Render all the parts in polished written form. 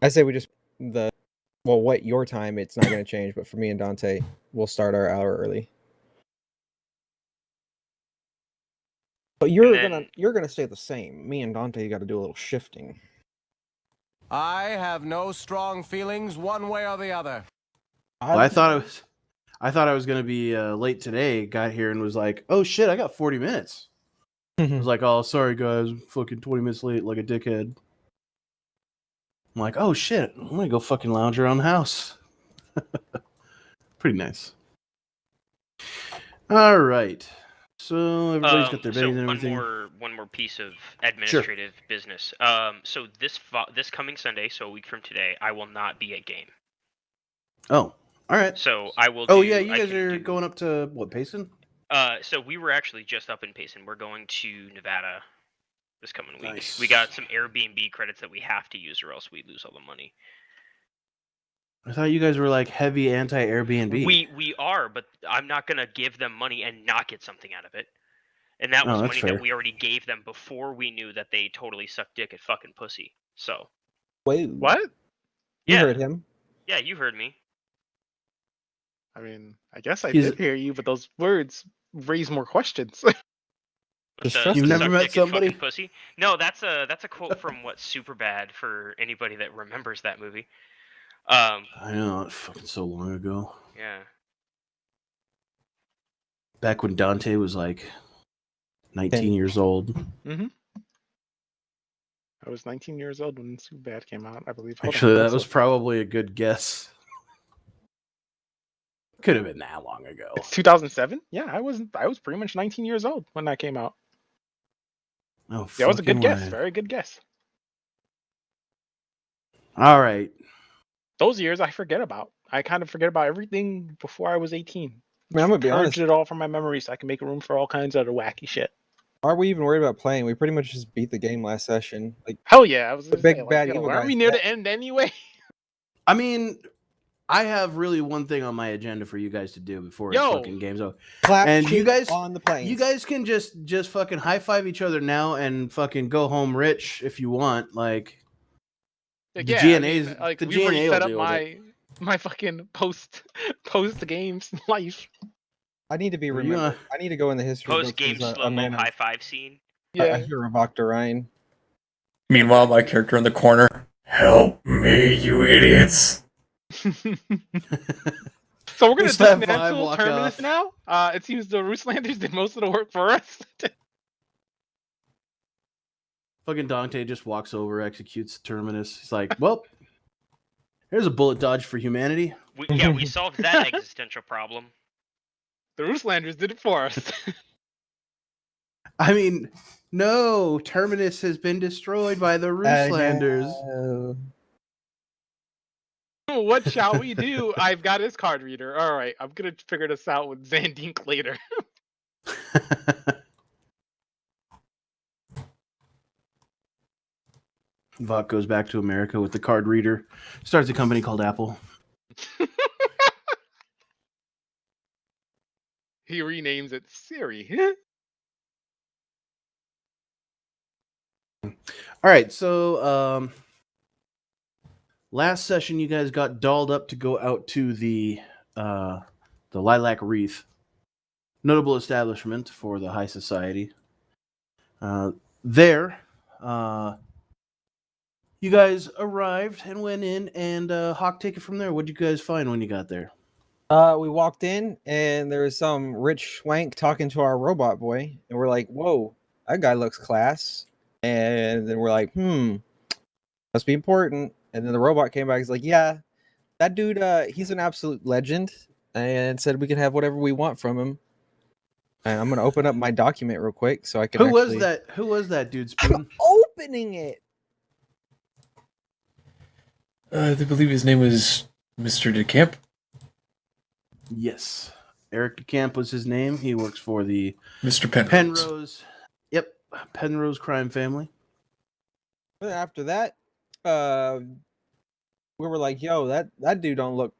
I say we just what your time? It's not going to change, but for me and Dante, we'll start our hour early. But you're gonna stay the same. Me and Dante got to do a little shifting. I have no strong feelings one way or the other. Well, I thought I was gonna be late today. Got here and was like, "Oh shit, I got 40 minutes." I was like, "Oh, sorry guys, fucking 20 minutes late, like a dickhead." I'm like, "Oh shit, I'm gonna go fucking lounge around the house." Pretty nice. All right. So everybody's got their beddings and everything. One more piece of administrative business. So this coming Sunday, so a week from today, I will not be at game. Oh, all right. So I will. Oh yeah, you guys are going up to what, Payson? So we were actually just up in Payson. We're going to Nevada this coming week. Nice. We got some Airbnb credits that we have to use, or else we lose all the money. I thought you guys were like heavy anti-Airbnb. We are, but I'm not gonna give them money and not get something out of it. And that was money that we already gave them before we knew that they totally sucked dick at fucking pussy. So. Wait. What? You heard him. Yeah, you heard me. I mean, I guess I did hear you, but those words raise more questions. You've never met somebody? Pussy? No, that's a quote from What's Superbad for anybody that remembers that movie. I know, it's fucking so long ago. Yeah. Back when Dante was like 19 years old. Mm-hmm. I was 19 years old when Superbad came out, I believe. Actually, that was probably a good guess. Could have been that long ago. It's 2007? Yeah, I was pretty much 19 years old when that came out. Oh, that was a good guess. Very good guess. All right. Those years I forget about. I kind of forget about everything before I was 18. I mean, I'm gonna be honest. Purged it all from my memory so I can make room for all kinds of other wacky shit. Are we even worried about playing? We pretty much just beat the game last session. Like, hell yeah, I was the big bad evil. Aren't we near the end anyway? I mean, I have really one thing on my agenda for you guys to do before fucking game's over. Clap and you guys on the planes. You guys can just fucking high five each other now and fucking go home rich if you want. Like, the GNA's like the we GNA set up my fucking post games life. I need to be remembered. I need to go in the history. Post game slow-mo high five scene. Yeah, I hear of Octarine. Meanwhile, my character in the corner. Help me, you idiots! So we're gonna dismantle Terminus now. It seems the Ruslanders did most of the work for us. Fucking Dante just walks over, executes Terminus. He's like, well, here's a bullet dodge for humanity. We solved that existential problem. The Ruslanders did it for us. I mean, no, Terminus has been destroyed by the Ruslanders. What shall we do? I've got his card reader. All right, I'm gonna figure this out with Zandink later. Vok goes back to America with the card reader, starts a company called Apple. He renames it Siri. All right, so last session you guys got dolled up to go out to the Lilac Wreath, notable establishment for the high society. There, you guys arrived and went in, and Hawk, take it from there. What'd you guys find when you got there? We walked in, and there was some rich swank talking to our robot boy, and we're like, "Whoa, that guy looks class." And then we're like, must be important. And then the robot came back. He's like, "Yeah, that dude, he's an absolute legend," and said we can have whatever we want from him. And I'm gonna open up my document real quick so I can. Who was that dude, Spoon? I'm opening it. I believe his name was Mr. DeCamp. Yes, Eric DeCamp was his name. He works for the Mr. Penrose. Penrose. Yep, Penrose crime family. After that, we were like, "Yo, that dude don't look.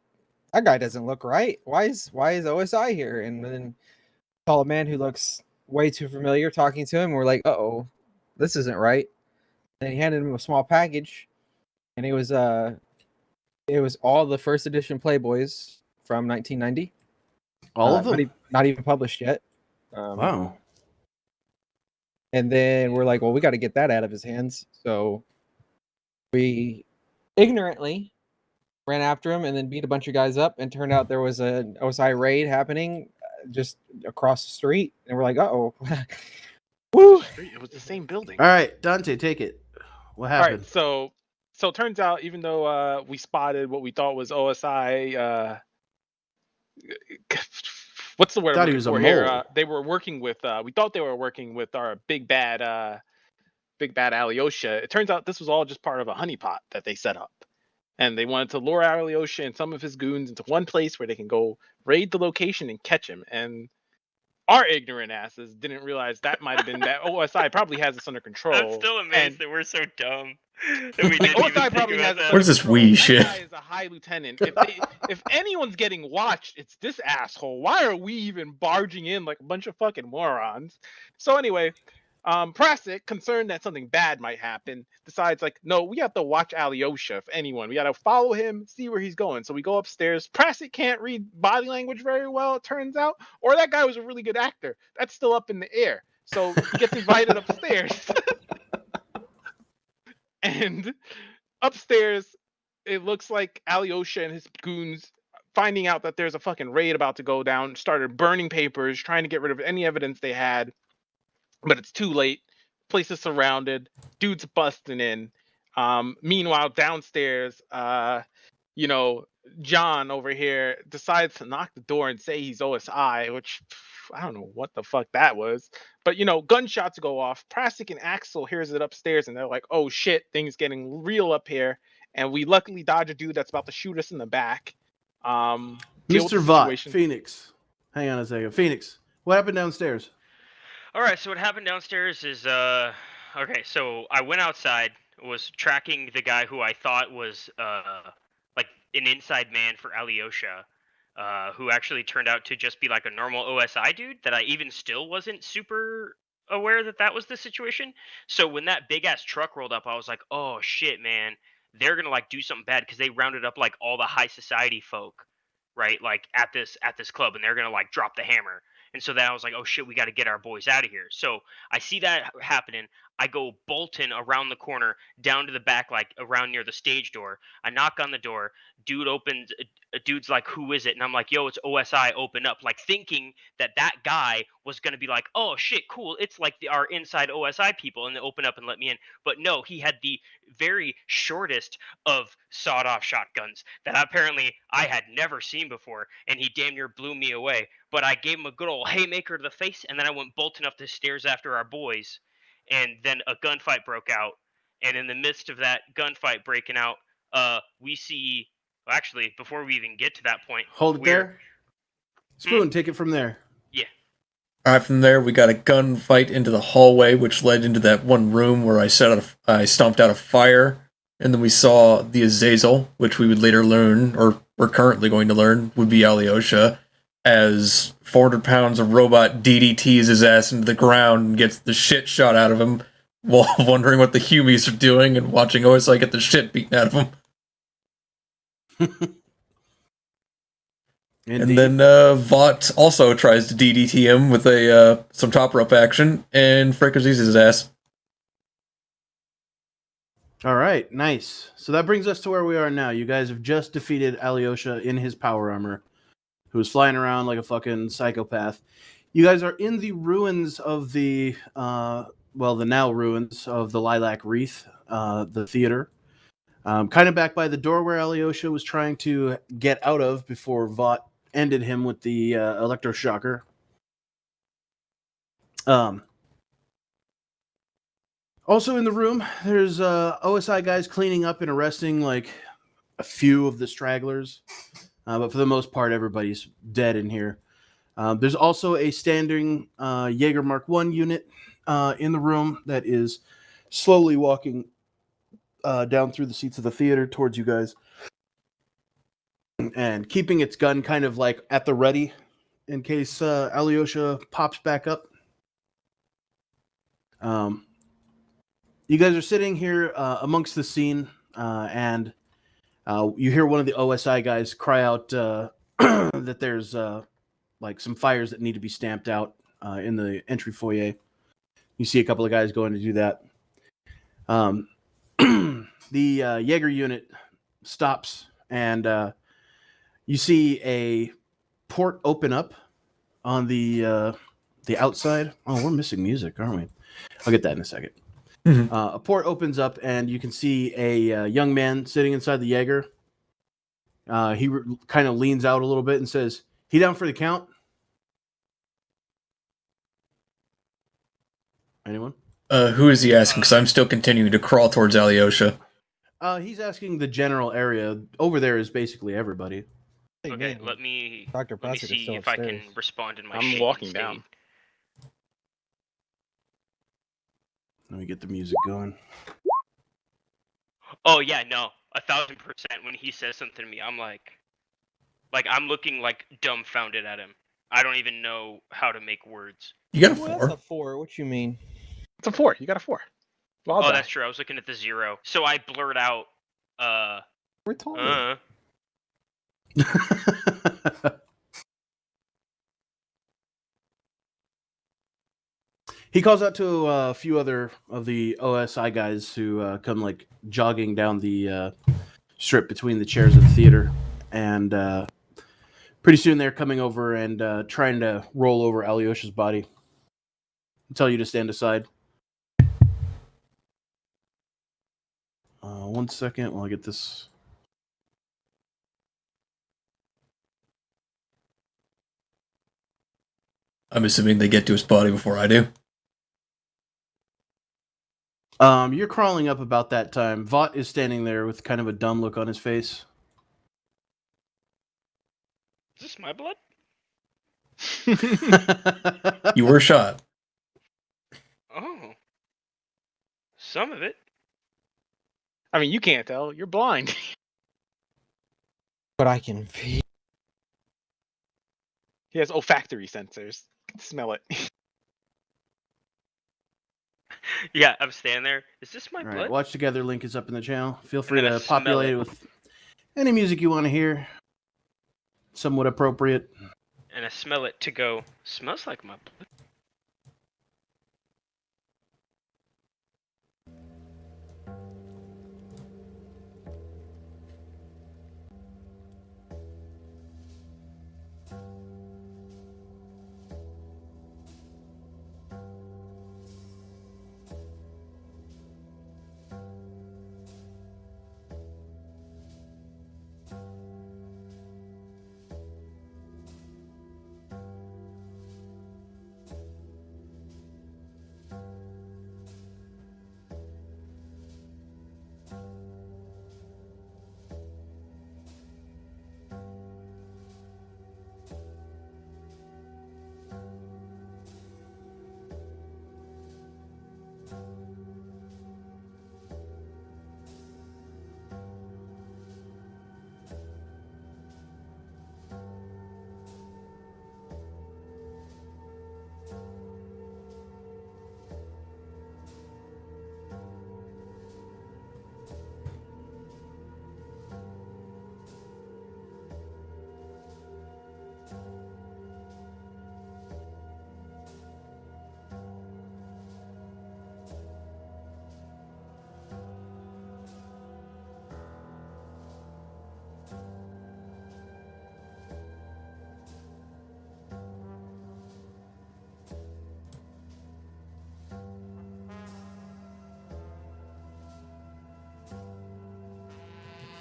That guy doesn't look right. Why is OSI here?" And then saw a man who looks way too familiar talking to him. And we're like, "Uh-oh, this isn't right." And he handed him a small package. and it was all the first edition Playboys from 1990. All of them? Not even published yet. Wow. And then we're like, well, we got to get that out of his hands. So we ignorantly ran after him and then beat a bunch of guys up. And turned out there was an OSI raid happening just across the street. And we're like, uh-oh. Woo! It was the same building. All right, Dante, take it. What All happened? right, so it turns out even though we spotted what we thought was OSI, what's the word I'm Thought he looking was a for here? mole. They were working with. We thought they were working with our big bad Alyosha. It turns out this was all just part of a honeypot that they set up, and they wanted to lure Alyosha and some of his goons into one place where they can go raid the location and catch him. And our ignorant asses didn't realize that might have been that OSI probably has this under control. I'm still amazed that we're so dumb that we Like, didn't even OSI think probably has about this that. What is this under control. we That shit? guy is a high lieutenant. If anyone's getting watched, it's this asshole. Why are we even barging in like a bunch of fucking morons? So anyway, Prasik, concerned that something bad might happen, decides like, no, we have to watch Alyosha. If anyone, we got to follow him, see where he's going. So we go upstairs. Prasik can't read body language very well, it turns out, or that guy was a really good actor. That's still up in the air. So he gets invited upstairs. And upstairs, it looks like Alyosha and his goons, finding out that there's a fucking raid about to go down, started burning papers, trying to get rid of any evidence they had. But it's too late. Place is surrounded. Dude's busting in. Meanwhile, downstairs, John over here decides to knock the door and say he's OSI, which I don't know what the fuck that was. But gunshots go off. Prasik and Axel hears it upstairs, and they're like, "Oh shit, things getting real up here." And we luckily dodge a dude that's about to shoot us in the back. Deal with Mr. the Vought, situation. Phoenix. Hang on a second. Phoenix, what happened downstairs? All right, so what happened downstairs is okay, so I went outside, was tracking the guy who I thought was like an inside man for Alyosha, who actually turned out to just be like a normal OSI dude that I even still wasn't super aware that was the situation. So when that big ass truck rolled up, I was like, "Oh shit, man. They're going to like do something bad because they rounded up like all the high society folk, right? Like at this club, and they're going to like drop the hammer." And so then I was like, oh shit, we got to get our boys out of here. So I see that happening. I go bolting around the corner, down to the back, like around near the stage door. I knock on the door. Dude opens. A dude's like, who is it? And I'm like, yo, it's OSI. Open up. Like thinking that guy was gonna be like, oh shit, cool. It's like our inside OSI people, and they open up and let me in. But no, he had the very shortest of sawed-off shotguns that apparently I had never seen before, and he damn near blew me away. But I gave him a good old haymaker to the face, and then I went bolting up the stairs after our boys. And then a gunfight broke out. And in the midst of that gunfight breaking out, we see. Well, actually, before we even get to that point, Hold it there. Spoon, take it from there. Yeah. All right, from there we got a gunfight into the hallway, which led into that one room where I stomped out a fire, and then we saw the Azazel, which we would later learn, or we're currently going to learn, would be Alyosha, as 400 pounds of robot DDTs his ass into the ground and gets the shit shot out of him, while wondering what the Humies are doing and watching OSI get the shit beaten out of him. And then Vought also tries to DDT him with some top rope action, and Fricazes his ass. All right, nice. So that brings us to where we are now. You guys have just defeated Alyosha in his power armor, who's flying around like a fucking psychopath. You guys are in the ruins of the now ruins of the Lilac Wreath, the theater. Kind of back by the door where Alyosha was trying to get out of before Vought ended him with the electroshocker. Also in the room, there's OSI guys cleaning up and arresting like a few of the stragglers. But for the most part, everybody's dead in here. There's also a standing Jaeger Mark I unit in the room that is slowly walking down through the seats of the theater towards you guys. And keeping its gun kind of like at the ready in case Alyosha pops back up. You guys are sitting here amongst the scene and you hear one of the OSI guys cry out that there's like some fires that need to be stamped out in the entry foyer. You see a couple of guys going to do that. The Jaeger unit stops, and you see a port open up on the outside. Oh, we're missing music, aren't we? I'll get that in a second. Mhm. A port opens up, and you can see a young man sitting inside the Jaeger. He kind of leans out a little bit and says, "He down for the count?" Anyone? Who is he asking? Because I'm still continuing to crawl towards Alyosha. He's asking the general area. Over there is basically everybody. Hey, Okay, man, let me Dr. let me Plastick is see still if I can upstairs. respond in my I'm shaken walking state. down. Let me get the music going. Oh yeah, no, 1,000%. When he says something to me, I'm like I'm looking like dumbfounded at him. I don't even know how to make words. You got a Well, that's 4? a 4. What you mean? It's a 4. You got a 4. Well Oh, done. that's true. I was looking at the 0. So I blurt out, Retarded. He calls out to a few other of the OSI guys who come like jogging down the strip between the chairs of the theater, and pretty soon they're coming over and trying to roll over Alyosha's body. Tell you to stand aside. 1 second while I get this. I'm assuming they get to his body before I do. You're crawling up about that time. Vought is standing there with kind of a dumb look on his face. Is this my blood? You were shot. Oh, some of it. I mean, you can't tell. You're blind. But I can feel. He has olfactory sensors. Smell it. Yeah, I'm standing there. Is this my All blood? right, Watch Together link is up in the channel. Feel free then I to populate it smell it. with any music you want to hear. Somewhat appropriate. And I smell it to go. Smells like my blood.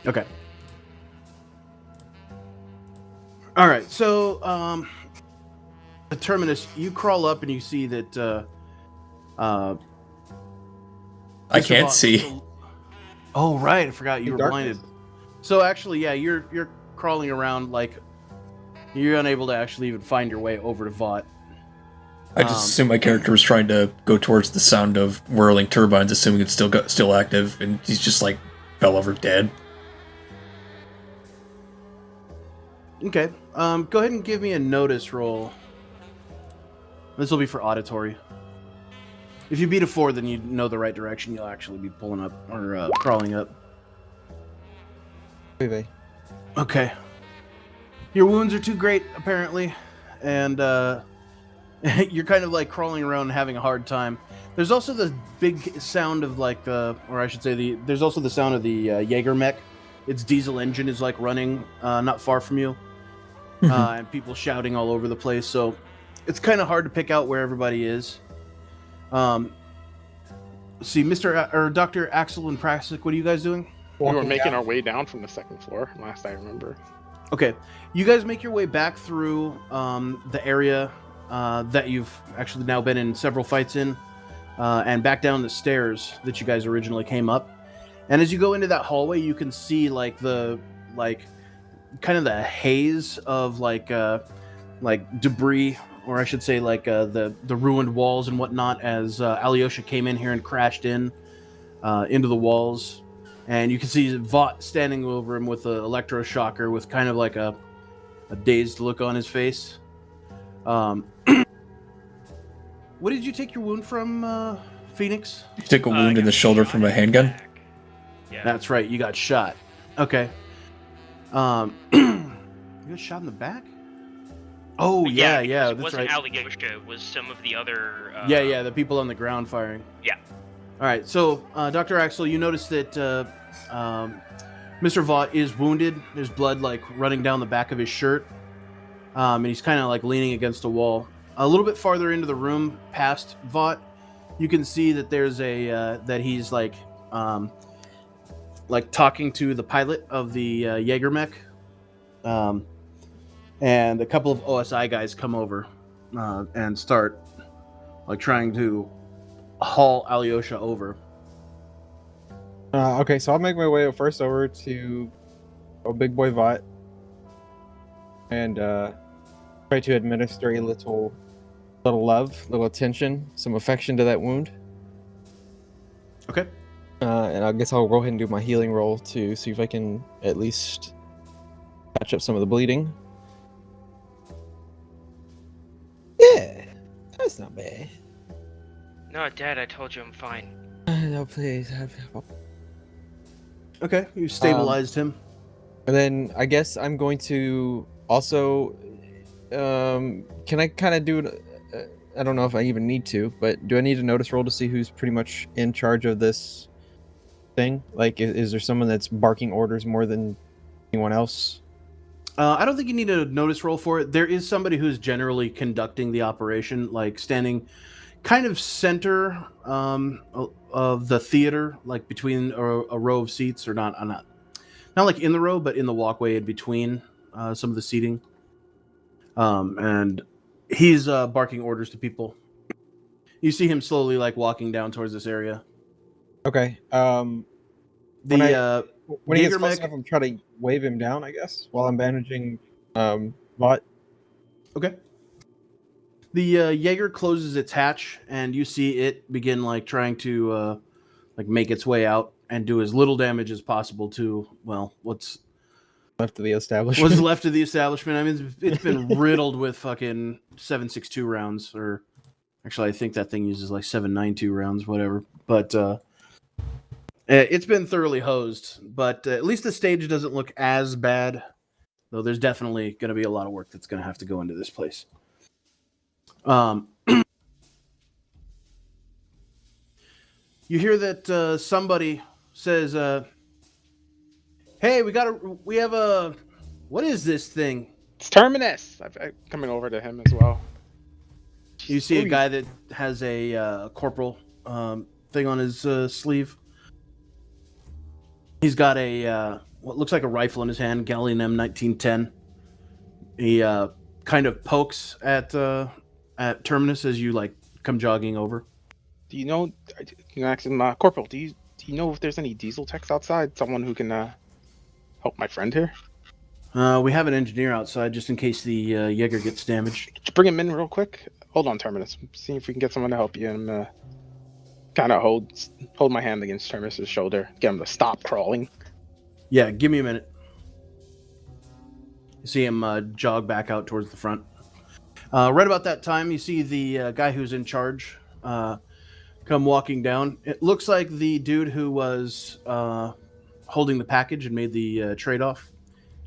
Okay. All right. So, the terminus, you crawl up and you see that. I Mr. can't Vaught see. looks oh right, I forgot you were Darkness. blinded. So actually, yeah, you're crawling around like you're unable to actually even find your way over to Vought. I just assume my character was trying to go towards the sound of whirling turbines, assuming it's still active, and he's just like fell over dead. Okay. Go ahead and give me a notice roll. This will be for auditory. If you beat a 4, then you know the right direction. You'll actually be pulling up or crawling up. Schryver. Okay. Your wounds are too great, apparently, and you're kind of like crawling around and having a hard time. There's also the big sound of like, or I should say, there's also the sound of the Jaeger mech. Its diesel engine is like running not far from you, and people shouting all over the place. So it's kind of hard to pick out where everybody is. See, or Dr. Axel and Prasik, what are you guys doing? We were Walking making down. our way down from the second floor, last I remember. Okay, you guys make your way back through the area that you've actually now been in several fights in, and back down the stairs that you guys originally came up. And as you go into that hallway, you can see like kind of the haze of like debris, or I should say like the ruined walls and whatnot, as Alyosha came in here and crashed into the walls. And you can see Vought standing over him with an electroshocker with kind of like a dazed look on his face. What did you take your wound from, Phoenix? You took a wound in got the shoulder shot from a in the handgun? back. Yeah. That's right, you got shot. Okay. You got shot in the back? Oh, yeah, because it that's wasn't right. Alyosha, it was some of the other. Yeah, the people on the ground firing. Yeah. All right, so Dr. Axel, you notice that Mr. Vought is wounded. There's blood like running down the back of his shirt, and he's kind of like leaning against a wall. A little bit farther into the room, past Vought, you can see that there's that he's like talking to the pilot of the Jaeger mech, and a couple of OSI guys come over and start like trying to haul Alyosha over. Okay, so I'll make my way first over to Big Boy Vought and try to administer a little love, little attention, some affection to that wound. Okay. And I guess I'll go ahead and do my healing roll to see if I can at least patch up some of the bleeding. Yeah, that's not bad. No, Dad, I told you I'm fine. No, please. Okay, you stabilized him. And then I guess I'm going to also. Can I kind of do it? I don't know if I even need to, but do I need a notice roll to see who's pretty much in charge of this thing? Like, is there someone that's barking orders more than anyone else? I don't think you need a notice roll for it. There is somebody who's generally conducting the operation, like standing kind of center of the theater, like between a row of seats, or not like in the row, but in the walkway in between some of the seating. And he's barking orders to people. You see him slowly like walking down towards this area. Okay. The when he gets Jaeger close mech- enough, I'm trying to wave him down, I guess, while I'm bandaging Vought. Okay. The Jaeger closes its hatch, and you see it begin like trying to like make its way out and do as little damage as possible to what's Left of the establishment. what's left of the establishment. I mean, it's been riddled with fucking 7.62 rounds, or actually, I think that thing uses like 7.92 rounds, whatever. But it's been thoroughly hosed. But at least the stage doesn't look as bad, though. There's definitely going to be a lot of work that's going to have to go into this place. You hear that somebody says, "Hey, we have a, what is this thing?" It's Terminus. I'm coming over to him as well. You see a guy that has a corporal thing on his sleeve. He's got a what looks like a rifle in his hand, Galleon M1910. He kind of pokes at Terminus as you like come jogging over. Do you know? You can ask him, Corporal. Do you know if there's any diesel techs outside? Someone who can help my friend here. We have an engineer outside just in case the Jaeger gets damaged. Could you bring him in real quick? Hold on, Terminus. See if we can get someone to help you. And kind of hold my hand against Terminus's shoulder. Get him to stop crawling. Yeah, give me a minute. You see him jog back out towards the front. Right about that time, you see the guy who's in charge come walking down. It looks like the dude who was holding the package and made the trade-off.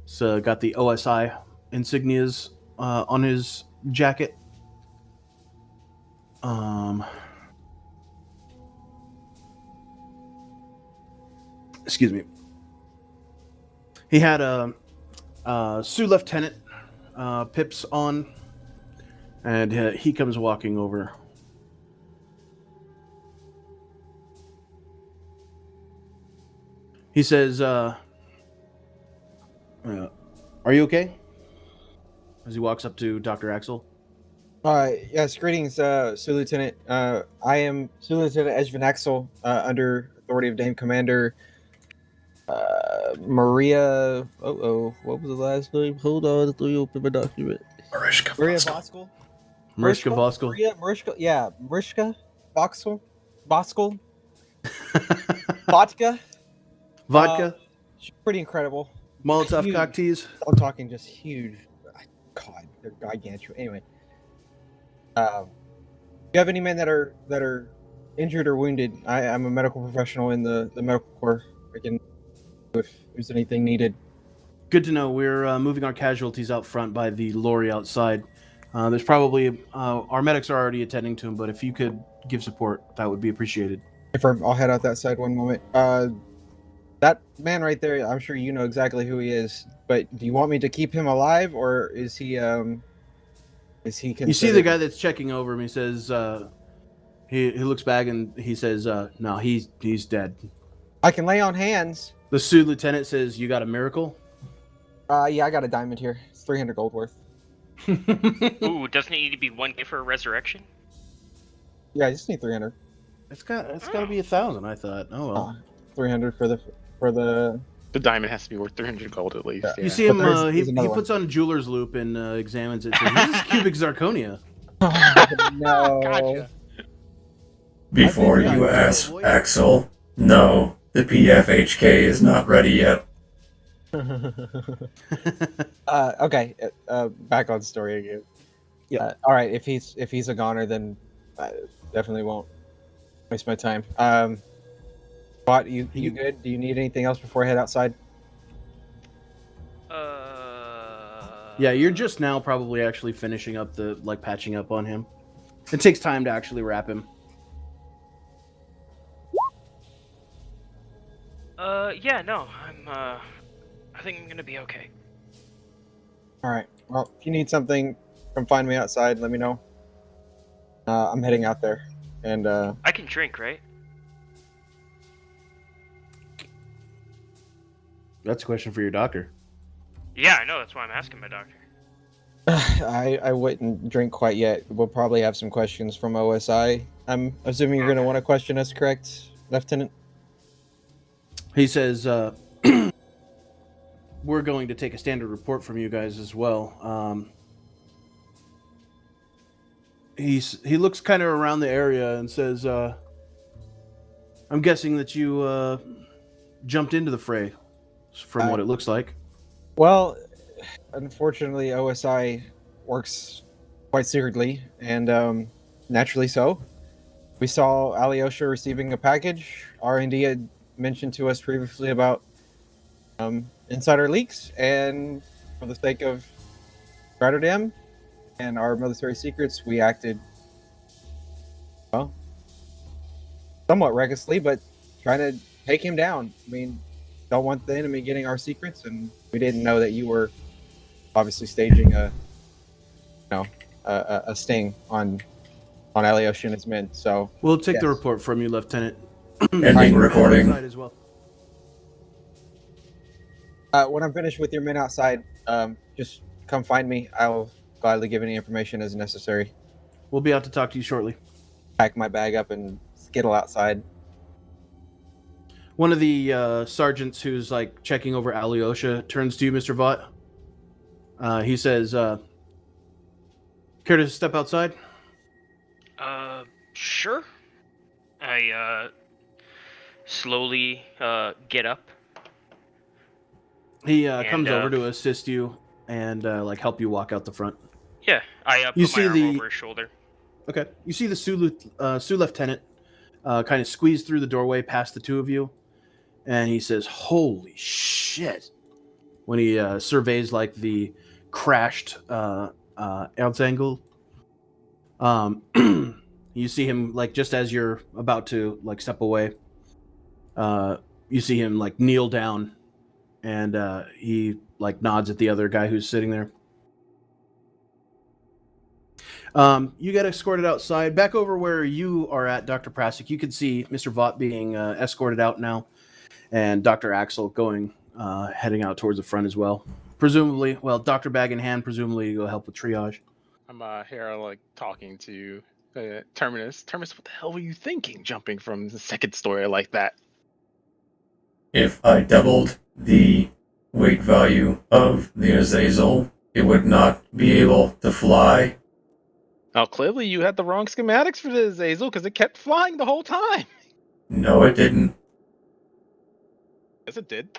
So got the OSI insignias on his jacket. Excuse me. He had a Sue Lieutenant pips on, and he comes walking over. He says, "Are you okay?" As he walks up to Dr. Axel. Yes, greetings, Sue Lieutenant. I am Sue Lieutenant Edgevin Axel, under authority of Dame Commander Maria. What was the last name? Hold on, let me open my document. Mariska Maria Voskal. Voskal. Mariska Voskal. Maria Mariska. Yeah, Mariska Voskal. Voskal. Vodka. Vodka. She's pretty incredible. Molotov Huge. cocktails. I'm talking just huge. God, they're gigantic. Anyway, do you have any men that are injured or wounded? I'm a medical professional in the medical corps. I can if there's anything needed. Good to know. We're moving our casualties out front by the lorry outside. There's probably our medics are already attending to him, but if you could give support, that would be appreciated. I'll head out that side one moment. That man right there, I'm sure you know exactly who he is. But do you want me to keep him alive, or is he considered... You see the guy that's checking over him. He says, he looks back and he says, no, he's dead. I can lay on hands. The Sue Lieutenant says, you got a miracle? Yeah, I got a diamond here. It's 300 gold worth. Ooh, doesn't it need to be 1K for a resurrection? Yeah, I just need 300. It's got to be 1,000, I thought. Oh well. 300 for the The diamond has to be worth 300 gold at least. Yeah. Yeah. You see him, there's he another puts on a jeweler's loop and examines it. Says, this is cubic zirconia. No. Gotcha. Before I think you I- ask, Axel, no, the PFHK is not ready yet. Okay. Back on story again. Yeah. All right. If he's a goner, then I definitely won't waste my time. Bot, you good? Do you need anything else before I head outside? Yeah, you're just now probably actually finishing up patching up on him. It takes time to actually wrap him. Yeah, no, I think I'm gonna be okay. All right. Well, if you need something, come find me outside. Let me know. I'm heading out there, and I can drink, right? That's a question for your doctor. Yeah, I know. That's why I'm asking my doctor. I wouldn't drink quite yet. We'll probably have some questions from OSI. I'm assuming you're going to want to question us, correct, Lieutenant? He says, we're going to take a standard report from you guys as well. He looks kind of around the area and says, I'm guessing that you jumped into the fray, from what it looks like. Well, unfortunately, OSI works quite secretly, and naturally so. We saw Alyosha receiving a package. R&D had mentioned to us previously about insider leaks, and for the sake of Rotterdam and our military secrets, we acted, well, somewhat recklessly, but trying to take him down. I mean, don't want the enemy getting our secrets, and we didn't know that you were obviously staging a sting on Alyosha and his men. So We'll take the yes. report from you, Lieutenant. Ending recording. Outside as well. When I'm finished with your men outside, just come find me. I'll gladly give any information as necessary. We'll be out to talk to you shortly. Pack my bag up and skittle outside. One of the sergeants who's like checking over Alyosha turns to you, Mr. Vought. He says, care to step outside? Sure. I slowly get up. He comes over to assist you and like help you walk out the front. Yeah, I put You my see arm the- over his shoulder. Okay. You see the Sioux Lieutenant kind of squeeze through the doorway past the two of you, and he says, "Holy shit!" When he surveys like the crashed ounce angle. You see him like just as you're about to like step away. You see him like kneel down, and he like nods at the other guy who's sitting there. You get escorted outside, back over where you are at, Dr. Prasik. You can see Mr. Vought being escorted out now, and Dr. Axel heading out towards the front as well. Presumably, well, Dr. Bag in hand, presumably to go help with triage. I'm here like talking to Terminus. Terminus, what the hell were you thinking, jumping from the second story like that? If I doubled the weight value of the Azazel, it would not be able to fly. Now, clearly you had the wrong schematics for the Azazel because it kept flying the whole time. No, it didn't. Yes, it did.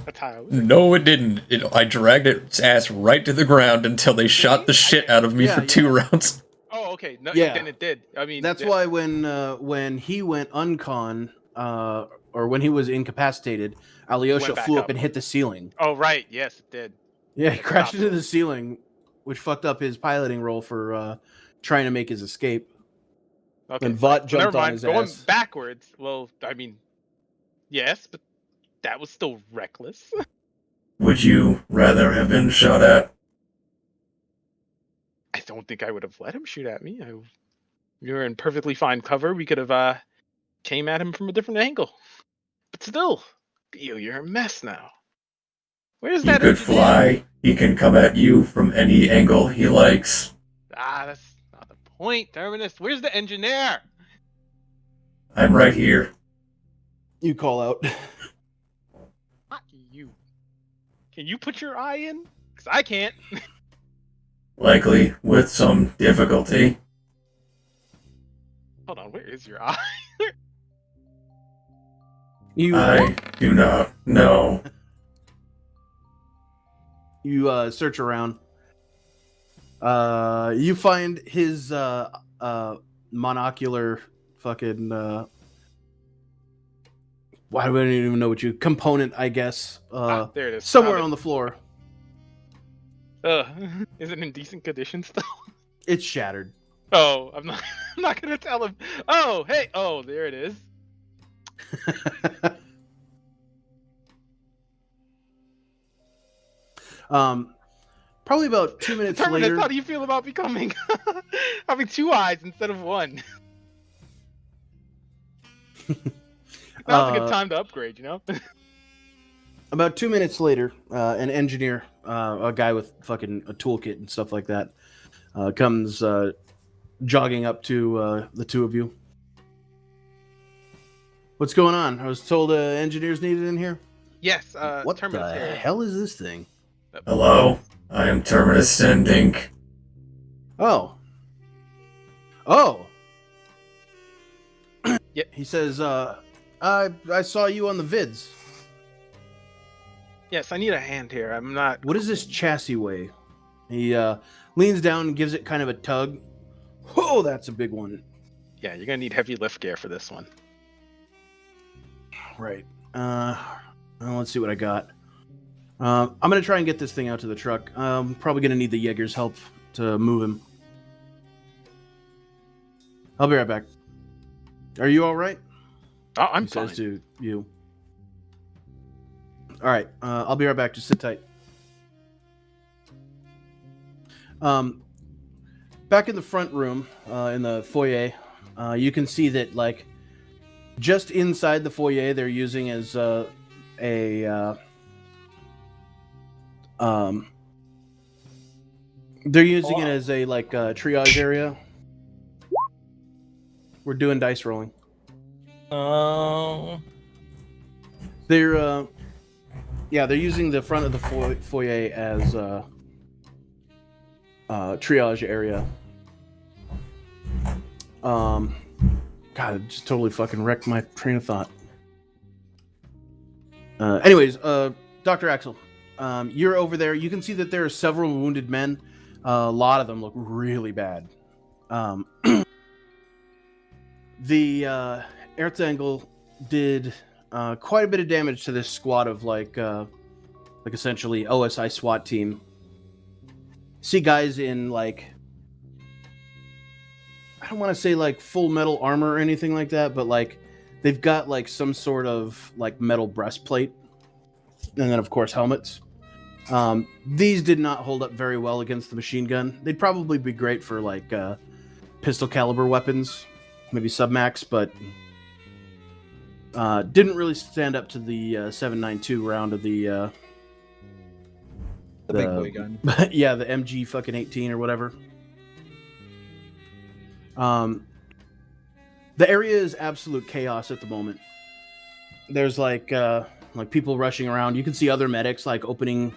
That's how it was. No, it didn't. I dragged its ass right to the ground until they shot the shit out of me for 2 rounds. Oh, okay. No, Yeah. then it did. I mean, That's why when he went uncon, or when he was incapacitated, Alyosha Went back flew up up. and hit the ceiling. Oh, right. Yes, it did. Yeah, he crashed Stopped into it. the ceiling, which fucked up his piloting role for trying to make his escape. Okay. And Vought so never jumped on mind. his Going ass. backwards. Well, I mean, yes, but that was still reckless. Would you rather have been shot at? I don't think I would have let him shoot at me. You're in perfectly fine cover. We could have came at him from a different angle. But still, you're a mess now. Where's He that could engineer? fly. He can come at you from any angle he likes. That's not the point, Terminus. Where's the engineer? I'm right here. You call out. Not you. Can you put your eye in? Because I can't. Likely with some difficulty. Hold on, where is your eye? You I do not know. you search around. You find his monocular fucking why do I don't even know what you component, I guess. There it is. Somewhere Found on the floor. it. Is it in decent condition still? It's shattered. Oh, I'm not. I'm not gonna tell him. Oh, hey. Oh, there it is. Probably about 2 minutes Terminus, later. how do you feel about becoming having 2 eyes instead of 1? Now's a good time to upgrade, you know? About 2 minutes later, an engineer, a guy with fucking a toolkit and stuff like that, comes jogging up to the two of you. What's going on? I was told engineers needed in here. Yes, What Terminus the here. hell is this thing? Hello, I am Terminus Sendink. Oh. Oh. Yeah. He says, I saw you on the vids. Yes, I need a hand here. I'm not. What does this chassis weigh? He leans down and gives it kind of a tug. Oh, that's a big one. Yeah, you're gonna need heavy lift gear for this one. Right. Well, let's see what I got. I'm gonna try and get this thing out to the truck. Probably gonna need the Jaeger's help to move him. I'll be right back. Are you all right? Oh, I'm He says fine. to you. All right. I'll be right back. Just sit tight. Back in the front room, in the foyer, you can see that like just inside the foyer, they're using as they're using it as a like triage area. We're doing dice rolling. Oh. They're they're using the front of the foyer as triage area. God, it just totally fucking wrecked my train of thought. Anyways, Dr. Axel, you're over there. You can see that there are several wounded men. A lot of them look really bad. The Erzengel did quite a bit of damage to this squad of like essentially OSI SWAT team. See guys in like, I don't want to say like full metal armor or anything like that, but like they've got like some sort of like metal breastplate, and then of course helmets. These did not hold up very well against the machine gun. They'd probably be great for like pistol caliber weapons, maybe submax, but didn't really stand up to the 7.92 round of the The big boy gun. yeah, the MG fucking 18 or whatever. The area is absolute chaos at the moment. There's like people rushing around. You can see other medics like opening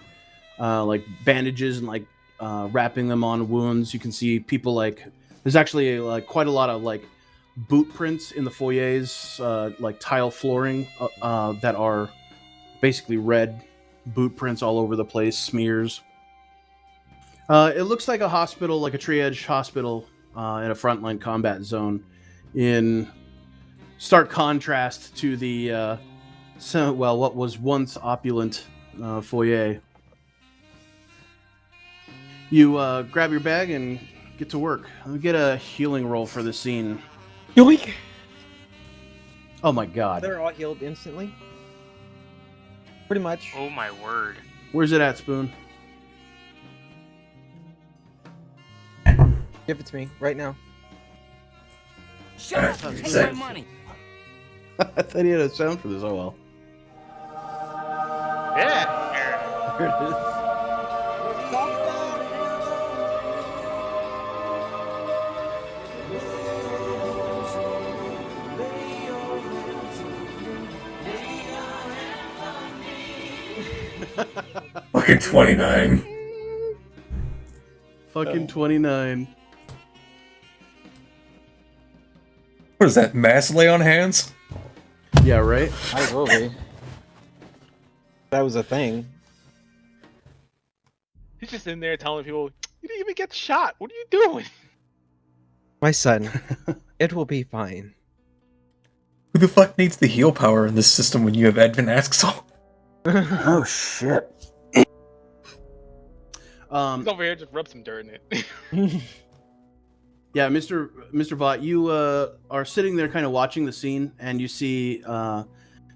like bandages and like wrapping them on wounds. You can see people like, there's actually like quite a lot of like boot prints in the foyers, like tile flooring that are basically red boot prints all over the place, smears. It looks like a hospital, like a triage hospital in a frontline combat zone, in stark contrast to the what was once opulent foyer. You grab your bag and get to work. Let me get a healing roll for the scene. Yoink! Oh my god. They're all healed instantly. Pretty much. Oh my word. Where's it at, Spoon? Give it to me right now. Shut up! Take my money. I thought he had a sound for this. Oh well. Yeah. Here it is. Fucking 29. Fucking 29. What is that? Mass lay on hands? Yeah, right? Absolutely. That was a thing. He's just in there telling people, "You didn't even get shot. What are you doing?" My son, it will be fine. Who the fuck needs the heal power in this system when you have Advent Axel? Oh shit. He's over here, just rub some dirt in it. Yeah, Mr. Vought, you are sitting there kind of watching the scene, and you see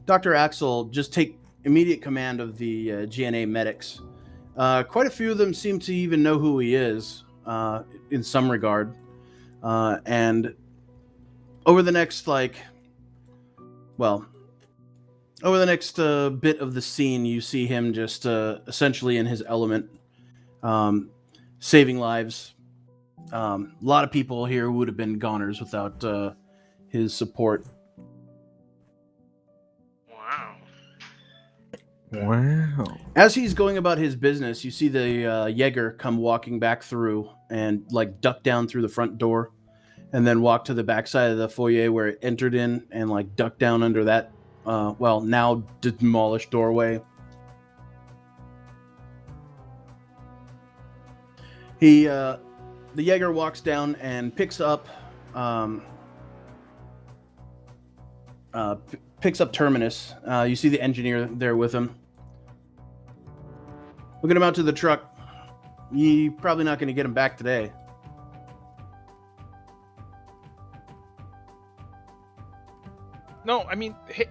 Dr. Axel just take immediate command of the GNA medics. Quite a few of them seem to even know who he is in some regard. And over the next, bit of the scene, you see him just essentially in his element, saving lives. A lot of people here would have been goners without his support. Wow. Wow. As he's going about his business, you see the Jaeger come walking back through and like duck down through the front door, and then walk to the backside of the foyer where it entered in, and like duck down under that now demolished doorway. The Jaeger walks down and picks up Terminus. You see the engineer there with him. We'll get him out to the truck. You're probably not going to get him back today. No, I mean, hey,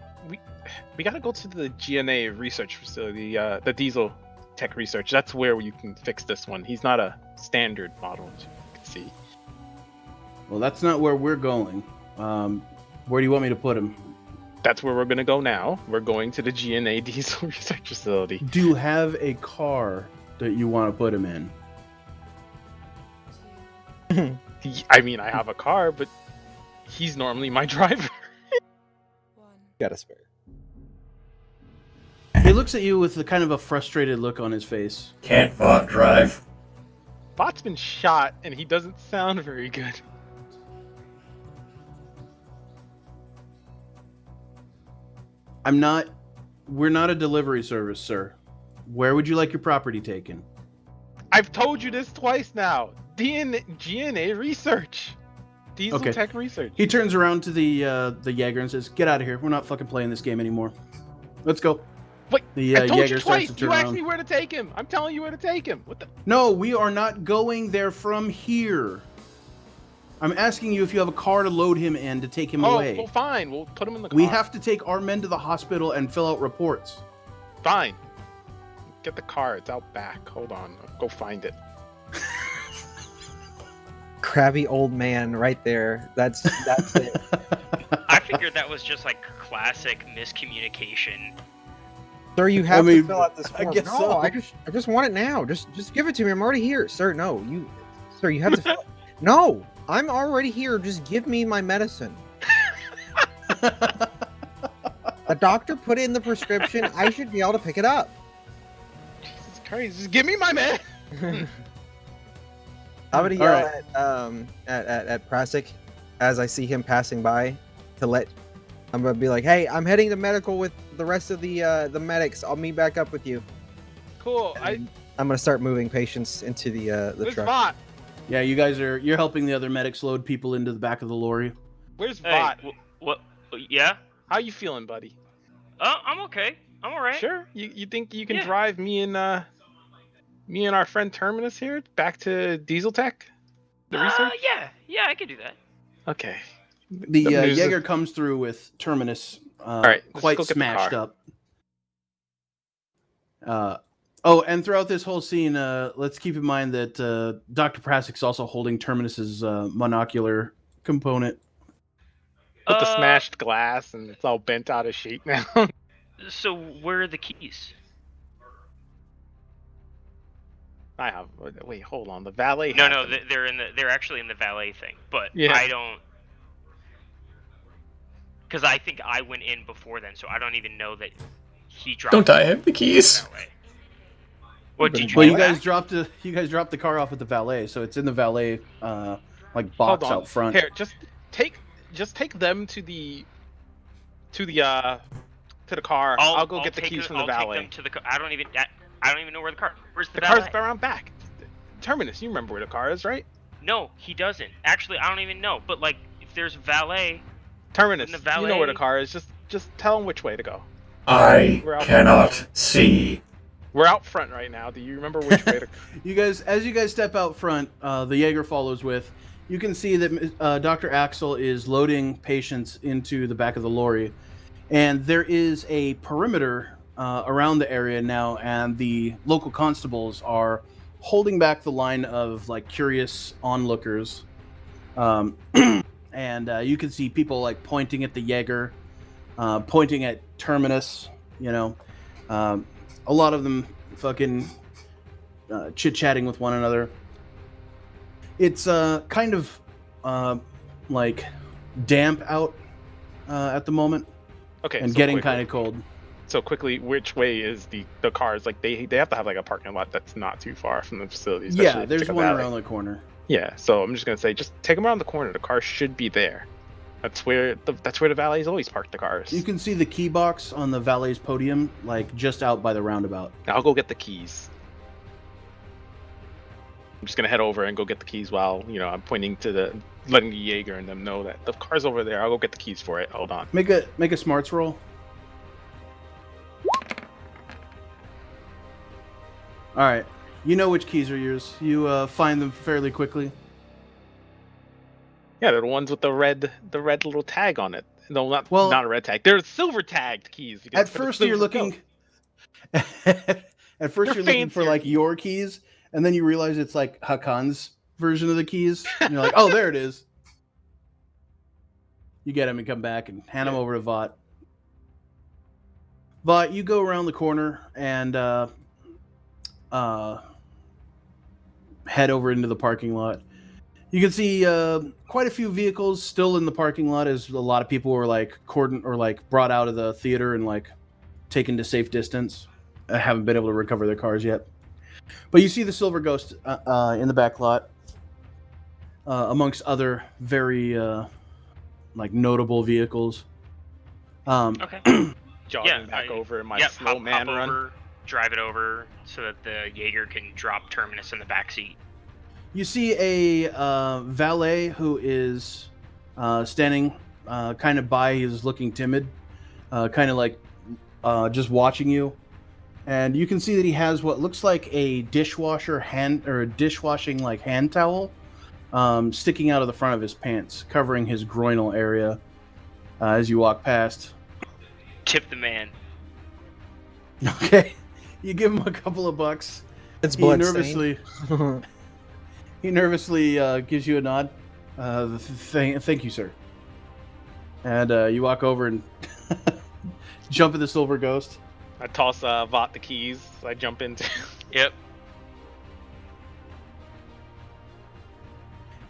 we gotta go to the GNA research facility, the diesel tech research. That's where you can fix this one. He's not a standard model, as you can see. Well, that's not where we're going. Where do you want me to put him? That's where we're gonna go now. We're going to the GNA diesel research facility. Do you have a car that you want to put him in? I mean, I have a car, but he's normally my driver. Got a spare. He looks at you with a kind of a frustrated look on his face. Can't Vought drive. Bot's been shot, and he doesn't sound very good. We're not a delivery service, sir. Where would you like your property taken? I've told you this twice now. GNA research. Diesel Okay. tech research. He turns around to the Jaeger and says, "Get out of here. We're not fucking playing this game anymore. Let's go." Wait, The I told Jaeger you starts twice. to You turn asked around. me where to take him. I'm telling you where to take him. What the? No, we are not going there from here. I'm asking you if you have a car to load him in to take him away. Well, fine. We'll put him in the car. We have to take our men to the hospital and fill out reports. Fine. Get the car. It's out back. Hold on. I'll go find it. Crabby old man right there. That's it. I figured that was just like classic miscommunication. Sir, you have mean, to fill out this I form. guess No, so. I just want it now. Just give it to me. I'm already here. Sir, no. Sir, you have to fill it. No, I'm already here. Just give me my medicine. The doctor put in the prescription. I should be able to pick it up. Jesus Christ. Just give me my man. I'm gonna All yell at Prasik as I see him passing by I'm gonna be like, hey, I'm heading to medical with the rest of the medics. I'll meet back up with you. Cool. And I'm gonna start moving patients into the Where's truck. Vought? Yeah, you're helping the other medics load people into the back of the lorry. Where's Hey, Vought? what? Yeah? How you feeling, buddy? I'm okay. I'm alright. Sure. You think you can Yeah. drive me and our friend Terminus here back to Diesel Tech? The research? Yeah, I can do that. Okay. The There's a- Jaeger comes through with Terminus right, let's quite go get the smashed car. up. And throughout this whole scene, let's keep in mind that Dr. Prasik's also holding Terminus's monocular component. With the smashed glass and it's all bent out of shape now. So where are the keys? I have. Wait, hold on. The valet. No, has no, them. they're actually in the valet thing, but Yeah. I don't, because I think I went in before then, so I don't even know that he dropped. Don't I have the keys? Valet. What did you? Well, do you guys back? dropped the car off at the valet, so it's in the valet like Hold box on. out front. Here, just take them to the car. I'll go get the keys from the valet. Take them to the car. I don't even know where the car. Where's the The valet? car's around back. Terminus, you remember where the car is, right? No, he doesn't. Actually, I don't even know. But like, if there's valet, Terminus, In the you know where the valet- car is. Just tell them which way to go. I We're out cannot see. We're out front right now. Do you remember which way to? As you guys step out front, the Jaeger follows with. You can see that Dr. Axel is loading patients into the back of the lorry, and there is a perimeter around the area now, and the local constables are holding back the line of like curious onlookers, and you can see people like pointing at the Jaeger, pointing at Terminus. You know, a lot of them fucking chit-chatting with one another. It's kind of like damp out at the moment, Okay, and so getting quickly- kind of cold. So quickly, which way is the cars? Like they have to have like a parking lot that's not too far from the facility. especially Yeah, if you there's take a one valet. around the corner. Yeah, so I'm just gonna say, just take them around the corner. The car should be there. That's where the valets always park the cars. You can see the key box on the valet's podium, like just out by the roundabout. I'll go get the keys. I'm just gonna head over and go get the keys while I'm pointing to letting the Jaeger and them know that the car's over there. I'll go get the keys for it. Hold on. Make a smarts roll. All right, you know which keys are yours. You find them fairly quickly. Yeah, they're the ones with the red little tag on it. No, not a red tag. They're silver tagged keys. You can At put a first, you're silver looking. coat. At first, They're you're looking for fancier. like your keys, and then you realize it's like Hakan's version of the keys. And you're like, oh, there it is. You get him and come back and hand him over to Vought. Vought, you go around the corner and head over into the parking lot. You can see quite a few vehicles still in the parking lot, as a lot of people were like brought out of the theater and like taken to safe distance. Haven't been able to recover their cars yet. But you see the Silver Ghost in the back lot, amongst other very like notable vehicles. Okay. Jogging back over in my yeah, slow pop man run. over, drive it over so that the Jaeger can drop Terminus in the back seat. You see a valet who is standing kind of by. He's looking timid, kind of like just watching you. And you can see that he has what looks like a dishwashing like hand towel sticking out of the front of his pants, covering his groinal area as you walk past. Tip the man. Okay, you give him a couple of bucks. It's He bloodstained. nervously gives you a nod. Thank you, sir. And you walk over and jump in the silver ghost. I toss Vought the keys. I jump into. Yep.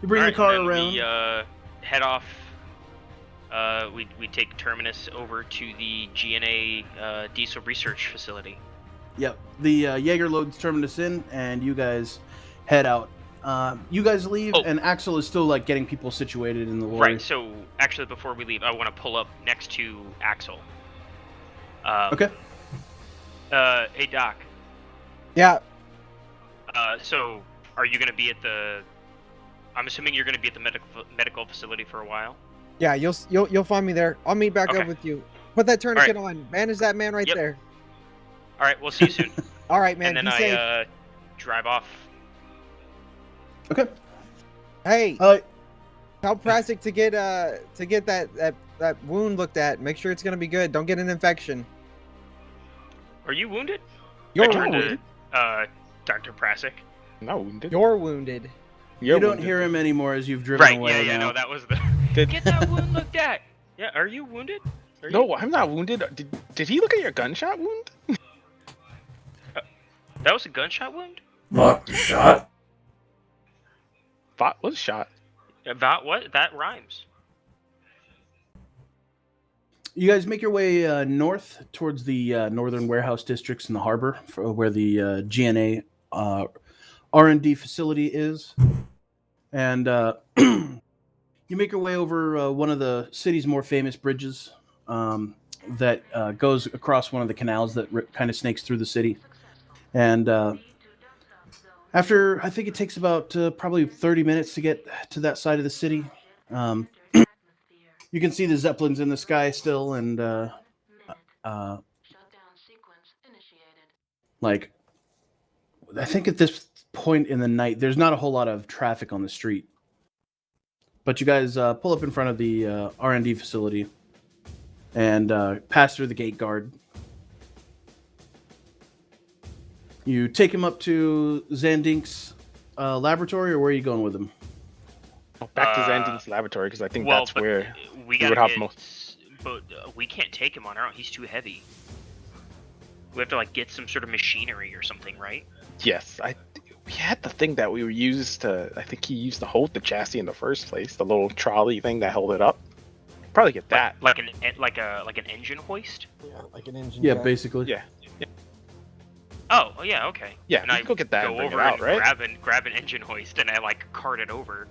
You bring the Alright, car and then around. We head off. We take Terminus over to the GNA diesel research facility. Yep. The Jaeger loads Terminus in, and you guys head out. You guys leave, Oh. and Axel is still like getting people situated in the lorry. Right. So actually, before we leave, I want to pull up next to Axel. Okay. Hey Doc. Yeah. So are you gonna be at the? I'm assuming you're gonna be at the medical facility for a while. Yeah, you'll find me there. I'll meet back Okay. up with you. Put that tourniquet on. Manage that man right Yep. there. All right. We'll see you soon. All right, man. and then Be safe. I drive off. Okay. Hey, Uh, tell Prasic to get that wound looked at. Make sure it's gonna be good. Don't get an infection. Are you wounded? You're I turned wounded. to Dr. Prasic. No, wounded. You're wounded. you don't wounded. hear him anymore as you've driven Right. away. Yeah. now. No, that was the. Did- Get that wound looked at. Yeah. Are you wounded? Are you... No, I'm not wounded. Did he look at your gunshot wound? That was a gunshot wound. What shot? Vought was shot. About what? That rhymes. You guys make your way north towards the northern warehouse districts in the harbor, where the GNA R&D facility is, and you make your way over one of the city's more famous bridges that goes across one of the canals that kind of snakes through the city. And after, I think it takes about probably 30 minutes to get to that side of the city. You can see the Zeppelins in the sky still, and like, I think at this point in the night, there's not a whole lot of traffic on the street. But you guys pull up in front of the R&D facility and pass through the gate guard. You take him up to Zandink's laboratory, or where are you going with him? Back to Zandink's laboratory because I think Well, that's but where we we gotta would have get, most. But we can't take him on our own. He's too heavy. We have to like get some sort of machinery or something, right? Yes, we had the thing that we used to. I think he used to hold the chassis in the first place. The little trolley thing that held it up. Probably get that. Like an engine hoist. Yeah, like an engine. Yeah, jack. basically. Yeah. Oh, yeah, okay. Yeah, And you I can go get that and go bring it over out, and right? grab an engine hoist, and I like cart it over.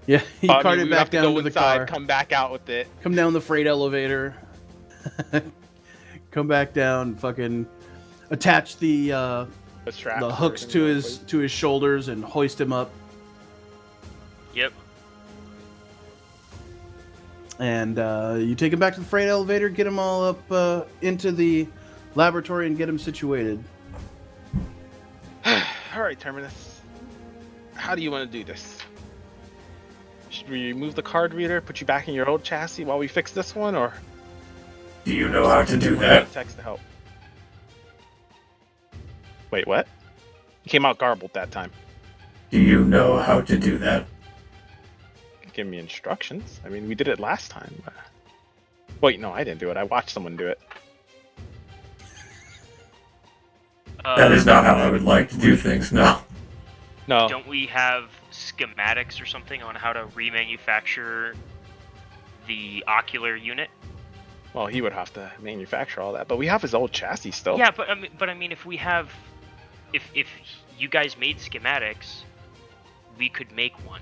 Yeah, you I mean, cart we it would back have to down go to the inside, car. come back out with it. Come down the freight elevator. Come back down, fucking attach the The hooks to his shoulders and hoist him up. Yep. And you take him back to the freight elevator, get him all up into the laboratory, and get him situated. All right, Terminus. How do you want to do this? Should we remove the card reader, put you back in your old chassis while we fix this one, or Do you know how to do that? text to help? Wait, what? You came out garbled that time. Do you know how to do that? Give me instructions. I mean, we did it last time. Wait, no, I didn't do it. I watched someone do it. That is not how I would like to do things, no. No. Don't we have schematics or something on how to remanufacture the ocular unit? Well, he would have to manufacture all that, but we have his old chassis still. Yeah, but I mean, if we have, if you guys made schematics, we could make one.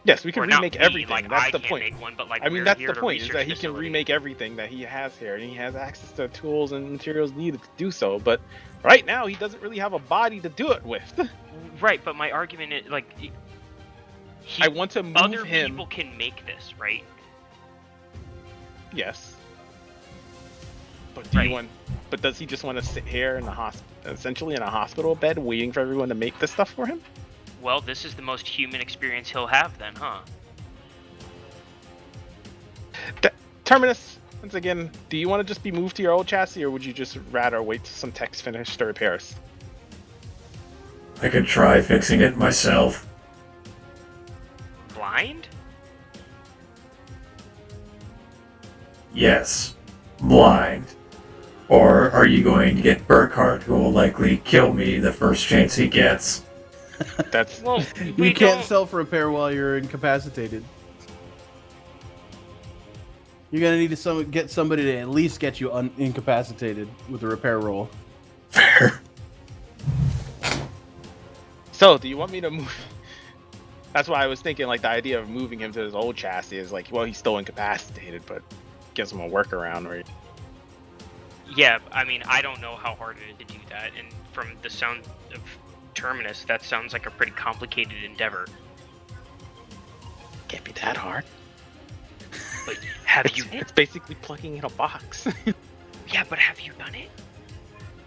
Yes, we can Or not remake we, everything. Like, That's I the can't point. make one, but like I mean, we're that's here the to point, is research that he can facility. remake everything that he has here, and he has access to tools and materials needed to do so. But right now, he doesn't really have a body to do it with. Right, but my argument is like, I want to move other him. people can make this, right? Yes. But do Right. you want? But does he just want to sit here in the essentially in a hospital bed, waiting for everyone to make this stuff for him? Well, this is the most human experience he'll have then, huh? Terminus, once again, do you want to just be moved to your old chassis, or would you just rather wait till some techs finish the repairs? I could try fixing it myself. Blind? Yes. Blind. Or are you going to get Burkhart, who will likely kill me the first chance he gets? That's Well, You we can't don't. self-repair while you're incapacitated. You're gonna need to get somebody to at least get you incapacitated with a repair roll. Fair. so. Do you want me to move? That's why I was thinking, like, the idea of moving him to his old chassis is like, well, he's still incapacitated, but gives him a workaround, right? Yeah, I mean, I don't know how hard it is to do that, and from the sound of Terminus, that sounds like a pretty complicated endeavor. Can't be that hard. But have you? It's basically plugging in a box. Yeah, but have you done it?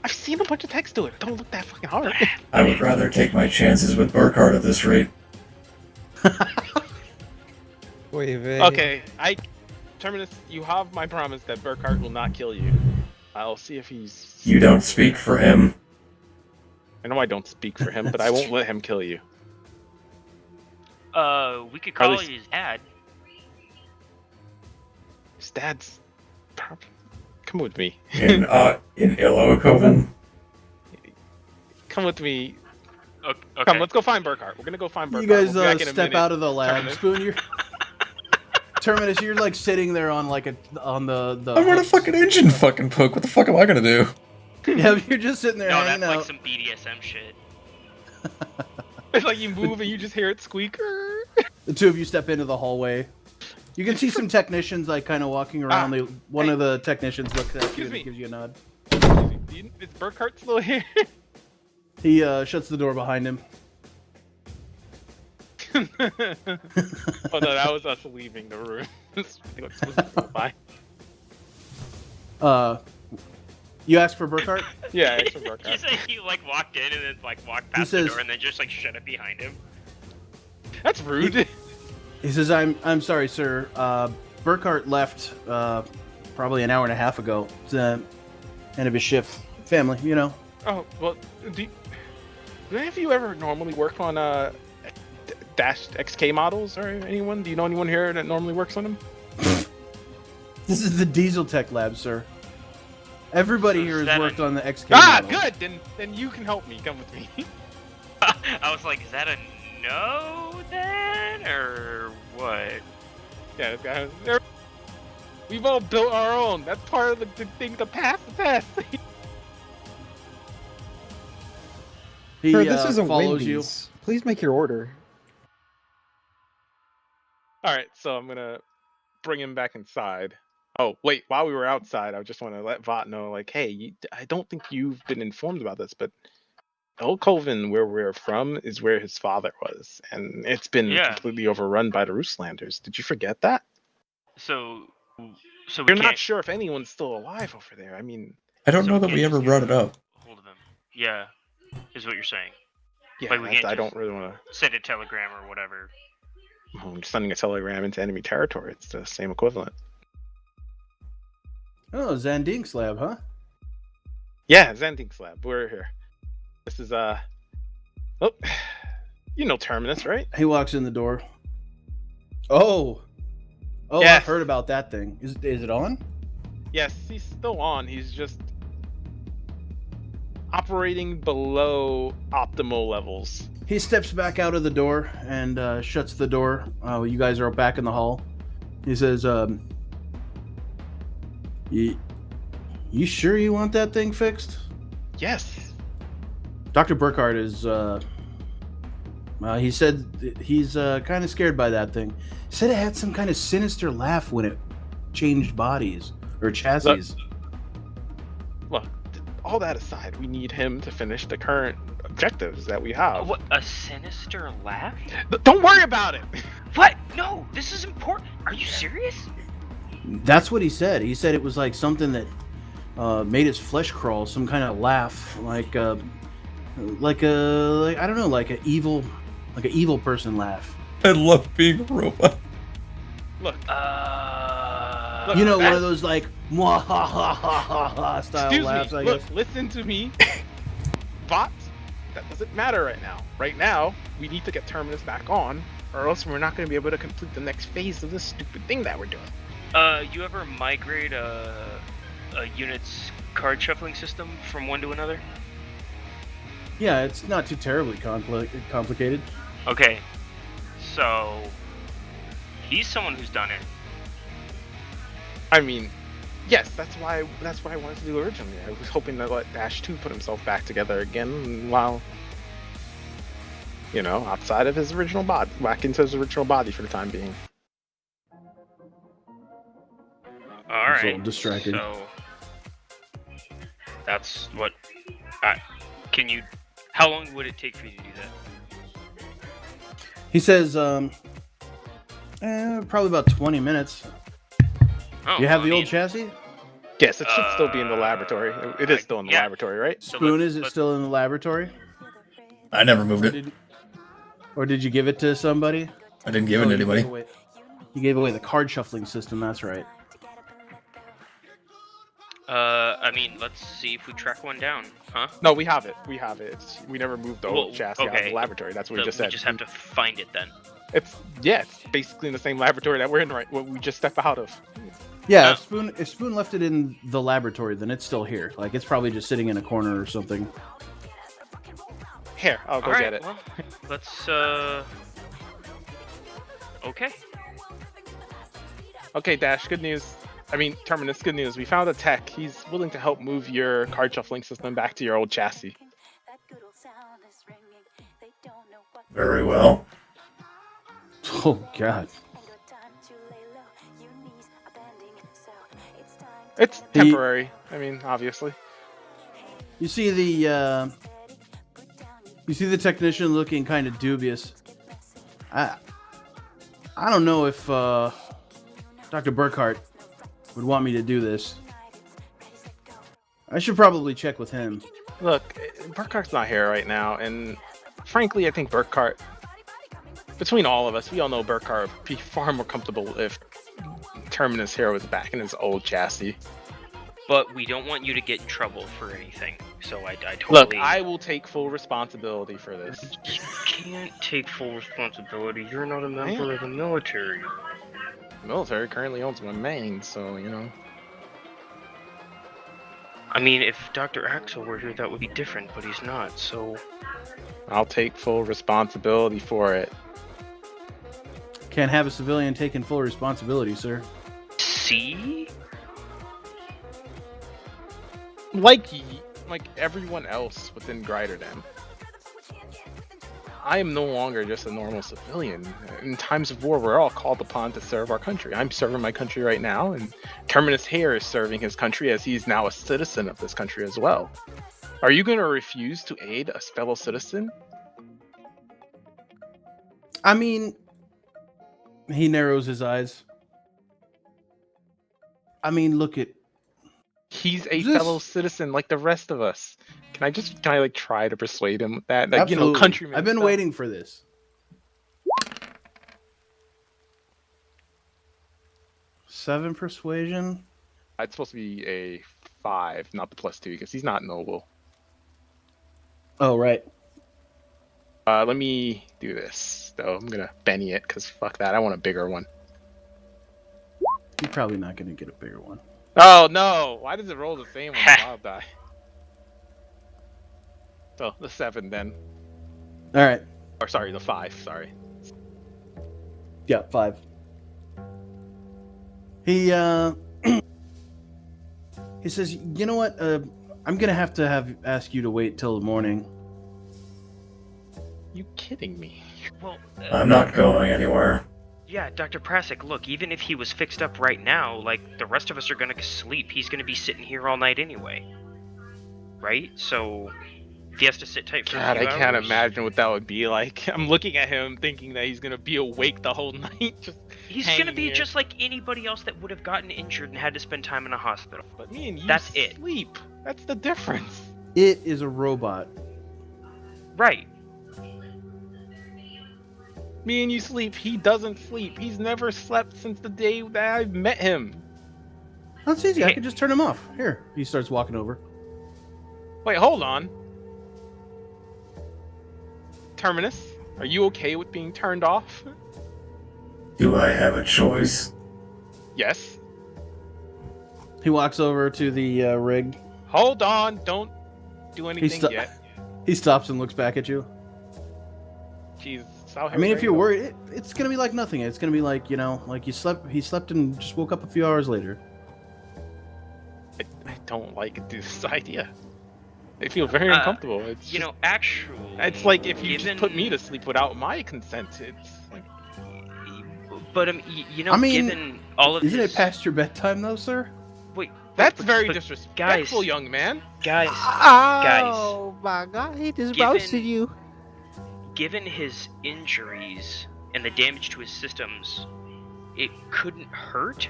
I've seen a bunch of techs do it. It don't look that fucking hard. I would rather take my chances with Burkhart at this rate. Okay, Terminus, you have my promise that Burkhart will not kill you. I'll see if he's... You don't speak for him. I know I don't speak for him, but I won't let him kill you. We could call least- his dad. His dad's... Come with me. In Illocoven? Come with me. Okay. Come, let's go find Burkhart. We're gonna go find Burkhart. You guys We'll be back in a step minute. out of the lab. Terminus. Spoon, you're... Terminus, you're like sitting there on like on the I'm gonna fucking engine fucking poke. What the fuck am I gonna do? Yeah, you're just sitting there No, hanging that's out. like some BDSM shit. It's like you move and you just hear it squeak. The two of you step into the hallway. You can see some technicians like kind of walking around. One of the technicians looks at you Excuse me. and gives you a nod. Is Burkhart still here? He shuts the door behind him. Oh no, that was us leaving the room. Bye. You ask for Burkhart? Yeah, it's from You Burkhart. say he like walked in and then like walked past says- the door and then just like shut it behind him. That's rude. He says, "I'm sorry, sir. Burkhart left probably an hour and a half ago. It's the end of his shift. Family, you know." Oh well, do any of you ever normally work on Dash XK models or anyone? Do you know anyone here that normally works on them? This is the Diesel Tech Lab, sir. Everybody So here has seven. worked on the XK Ah, models. good. Then you can help me. Come with me. I was like, is that a no then or what? Yeah, this guy. We've all built our own. That's part of the thing to pass the test. He Sir, this isn't follows you. Wendy's. Please make your order. All right, so I'm gonna bring him back inside. Oh wait, while we were outside, I just want to let Vought know, like, hey, I don't think you've been informed about this, but Old Coven, where we're from, is where his father was, and it's been Yeah. completely overrun by the Roostlanders. Did you forget that? So we You're can't not sure if anyone's still alive over there. I mean, I don't So know we that can't we ever just brought it up. hold of him. Yeah, is what you're saying. yeah, Like, we can't I don't just- really want Send a telegram or whatever. to. I'm sending a telegram into enemy territory. It's the same equivalent. Oh, Zandink's lab, huh? Yeah, Zendink's lab. We're here. This is oh, you know Terminus, right? He walks in the door. Oh, Yes. I've heard about that thing. Is it on? Yes, he's still on. He's just operating below optimal levels. He steps back out of the door and shuts the door. You guys are back in the hall. He says, You sure you want that thing fixed? Yes. Dr. Burkhart is He said he's kind of scared by that thing. He said it had some kind of sinister laugh when it changed bodies or chassis. Look, all that aside, we need him to finish the current objectives that we have. What, a sinister laugh? Don't worry about it. What? No, this is important. Are you serious? That's what he said. He said it was like something that made his flesh crawl, some kind of laugh, like I don't know, like an evil person laugh. I love being a robot. Look, You know, one of those like mwahahaha style excuse laughs. me. I Look, guess. listen to me. But that doesn't matter right now. Right now, we need to get Terminus back on, or else we're not going to be able to complete the next phase of this stupid thing that we're doing. You ever migrate a unit's card shuffling system from one to another? Yeah, it's not too terribly complicated. Okay, so he's someone who's done it. I mean, yes, that's why I wanted to do originally. I was hoping to let Dash 2 put himself back together again while, outside of his original body, back into his original body for the time being. All It's a right. little distracting. So that's what. Can you? How long would it take for you to do that? He says, probably about 20 minutes. Oh, You have well, the I old mean, chassis? Yes, it should still be in the laboratory. It is still in the yeah. laboratory, right? So Spoon, let's- is it let's- still in the laboratory? I never moved Or it. did you give it to somebody? I didn't give it Oh, to you anybody. You gave away the card shuffling system, that's right. I mean, let's see if we track one down, huh? No, we have it. We never moved the old Well, chassis out of okay. the laboratory. That's what we just said. We just have to find it then. It's basically in the same laboratory that we're in what we just stepped out of. Yeah, Oh. if Spoon left it in the laboratory, then it's still here. Like, it's probably just sitting in a corner or something. Here, I'll go All right, get it. well, let's Okay. Okay, Dash, good news. I mean, Terminus, good news. We found a tech. He's willing to help move your card shuffling system back to your old chassis. Very well. Oh, God. It's temporary. I mean, obviously. You see the technician looking kind of dubious. I don't know if Dr. Burkhart would want me to do this. I should probably check with him. Look, Burkhart's not here right now, and frankly, I think Burkhart, between all of us, we all know Burkhart would be far more comfortable if Terminus here was back in his old chassis. But we don't want you to get in trouble for anything, so I totally... Look, I will take full responsibility for this. You can't take full responsibility. You're not a member of the military. The military currently owns my main, so, I mean, if Dr. Axel were here, that would be different, but he's not, so... I'll take full responsibility for it. Can't have a civilian taking full responsibility, sir. See? Like everyone else within Gryderdam, I am no longer just a normal civilian. In times of war, we're all called upon to serve our country. I'm serving my country right now, and Terminus here is serving his country as he's now a citizen of this country as well. Are you going to refuse to aid a fellow citizen? I mean, he narrows his eyes. I mean, look at... He's a Who's this? fellow citizen like the rest of us. Can I like try to persuade him that, like, Absolutely. countrymen? I've been stuff? waiting for this. 7 persuasion. It's supposed to be a 5, not the +2, because he's not noble. Oh, right. Let me do this, though. I'm gonna Benny it, because fuck that. I want a bigger one. You're probably not going to get a bigger one. Oh, no! Why does it roll the same on the wild die? So, the 7, then. All right. Or, sorry, the 5, sorry. Yeah, 5. He he says, "You know what? I'm gonna have to ask you to wait till the morning." You kidding me? Well, I'm not going anywhere. yeah, Dr. Prasik, look, even if he was fixed up right now, like, the rest of us are gonna sleep. He's gonna be sitting here all night anyway. Right? So, if he has to sit tight for God, a few I can't hours... imagine what that would be like. I'm looking at him thinking that he's gonna be awake the whole night, just He's hanging gonna be here. just like anybody else that would have gotten injured and had to spend time in a hospital. But me and you That's it. sleep. That's the difference. It is a robot. Right. Me and you sleep. He doesn't sleep. He's never slept since the day that I met him. That's easy. I Hey. can just turn him off. Here. He starts walking over. Wait, hold on. Terminus, are you okay with being turned off? Do I have a choice? Yes. He walks over to the rig. Hold on. Don't do anything yet. He stops and looks back at you. Jeez. Out I here mean, if ready you're to- worried, it's gonna be like nothing. It's gonna be like, you know, like he slept and just woke up a few hours later. I don't like this idea. I feel very Uh, uncomfortable. It's You just- know, actually... it's like if you just given- put me to sleep without my consent. It's like, But, you know, I mean, given all of Isn't this... it past your bedtime though, sir? Wait, that's but- very but disrespectful, guys- young man. Guys, Oh my god, he just Given- roasted you. given his injuries and the damage to his systems, it couldn't hurt?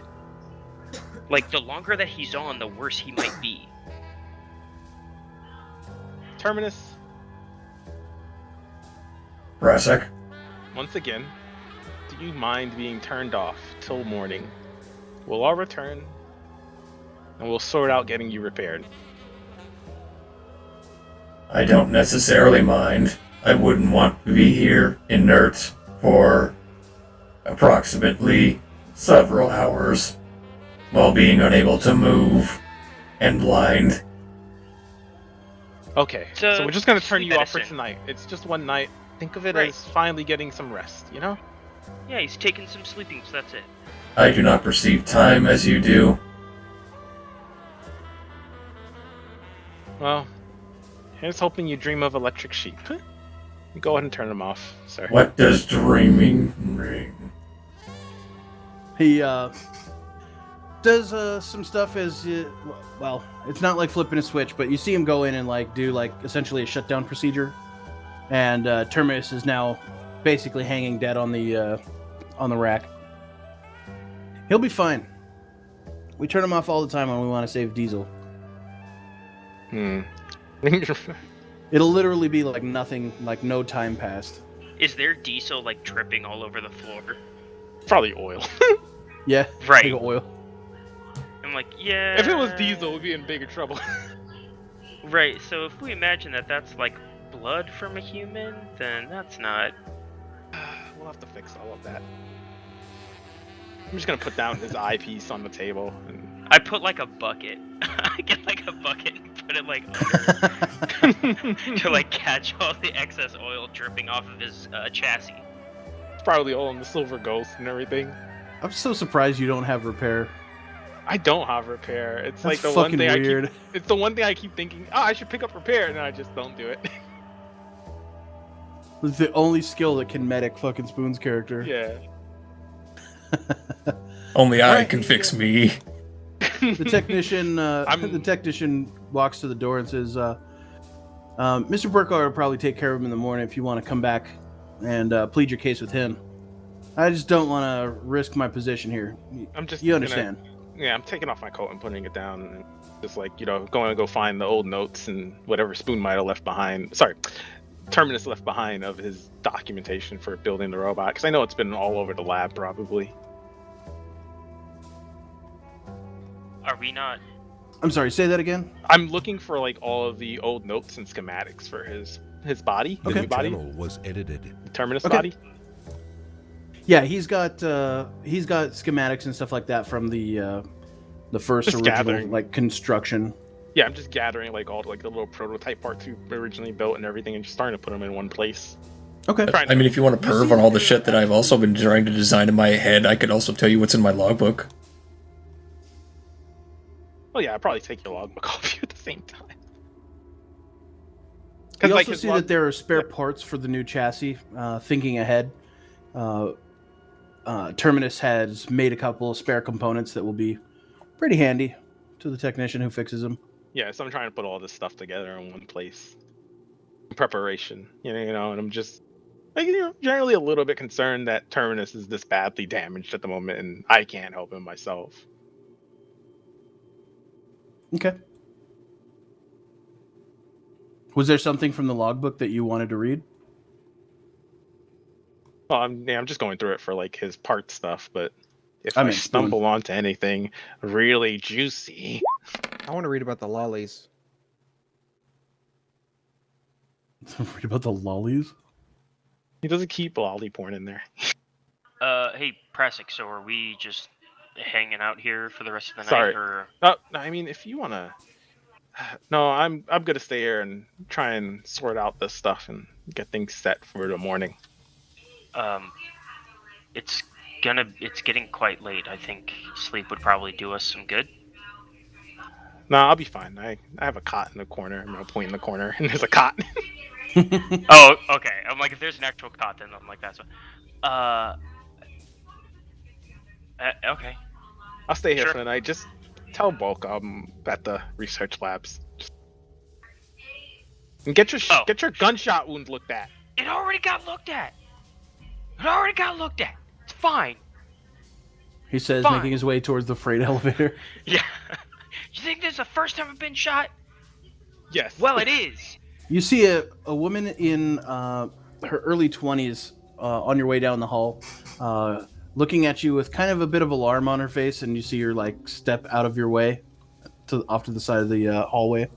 Like, the longer that he's on, the worse he might be. Terminus, Prasik? once again, do you mind being turned off till morning? We'll all return, and we'll sort out getting you repaired. I don't necessarily mind. I wouldn't want to be here inert for approximately several hours while being unable to move and blind. Okay, So, so we're just gonna turn sleep you off for medicine. tonight. It's just one night. Think of it Right. as finally getting some rest, you know? Yeah, he's taking some sleeping, so that's it. I do not perceive time as you do. Well, here's hoping you dream of electric sheep. Go ahead and turn them off, sir. What does dreaming bring? He does some stuff as well. It's not like flipping a switch, but you see him go in and like do like essentially a shutdown procedure, and Terminus is now basically hanging dead on the rack. He'll be fine. We turn him off all the time when we want to save Diesel. Hmm. It'll literally be like nothing, like no time passed. Is there diesel, like, dripping all over the floor? Probably oil. Yeah, Right. big oil. I'm like, yeah... If it was diesel, we'd be in bigger trouble. Right, so if we imagine that that's, like, blood from a human, then that's not... We'll have to fix all of that. I'm just gonna put down his eyepiece on the table. And... I put, like, a bucket. I get, like, a bucket and put it, like, under to, like, catch all the excess oil dripping off of his chassis. It's probably all in the silver ghost and everything. I'm so surprised you don't have repair. I don't have repair. It's That's like the one fucking thing weird. it's the one thing I keep thinking, oh, I should pick up repair, and then I just don't do it. It's the only skill that can medic fucking Spoon's character. Yeah. Only I Alright, can fix me. The technician, I'm- the technician walks to the door and says, "Mr. Burkhardt will probably take care of him in the morning if you want to come back and plead your case with him. I just don't want to risk my position here. I'm just You gonna- understand?" Yeah, I'm taking off my coat and putting it down, and just like, going to go find the old notes and whatever Spoon might have left behind. Sorry, Terminus left behind of his documentation for building the robot, because I know it's been all over the lab probably. Are we not... I'm sorry. Say that again. I'm looking for like all of the old notes and schematics for his body, Okay. new body, channel was edited. Terminus Okay. body. Yeah, he's got schematics and stuff like that from the first Just original gathering. like construction. Yeah, I'm just gathering like all like the little prototype parts we originally built and everything, and just starting to put them in one place. Okay. Trying I to- mean, if you want to perv on all the shit that I've also been trying to design in my head, I could also tell you what's in my logbook. Oh yeah, I'd probably take your logbook off you at the same time. You like also his see log- that there are spare parts for the new chassis. Thinking ahead, Terminus has made a couple of spare components that will be pretty handy to the technician who fixes them. Yeah, so I'm trying to put all this stuff together in one place. In preparation, and I'm just like, generally a little bit concerned that Terminus is this badly damaged at the moment, and I can't help him myself. Okay. Was there something from the logbook that you wanted to read? Well, I'm just going through it for like his part stuff, but if I I meant Spoon. stumble onto anything really juicy, I want to read about the lollies. Read about the lollies? he doesn't keep lolly porn in there. Hey, Prasik, so are we just hanging out here for the rest of the Sorry. night, or? I mean, if you wanna, no, I'm gonna stay here and try and sort out this stuff and get things set for the morning. It's getting quite late. I think sleep would probably do us some good. No, I'll be fine. I have a cot in the corner. I'm gonna point in the corner, and there's a cot. Oh, okay. I'm like, if there's an actual cot, then I'm like, that's what. Okay. I'll stay here Sure. for the night. Just tell Bulk I'm at the research labs. And get your gunshot wound looked at. It already got looked at. It's fine. He says, Fine. making his way towards the freight elevator. Yeah. You think this is the first time I've been shot? Yes. Well, it is. You see a woman in her early 20s on your way down the hall, looking at you with kind of a bit of alarm on her face, and you see her like step out of your way off to the side of the hallway.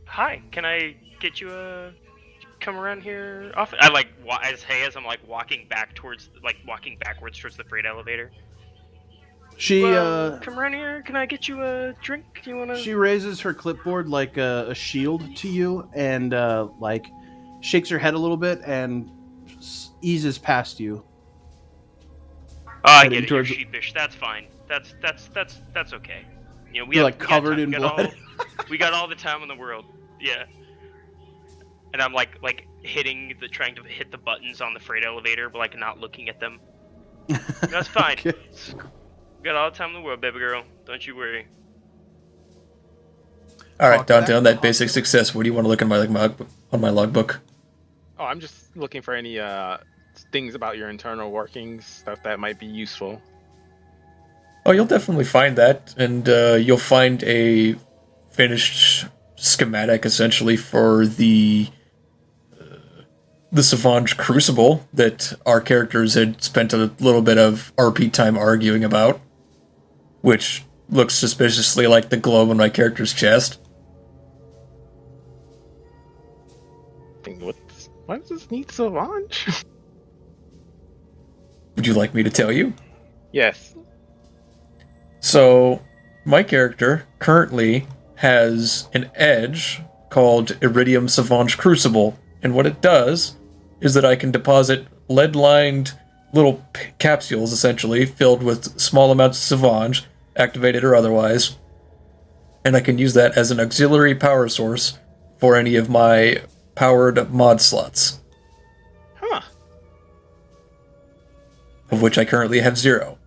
Hi, can I get you a come around here often? I like as I'm like walking backwards towards the freight elevator. She come around here. Can I get you a drink? Do you wanna? She raises her clipboard like a shield to you, and like shakes her head a little bit and eases past you. Oh, I heading get it. You're towards- sheepish. That's fine. That's okay. You know, You're like covered in blood. We got all the time in the world. Yeah. And I'm like trying to hit the buttons on the freight elevator, but like not looking at them. That's fine. Okay. We got all the time in the world, baby girl. Don't you worry. All right, Talk back Dante, on to that basic hospital. success, what do you want to look in my logbook? Oh, I'm just looking for any things about your internal workings, stuff that might be useful. Oh, you'll definitely find that, and you'll find a finished schematic, essentially, for the Savange Crucible that our characters had spent a little bit of RP time arguing about, which looks suspiciously like the globe on my character's chest. Why does this need Savange? Would you like me to tell you? Yes. So, my character currently has an edge called Iridium Savange Crucible, and what it does is that I can deposit lead-lined little capsules, essentially, filled with small amounts of Savange, activated or otherwise, and I can use that as an auxiliary power source for any of my powered mod slots, Huh. of which I currently have 0.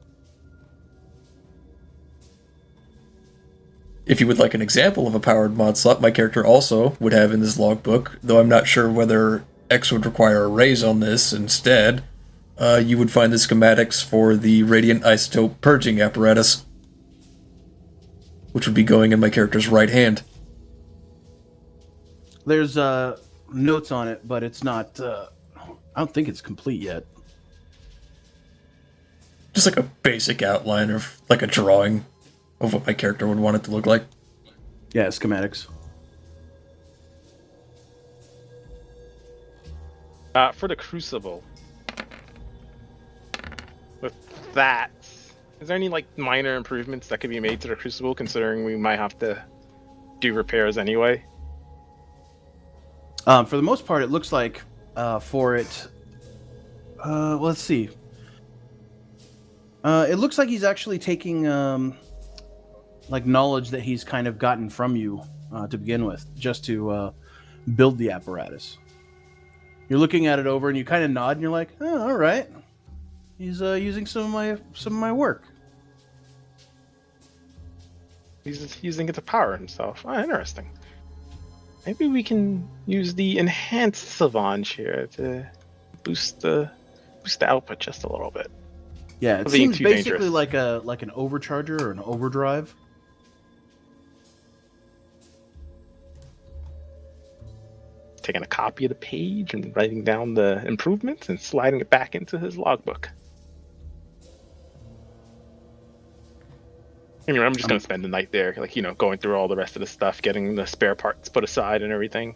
If you would like an example of a powered mod slot, my character also would have in this logbook, though I'm not sure whether X would require a raise on this instead. You would find the schematics for the radiant isotope purging apparatus, which would be going in my character's right hand. There's notes on it, but it's not. I don't think it's complete yet. Just like a basic outline of like a drawing of what my character would want it to look like. Yeah, schematics. For the Crucible. With that, is there any like minor improvements that could be made to the Crucible, considering we might have to do repairs anyway? For the most part, it looks like for it. Let's see. It looks like he's actually taking like knowledge that he's kind of gotten from you to begin with, just to build the apparatus. You're looking at it over, and you kind of nod, and you're like, "Oh, all right." He's using some of my work. He's using it to power himself. Oh, interesting. Maybe we can use the enhanced Savange here to boost the output just a little bit. Yeah, it Not being seems too basically dangerous. like an overcharger or an overdrive. Taking a copy of the page and writing down the improvements and sliding it back into his logbook. Anyway, I'm just gonna spend the night there, like, you know, going through all the rest of the stuff, getting the spare parts put aside and everything.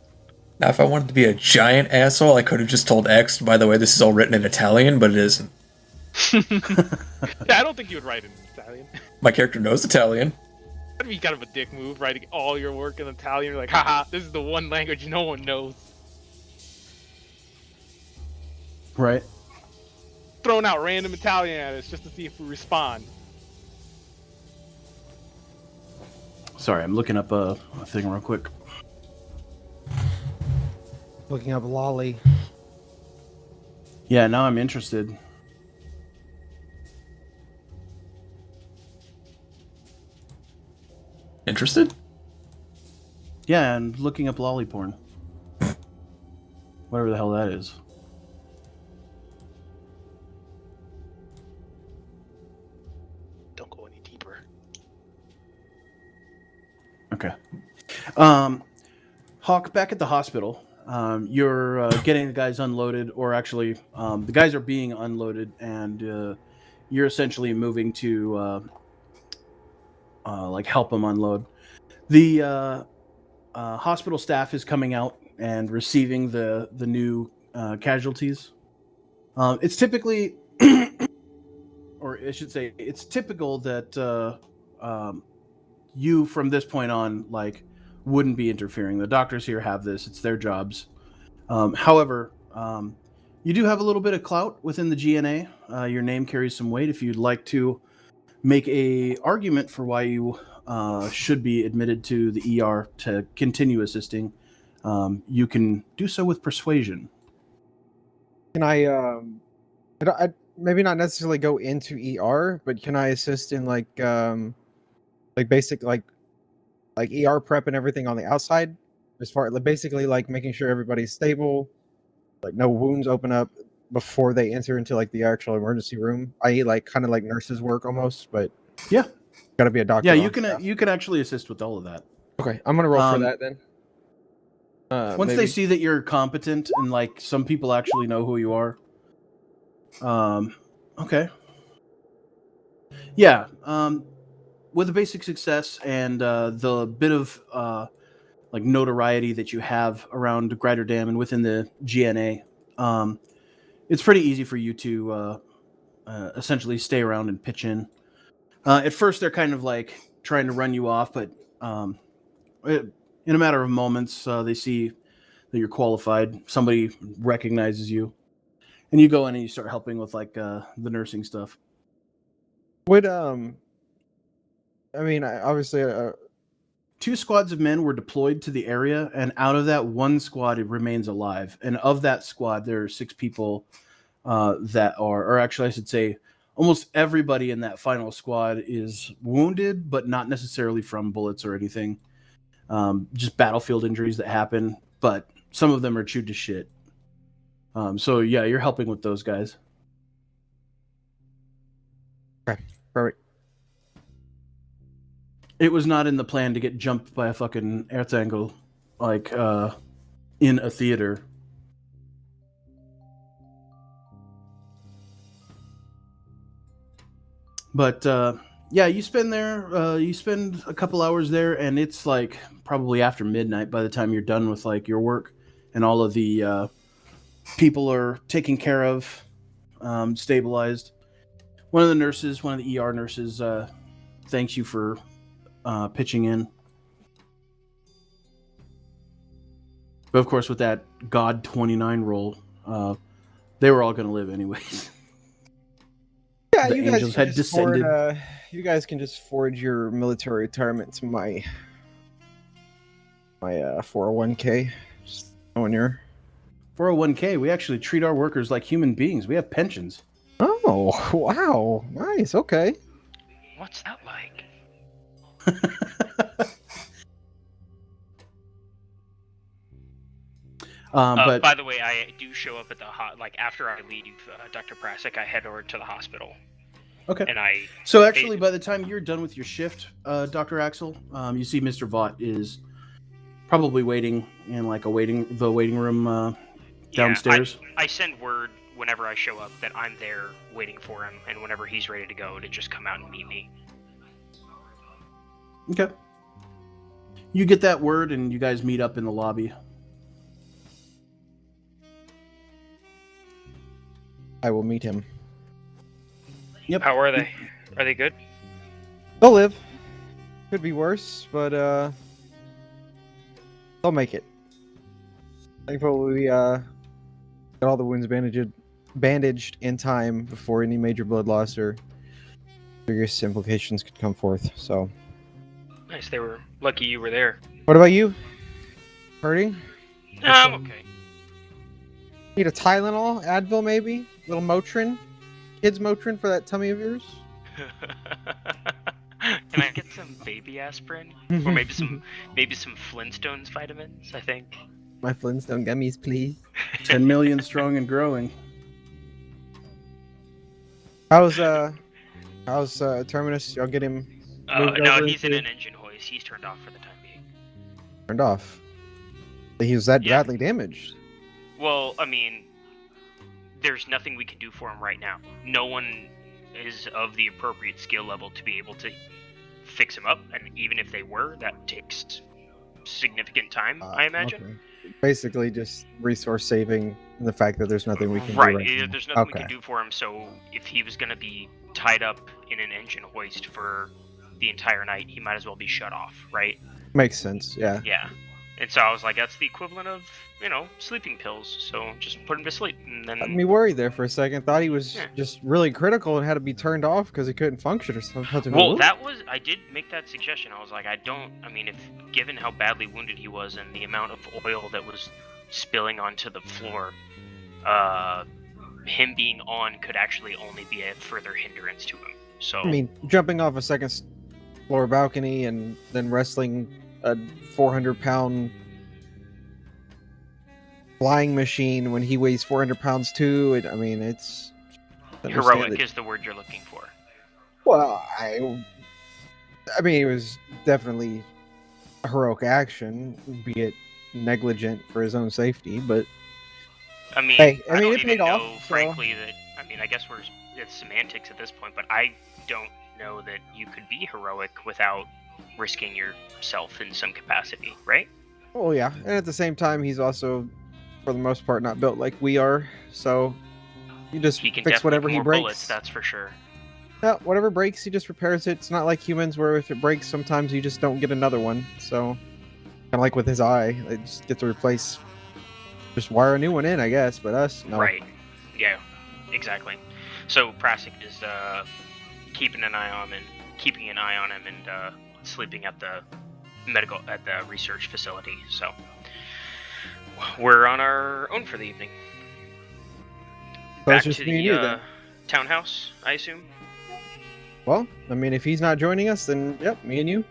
Now, if I wanted to be a giant asshole, I could have just told X, by the way, this is all written in Italian, but it isn't. Yeah, I don't think you would write it in Italian. My character knows Italian. That'd be kind of a dick move, writing all your work in Italian. You're like, haha, this is the one language no one knows. Right. Throwing out random Italian at us just to see if we respond. Sorry, I'm looking up a thing real quick. Looking up Lolly. Yeah, now I'm interested. Interested? Yeah, and looking up lolly porn. Whatever the hell that is. Don't go any deeper. Okay. Hawk, back at the hospital. You're getting the guys unloaded, or actually, the guys are being unloaded, and you're essentially moving to like help them unload. The hospital staff is coming out and receiving the new casualties. It's typically, or I should say, it's typical that you from this point on like wouldn't be interfering. The doctors here have this; it's their jobs. However, you do have a little bit of clout within the GNA. Your name carries some weight. If you'd like to make a argument for why you should be admitted to the ER to continue assisting, you can do so with persuasion. Can I maybe not necessarily go into ER, but can I assist in like basic like ER prep and everything on the outside, as far like basically like making sure everybody's stable, like no wounds open up before they enter into like the actual emergency room, i.e. like kind of like nurses work almost, but Yeah. gotta be a doctor. Yeah, on staff. you can actually assist with all of that. Okay, I'm gonna roll for that then. Once maybe. they see that you're competent and like some people actually know who you are. Okay. Yeah. With a basic success and the bit of like notoriety that you have around Griderdam and within the GNA, it's pretty easy for you to essentially stay around and pitch in. At first, they're kind of like trying to run you off, but in a matter of moments, they see that you're qualified. Somebody recognizes you, and you go in and you start helping with like the nursing stuff. Would I mean, obviously, 2 squads of men were deployed to the area, and out of that, 1 squad remains alive. And of that squad, there are 6 people that are, or actually, I should say, almost everybody in that final squad is wounded, but not necessarily from bullets or anything. Just battlefield injuries that happen, but some of them are chewed to shit. So yeah, you're helping with those guys. okay, perfect. It was not in the plan to get jumped by a fucking Erzengel, like, in a theater. But, yeah, you spend a couple hours there, and it's, like, probably after midnight by the time you're done with, like, your work, and all of the, people are taken care of, stabilized. One of the ER nurses, thanks you for pitching in. But of course, with that God 29 roll, they were all going to live anyways. Yeah, The you guys angels had just afford, descended. you guys can just forward your military retirement to my 401k. Just on your. 401k, we actually treat our workers like human beings. We have pensions. Oh, wow. Nice. Okay. What's that like? But By the way, I do show up at the like after I leave Dr. Prasic, I head over to the hospital. okay. And I. So actually, by the time you're done with your shift, Dr. Axel, you see Mr. Vaught is probably waiting in like the waiting room downstairs. I send word whenever I show up that I'm there waiting for him, and whenever he's ready to go, to just come out and meet me. Okay. You get that word, and you guys meet up in the lobby. I will meet him. Yep. How are they? Are they good? They'll live. Could be worse, but they'll make it. Thankfully, we got all the wounds bandaged in time before any major blood loss or serious implications could come forth. So, Nice. They were lucky you were there. what about you? Hurting? I'm okay. Need a Tylenol, Advil, maybe? Little Motrin, kids Motrin for that tummy of yours. Can I get some baby aspirin, or maybe some Flintstones vitamins? I think. My Flintstone gummies, please. 10 million strong and growing. How's Terminus? Y'all get him moved No, over he's in into- an engine hoist. He's turned off for the time being. turned off. He was that Yeah. badly damaged. Well, I mean, there's nothing we can do for him right now. No one is of the appropriate skill level to be able to fix him up, and even if they were, that takes significant time, I imagine. Okay. Basically, just resource saving and the fact that there's nothing we can do Right, right now. there's nothing we Okay. can do for him, so if he was going to be tied up in an engine hoist for the entire night, he might as well be shut off, right? Makes sense, yeah. Yeah. And so I was like, that's the equivalent of, sleeping pills, so just put him to sleep, and then... Had me worried there for a second. Thought he was Yeah. just really critical and had to be turned off because he couldn't function or something. Well, I did make that suggestion. I was like, given how badly wounded he was and the amount of oil that was spilling onto the floor, him being on could actually only be a further hindrance to him. So, I mean, jumping off a second floor balcony and then wrestling a 400-pound flying machine when he weighs 400 pounds too. It's heroic is the word you're looking for. Well, I mean, it was definitely a heroic action, be it negligent for his own safety, but I mean, hey, I don't it even paid know, off, so- frankly, that... I guess it's semantics at this point, but I don't know that you could be heroic without risking yourself in some capacity, right? oh yeah, and at the same time, he's also, for the most part, not built like we are, so you just He can fix definitely whatever he more breaks. bullets, that's for sure. Yeah, whatever breaks, he just repairs it. It's not like humans where if it breaks, sometimes you just don't get another one. So, kind of like with his eye, they just get to replace, just wire a new one in, I guess. But us, no. Right. Yeah. Exactly. So Prasic is keeping an eye on him and sleeping at the research facility. So we're on our own for the evening. So it's Back just to me and the you then. townhouse, I assume. Well, I mean, if he's not joining us, then yep, me and you.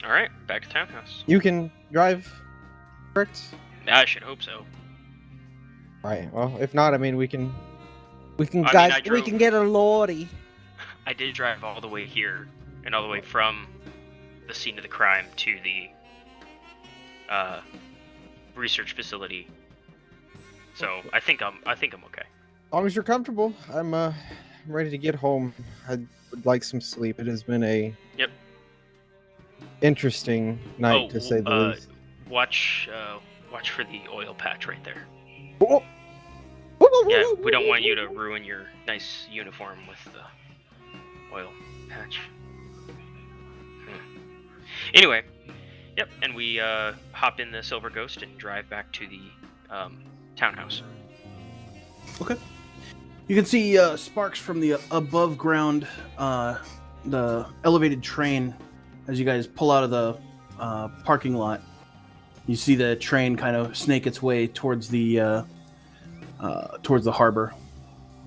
All right, back to townhouse. You can drive, correct? I should hope so. Right. Well, if not, I mean, we can I we can get a lorry. I did drive all the way here and all the way from the scene of the crime to the research facility. So I think I'm okay. As long as you're comfortable, I'm ready to get home. I would like some sleep. It has been a interesting night to say the least. Watch for the oil patch right there. Oh. Yeah, we don't want you to ruin your nice uniform with the oil patch. Anyway, yep, and we hop in the Silver Ghost and drive back to the townhouse. Okay. You can see sparks from the above ground the elevated train, as you guys pull out of the parking lot, you see the train kind of snake its way towards the harbor.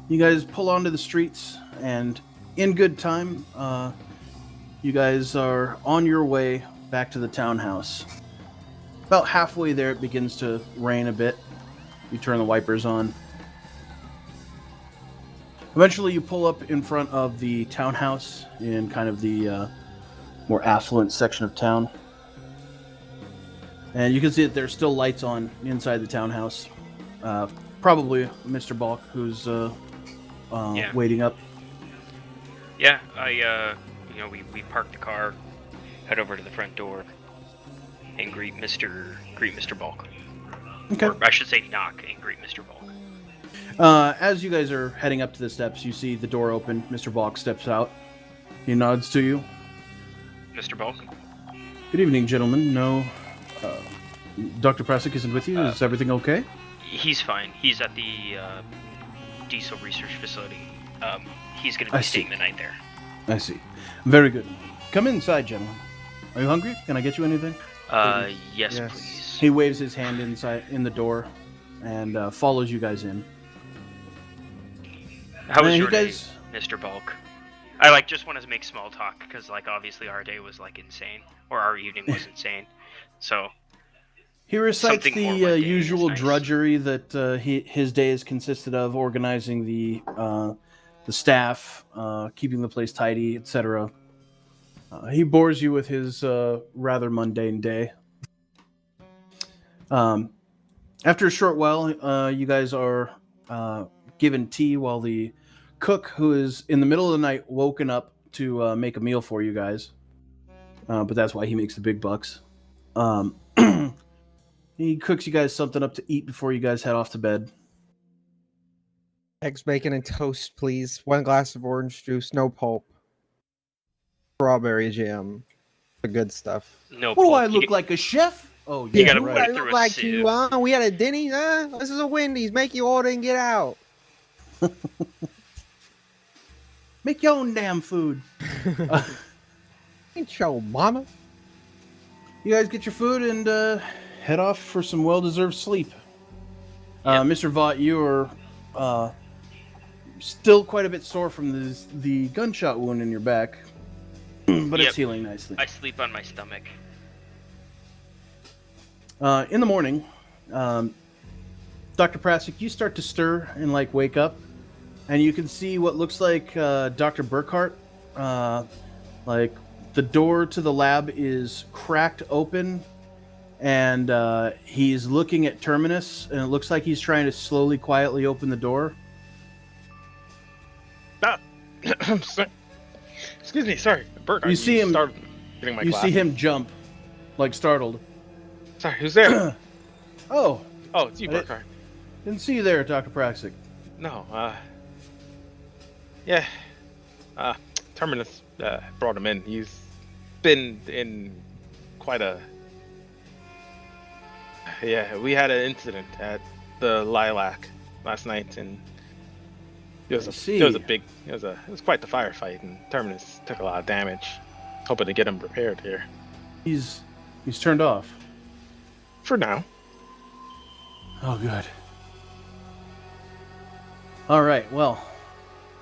You guys pull onto the streets, and in good time, you guys are on your way back to the townhouse. About halfway there, it begins to rain a bit. You turn the wipers on. Eventually, you pull up in front of the townhouse in kind of the more affluent section of town. And you can see that there's still lights on inside the townhouse. Probably Mr. Balk, who's waiting up. Yeah, we park the car, head over to the front door, and greet Mr. Balk. Okay. Or I should say knock and greet Mr. Balk. As you guys are heading up to the steps, you see the door open. Mr. Balk steps out. He nods to you. Mr. Balk? Good evening, gentlemen. No, Dr. Prasic isn't with you. Is everything okay? He's fine. He's at the diesel research facility. He's going to be staying the night there. I see. Very good. Come inside, gentlemen. Are you hungry? Can I get you anything? Yes, please. He waves his hand in the door and follows you guys in. How was your day, Mr. Balk? I just want to make small talk because obviously our day was insane, or our evening was insane. So he recites the usual nice. drudgery that his day has consisted of: organizing the staff, keeping the place tidy, etc. He bores you with his rather mundane day. After a short while, you guys are given tea while the cook, who is in the middle of the night, woken up to make a meal for you guys. But that's why he makes the big bucks. He cooks you guys something up to eat before you guys head off to bed. Eggs, bacon, and toast, please. 1 glass of orange juice, no pulp. Strawberry jam. The good stuff. No. What do I look like, a chef? Oh, You yeah, gotta right. put it through a like sieve. you, we had a Denny's, this is a Wendy's. Make your order and get out. Make your own damn food. Ain't your mama. You guys get your food and head off for some well-deserved sleep. Yep. Mr. Vaught, you are still quite a bit sore from the gunshot wound in your back, but it's healing nicely. I sleep on my stomach. In the morning, Dr. Prasic, you start to stir and wake up, and you can see what looks like Dr. Burkhart. The door to the lab is cracked open, and he's looking at Terminus, and it looks like he's trying to slowly, quietly open the door. Excuse me, sorry. Bert, You see him. Getting my You glasses. see him jump, startled. Sorry, who's there? Oh, It's you, Burkhart. didn't see you there, Dr. Prasic. No, yeah. Terminus brought him in. He's been in quite a... Yeah, we had an incident at the Lilac last night, and it was quite the firefight, and Terminus took a lot of damage. Hoping to get him repaired here. He's turned off. For now. Oh, good. All right, well.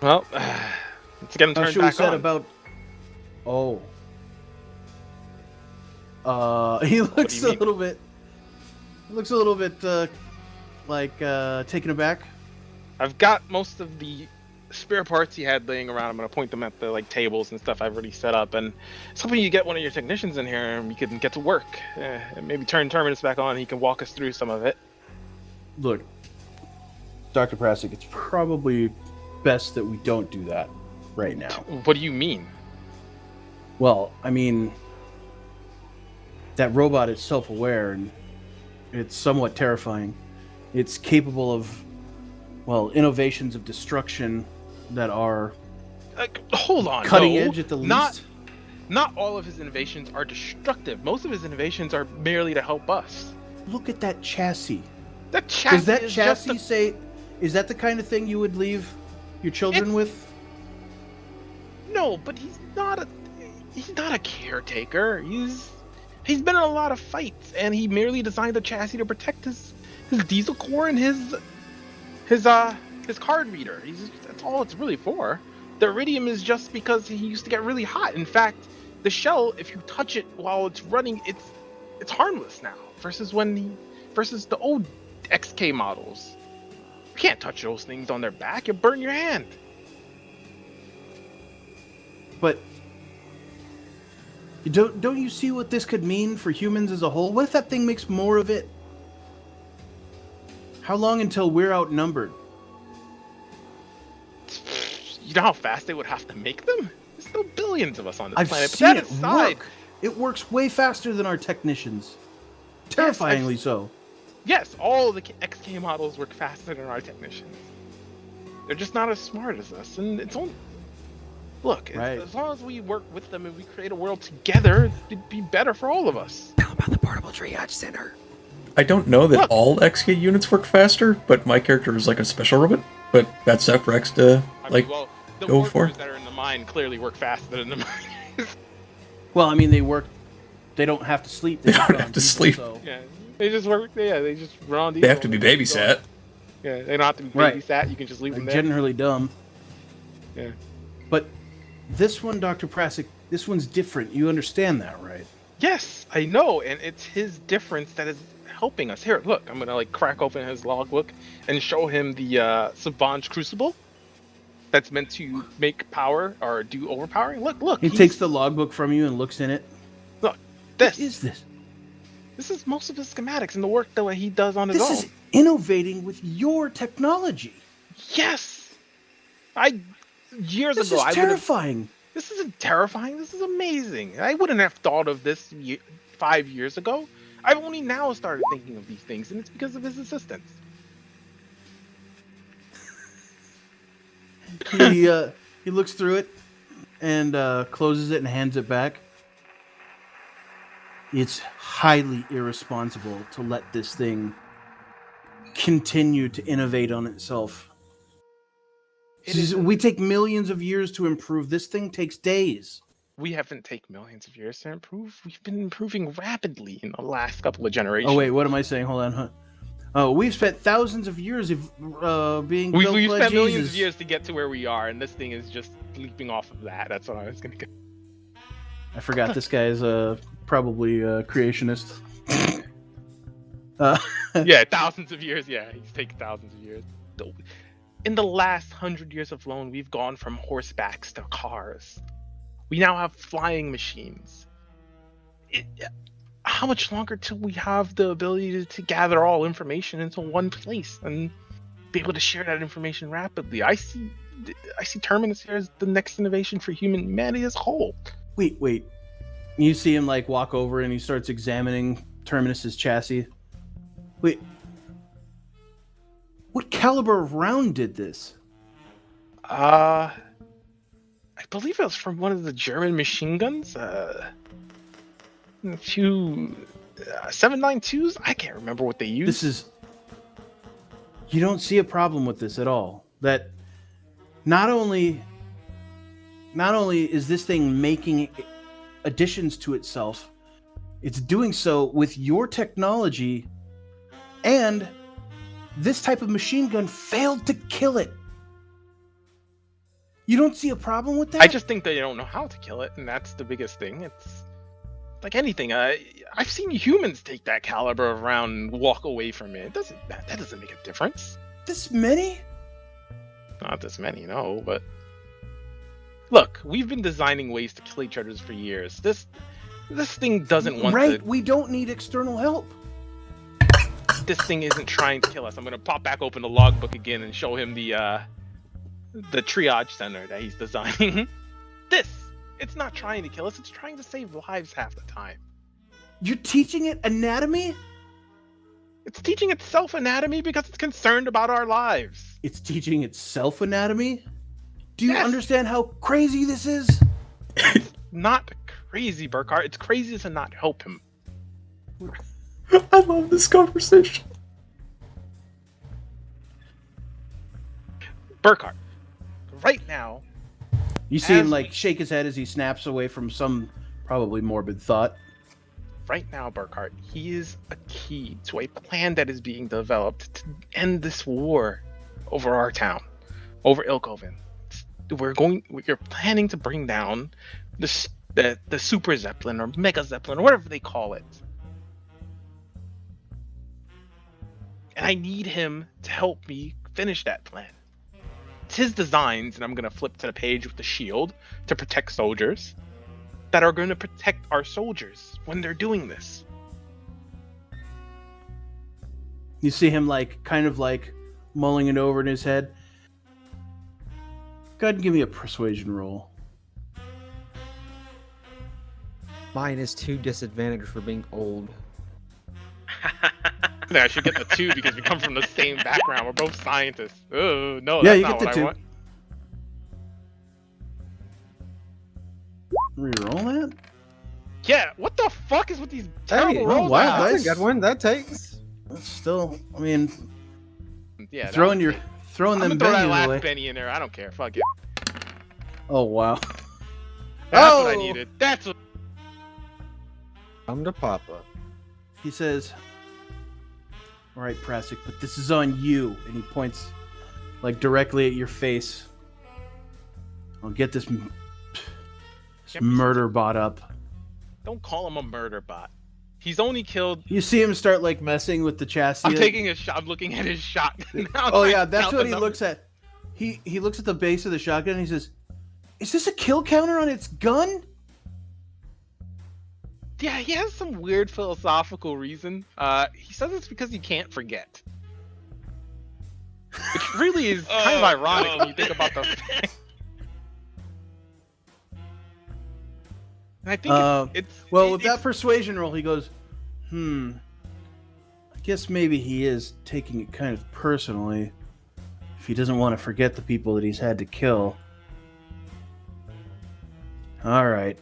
Well, let's get him turned back on. About... Oh. He looks a little bit... taken aback. I've got most of the spare parts he had laying around. I'm going to point them at the tables and stuff I've already set up. And it's hoping you get one of your technicians in here and we can get to work. And maybe turn Terminus back on. He can walk us through some of it. Look, Dr. Prasic, it's probably best that we don't do that right now. What do you mean? Well, I mean, that robot is self-aware and it's somewhat terrifying. It's capable of, innovations of destruction that are hold on, cutting edge at the least. Not all of his innovations are destructive. Most of his innovations are merely to help us. Look at that chassis. That chassis Does that chassis say? Is that the kind of thing you would leave your children with? No, but he's not a caretaker. He's been in a lot of fights, and he merely designed the chassis to protect his diesel core and his card reader. That's all it's really for. The iridium is just because he used to get really hot. In fact, the shell, if you touch it while it's running, it's harmless now. Versus the old XK models. You can't touch those things on their back; you burn your hand. But don't you see what this could mean for humans as a whole? What if that thing makes more of it? How long until we're outnumbered? You know how fast they would have to make them? There's still billions of us on this I've planet. seen But that it aside, work. It works way faster than our technicians. Terrifyingly so. yes, all of the XK models work faster than our technicians. They're just not as smart as us, and it's only. Look, Right. as long as we work with them and we create a world together, it'd be better for all of us. Tell about the portable triage center. I don't know that Look. all XK units work faster, but my character is like a special robot. But that's up for X to I mean, well, the go workers for. that are in the mine clearly work faster than the mine. Well, I mean, they work. They don't have to sleep. They just don't run have to diesel, sleep. So. Yeah, they just work. Yeah, they just run on They diesel. have to be babysat. Yeah, they don't have to be Right. babysat. You can just leave They're them there. generally dumb. Yeah. But this one, Dr. Prasic, this one's different. You understand that, right? Yes, I know, and it's his difference that is helping us. Here, look, I'm gonna crack open his logbook and show him the Savage Crucible that's meant to make power or do overpowering. Look. He takes the logbook from you and looks in it. Look, this What is this? This is most of his schematics and the work that he does on his This own. is innovating with your technology. Yes, years This ago is I would have. terrifying. This isn't terrifying. This is amazing. I wouldn't have thought of this 5 years ago. I've only now started thinking of these things, and it's because of his assistance. He looks through it and closes it and hands it back. It's highly irresponsible to let this thing continue to innovate on itself. We take millions of years to improve. This thing takes days. We haven't taken millions of years to improve. We've been improving rapidly in the last couple of generations. Oh wait, what am I saying? Hold on. Huh? Oh, we've spent thousands of years of being built We've by spent Jesus. millions of years to get to where we are, and this thing is just leaping off of that. That's what I was gonna go. I forgot this guy is probably a creationist. Yeah, thousands of years. Yeah, he's taken thousands of years. In the last 100 years alone, we've gone from horsebacks to cars. We now have flying machines. How much longer till we have the ability to gather all information into one place and be able to share that information rapidly? I see Terminus here as the next innovation for humanity as a whole. Wait. You see him walk over and he starts examining Terminus's chassis. Wait. What caliber of round did this? I believe it was from one of the German machine guns. A few 7.92s. I can't remember what they used. You don't see a problem with this at all. That not only is this thing making additions to itself, it's doing so with your technology, and this type of machine gun failed to kill it. You don't see a problem with that? I just think they don't know how to kill it, and that's the biggest thing. It's like anything. I've seen humans take that caliber of round and walk away from it. That doesn't make a difference. This many? Not this many, no. But look, we've been designing ways to kill each other for years. This thing doesn't want Right, to. we don't need external help. This thing isn't trying to kill us. I'm gonna pop back open the logbook again and show him the triage center that he's designing. It's not trying to kill us. It's trying to save lives half the time. You're teaching it anatomy? It's teaching itself anatomy because it's concerned about our lives. It's teaching itself anatomy? Do you Yes. understand how crazy this is? Not crazy, Burkhart. It's crazy to not help him. I love this conversation. Burkhart, right now, You see him As like shake his head as he snaps away from some probably morbid thought. right now, Burkhart, he is a key to a plan that is being developed to end this war over our town, over Ilkoven. We're planning to bring down the Super Zeppelin or Mega Zeppelin or whatever they call it. And I need him to help me finish that plan. It's his designs, and I'm gonna flip to the page with the shield to protect soldiers that are going to protect our soldiers when they're doing this. You see him like kind of like mulling it over in his head. Go ahead and give me a persuasion roll. -2 disadvantage for being old. Yeah, I should get the 2 because we come from the same background. We're both scientists. Oh no, Yeah, that's you not get the what 2. I want. Reroll that? Yeah, what the fuck is with these Hey, terrible rolls? wow, I have? that's a good one. That takes. That's still, I mean, Yeah, throwing I'm them gonna throw that bennies last away. penny in there. I don't care. Fuck it. Oh wow. That's what I Oh! needed. That's what. Come to Papa. He says, "All right, Prasik, but this is on you." And he points like directly at your face. I'll get this murder bot up. Don't call him a murder bot. He's only killed. You see him start like messing with the chassis. I'm taking a shot. I'm looking at his shotgun. Now I'm Oh trying yeah, to that's count what the he numbers. looks at. He looks at the base of the shotgun and he says, "Is this a kill counter on its gun?" Yeah, he has some weird philosophical reason. He says it's because he can't forget. Which really is kind of ironic when you think about the fact. And I think it's Well, with that persuasion roll, he goes, I guess maybe he is taking it kind of personally if he doesn't want to forget the people that he's had to kill. All right.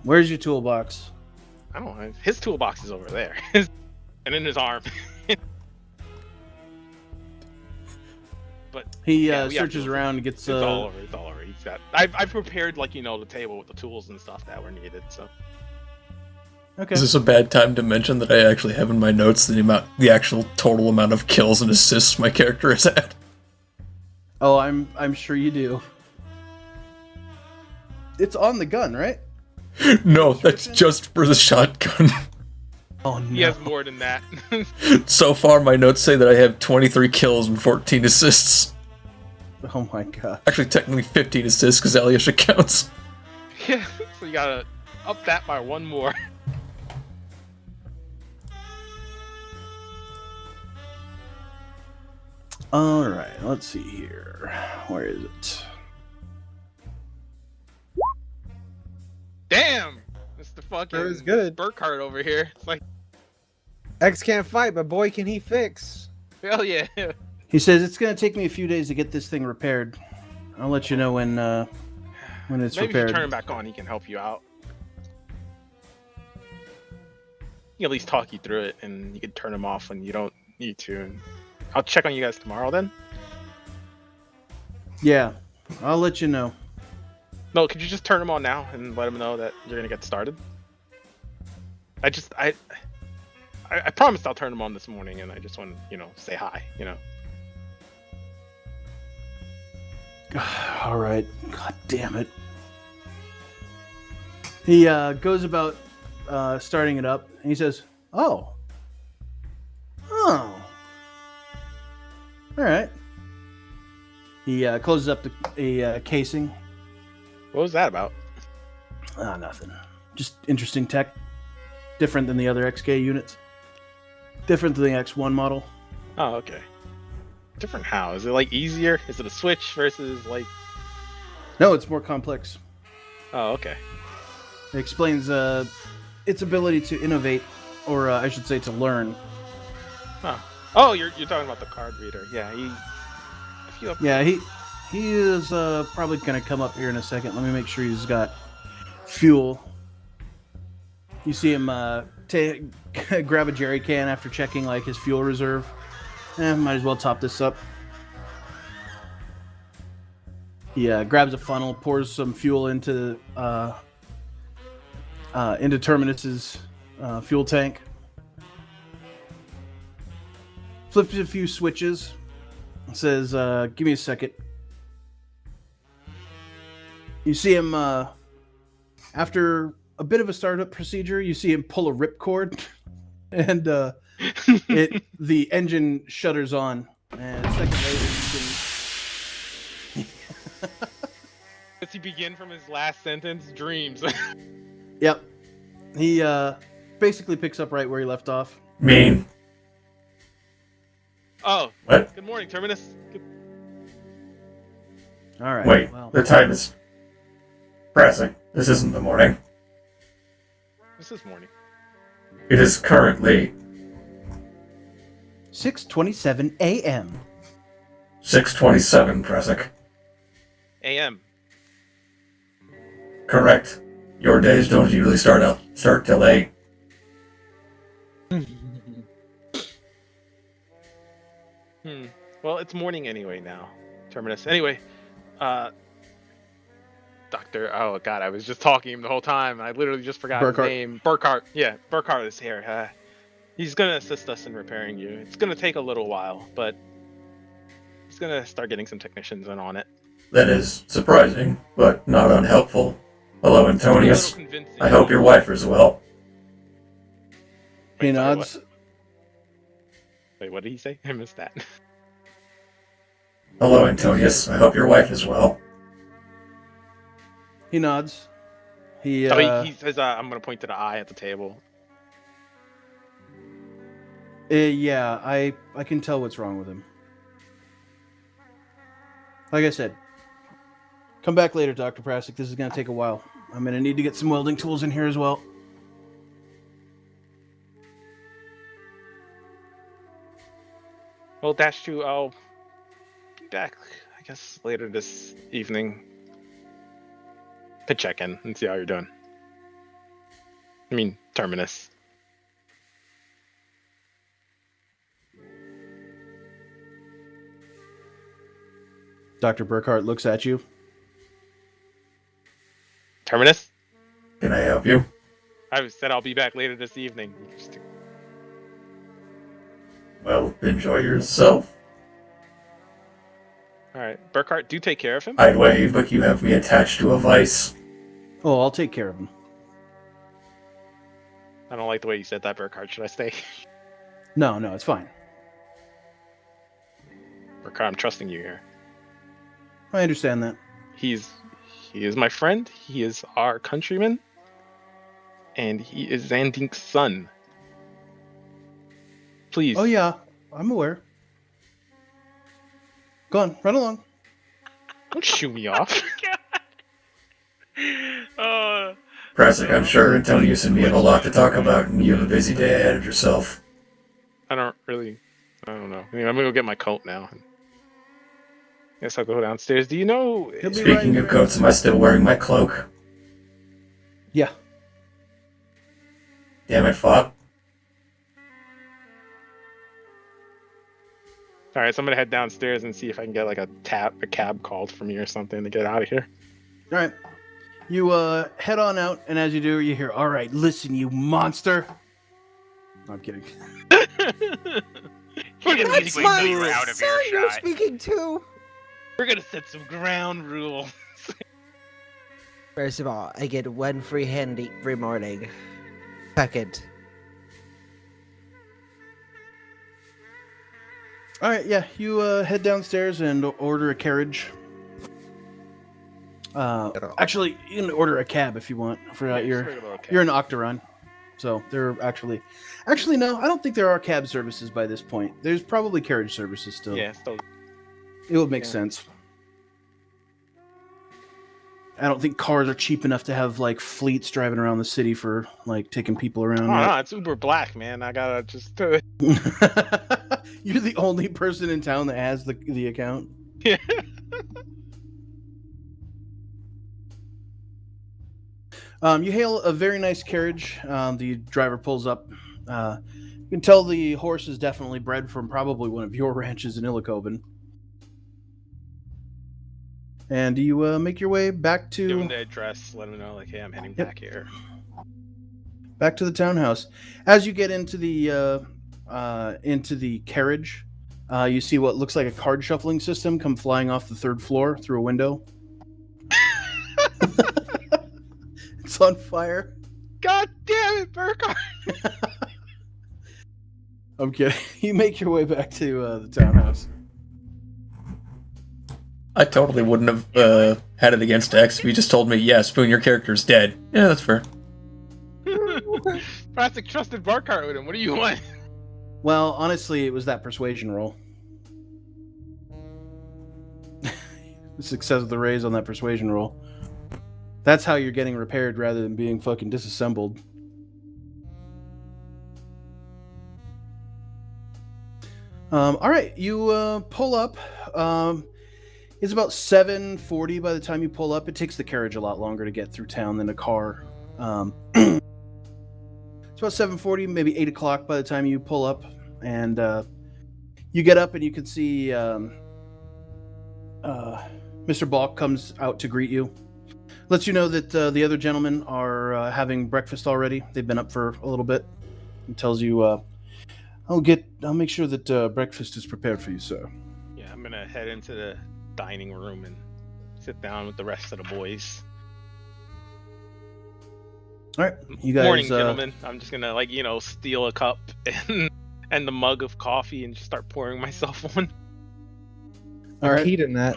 Where's your toolbox? I don't know. His toolbox is over there, and in his arm. But He yeah, we have searches tools. around and gets... It's all over. It's all over. He's got. I've prepared the table with the tools and stuff that were needed. So. Okay. Is this a bad time to mention that I actually have in my notes the actual total amount of kills and assists my character has had? Oh, I'm sure you do. It's on the gun, right? No, that's just for the shotgun. Oh no. He has more than that. So far, my notes say that I have 23 kills and 14 assists. Oh my god. Actually, technically 15 assists because Alyosha counts. Yeah, so you gotta up that by one more. All right, let's see here. Where is it? Damn! Mr. fucking That was good. Burkhart over here. It's like, X can't fight, but boy, can he fix. hell yeah. He says it's gonna take me a few days to get this thing repaired. I'll let you know when it's Maybe if repaired. you turn him back on, he can help you out. He can at least talk you through it, and you can turn him off when you don't need to. And I'll check on you guys tomorrow then. Yeah, I'll let you know. No, could you just turn him on now and let him know that you're gonna get started? I promised I'll turn him on this morning, and I just want to, say hi, All right. God damn it. He goes about starting it up, and he says, "Oh, all right." He closes up the casing. What was that about? Nothing. Just interesting tech. Different than the other XK units. Different than the X1 model. Oh, okay. Different how? Is it like easier? Is it a switch versus like? No, it's more complex. Oh, okay. It explains its ability to innovate, or I should say to learn. Oh, you're talking about the card reader. Yeah, Yeah, he is probably going to come up here in a second. Let me make sure he's got fuel. You see him grab a jerry can after checking like his fuel reserve. Might as well top this up. He grabs a funnel, pours some fuel into Terminus's fuel tank, flips a few switches, and says, "Give me a second." You see him after a bit of a startup procedure. You see him pull a ripcord, and the engine shutters on. And a second later, you can. Does he begin from his last sentence? Dreams. Yep. He basically picks up right where he left off. Mean. Oh. What? Good morning, Terminus. All right. Wait, Well, the time is pressing. This isn't the morning. This is morning. It is currently 6:27 a.m. 6:27, Presic. A.M. Correct. Your days don't usually start till 8. Well, it's morning anyway now, Terminus. Anyway, Doctor. Oh God, I was just talking to him the whole time. I literally just forgot his name. Burkhart. Yeah, Burkhart is here. He's gonna assist us in repairing you. It's gonna take a little while, but he's gonna start getting some technicians in on it. That is surprising, but not unhelpful. Hello, Antonius. I hope your wife is well. He nods. Wait, what did he say? I missed that. Hello, Antonius. I hope your wife is well. He nods. He says, "I'm gonna point to the eye at the table." Yeah, I can tell what's wrong with him. Like I said, come back later, Dr. Prasic. This is going to take a while. I'm going to need to get some welding tools in here as well. Well, Dash 2, I'll be back, I guess, later this evening to check in and see how you're doing. I mean, Terminus. Dr. Burkhart looks at you. Terminus? Can I help you? I said I'll be back later this evening. Well, enjoy yourself. Alright, Burkhart, do take care of him. I'd wave, but you have me attached to a vice. Oh, I'll take care of him. I don't like the way you said that, Burkhart. Should I stay? No, it's fine. Burkhart, I'm trusting you here. I understand that. He is my friend. He is our countryman. And he is Zandink's son. Please. Oh, yeah. I'm aware. Go on. Run along. Don't shoo me off. Presic, I'm sure Antonius and me have a lot to talk about, and you have a busy day ahead of yourself. I don't know. I mean, I'm gonna go get my coat now. Guess I'll go downstairs. Do you know? Speaking of coats, am I still wearing my cloak? Yeah. Damn it, Fop. All right, so I'm gonna head downstairs and see if I can get like a cab called for me or something to get out of here. All right. You head on out, and as you do, you hear, "All right, listen, you monster." No, I'm kidding. That's my son you're speaking to. We're gonna set some ground rules. First of all, I get one free handy every morning. Second, All right, yeah, you head downstairs and order a carriage. Actually, you can order a cab if you want. You're an Octaron, so they're actually no. I don't think there are cab services by this point. There's probably carriage services still. Yeah, still. It would make sense. I don't think cars are cheap enough to have like fleets driving around the city for like taking people around. Oh, no, it's Uber Black, man. I gotta just. You're the only person in town that has the account. Yeah. You hail a very nice carriage. The driver pulls up. You can tell the horse is definitely bred from probably one of your ranches in Illicoven. And you make your way back Give him to the address. Let him know, like, hey, I'm heading Yep. back here. the townhouse. As you get into the carriage, you see what looks like a card shuffling system come flying off the third floor through a window. It's on fire. God damn it, Burkhardt! I'm kidding. You make your way back to the townhouse. I totally wouldn't have had it against X if he just told me, yeah, Spoon, your character's dead. Yeah, that's fair. Plastic trusted Burkhardt with him. What do you want? Well, honestly, it was that persuasion roll. The success of the raise on that persuasion roll. That's how you're getting repaired rather than being fucking disassembled. All right, you pull up. It's about 7:40 by the time you pull up. It takes the carriage a lot longer to get through town than a car. It's about 7:40, maybe 8 o'clock by the time you pull up, and you get up and you can see Mr. Balk comes out to greet you. Lets you know that the other gentlemen are having breakfast already. They've been up for a little bit. He tells you, I'll make sure that breakfast is prepared for you, sir. Yeah, I'm gonna head into the dining room and sit down with the rest of the boys. All right, you guys. Morning, gentlemen. I'm just gonna steal a cup and the mug of coffee and just start pouring myself one. All right. Heat in that.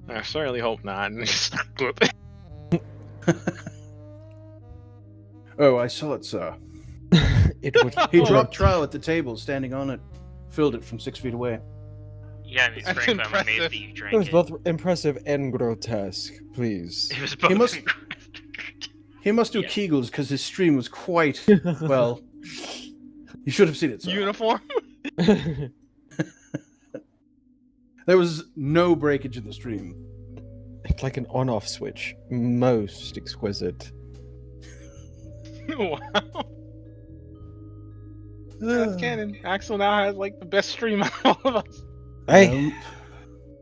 I certainly hope not. Oh, I saw it, sir. It would. He dropped Trow at the table, standing on it, filled it from 6 feet away. Yeah, I mean, That's frankly, I'm amazed impressive. that you It drank was it. both impressive and grotesque. Please. It was both. He must- He must do Yeah. Kegels because his stream was quite well. You should have seen it, sir. Uniform. There was no breakage in the stream. It's like an on-off switch. Most exquisite. Wow. That's canon. Axel now has like the best stream out of all of us. Hey,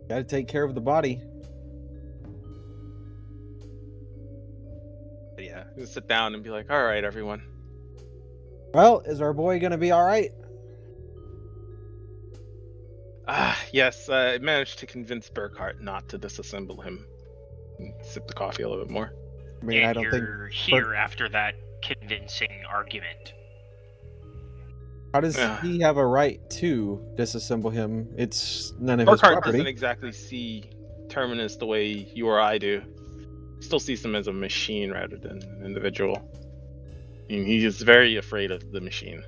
gotta take care of the body. But yeah, just sit down and be like, all right, everyone. Well, is our boy gonna be all right? Yes, I managed to convince Burkhardt not to disassemble him. And sip the coffee a little bit more. I mean, I don't think. you're here after that convincing argument. How does Yeah. he have a right to disassemble him? It's none of his Burkhardt property. doesn't exactly see Terminus the way you or I do. Still sees him as a machine rather than an individual. I mean, he is very afraid of the machine.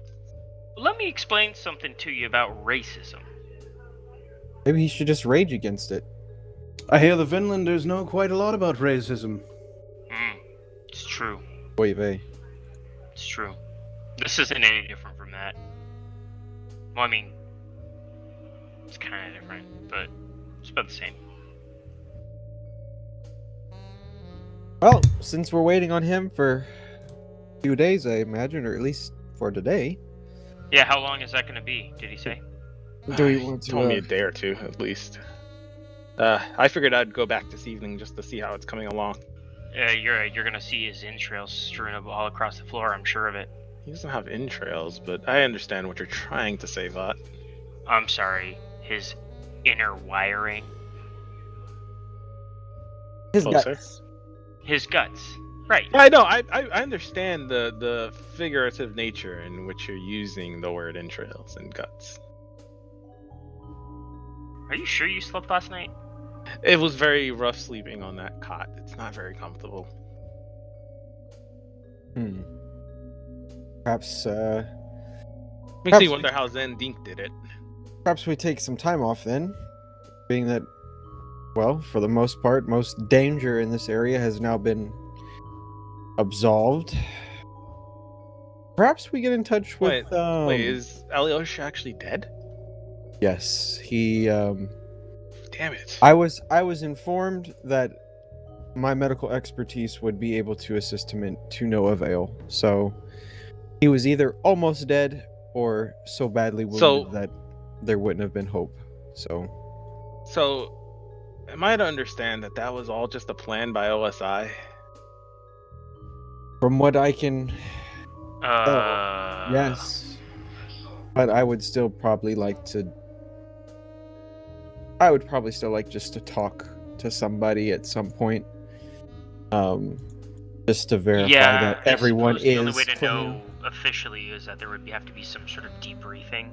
Let me explain something to you about racism. Maybe he should just rage against it. I hear the Vinlanders know quite a lot about racism. It's true. Boy, vey. It's true. This isn't any different from that. Well, I mean, it's kind of different, but it's about the same. Well, since we're waiting on him for a few days, I imagine, or at least for today, Yeah, how long is that going to be? Did he say? do we He want to? told me a day or two at least. I figured I'd go back this evening just to see how it's coming along. You're going to see his entrails strewn up all across the floor. I'm sure of it. He doesn't have entrails, but I understand what you're trying to say, Vought. I'm sorry. His inner wiring. his Closer. guts. His guts. Right. I know. I understand the figurative nature in which you're using the word entrails and guts. Are you sure you slept last night? It was very rough sleeping on that cot. It's not very comfortable. Perhaps, Makes Perhaps me we- wonder how Zen Dink did it. perhaps we take some time off then, being that, well, for the most part, most danger in this area has now been absolved. Perhaps we get in touch with. Wait, is Alyosha actually dead? Yes, he. Damn it. I was informed that my medical expertise would be able to assist him to no avail. So he was either almost dead or so badly wounded So- that there wouldn't have been hope. So So, Am I to understand that that was all just a plan by OSI? From what I can tell, Uh, yes. But I would still probably like to. I would probably still like just to talk to somebody at some point. Just to verify yeah, that I everyone suppose the only way is to clean. know officially is that there would have to be some sort of debriefing.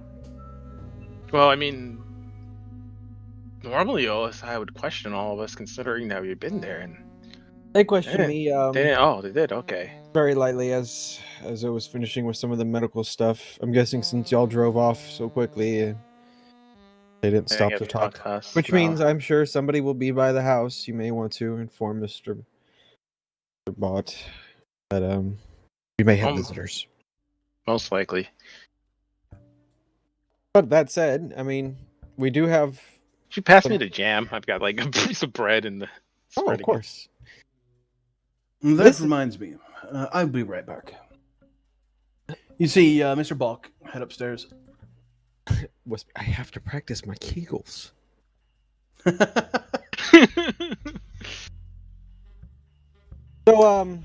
Well, I mean, normally OSI would question all of us considering that we've been there, and They questioned me they didn't. Oh, they did. Okay. very lightly as I was finishing with some of the medical stuff. I'm guessing since y'all drove off so quickly, they didn't They stop didn't to get to talk talk. to us. Which No. means I'm sure somebody will be by the house. You may want to inform Mr. Bot that we may have visitors. Most likely. But that said, I mean, we do have. If you pass me the jam, I've got like a piece of bread and the Oh, spread of course. That Listen. reminds me. I'll be right back. You see, Mr. Balk, head upstairs. I have to practice my Kegels. So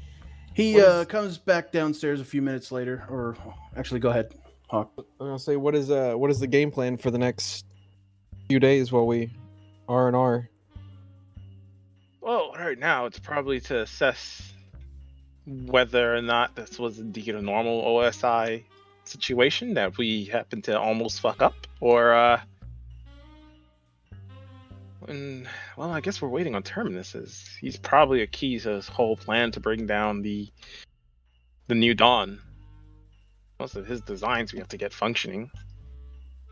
He What is- comes back downstairs a few minutes later, or actually, go ahead, Hawk. I'm gonna say what is the game plan for the next few days while we R&R? Well, right now it's probably to assess whether or not this was indeed a normal OSI situation that we happened to almost fuck up, or and well, I guess we're waiting on Terminus's. He's probably a key to his whole plan to bring down the new Dawn. Most of his designs we have to get functioning.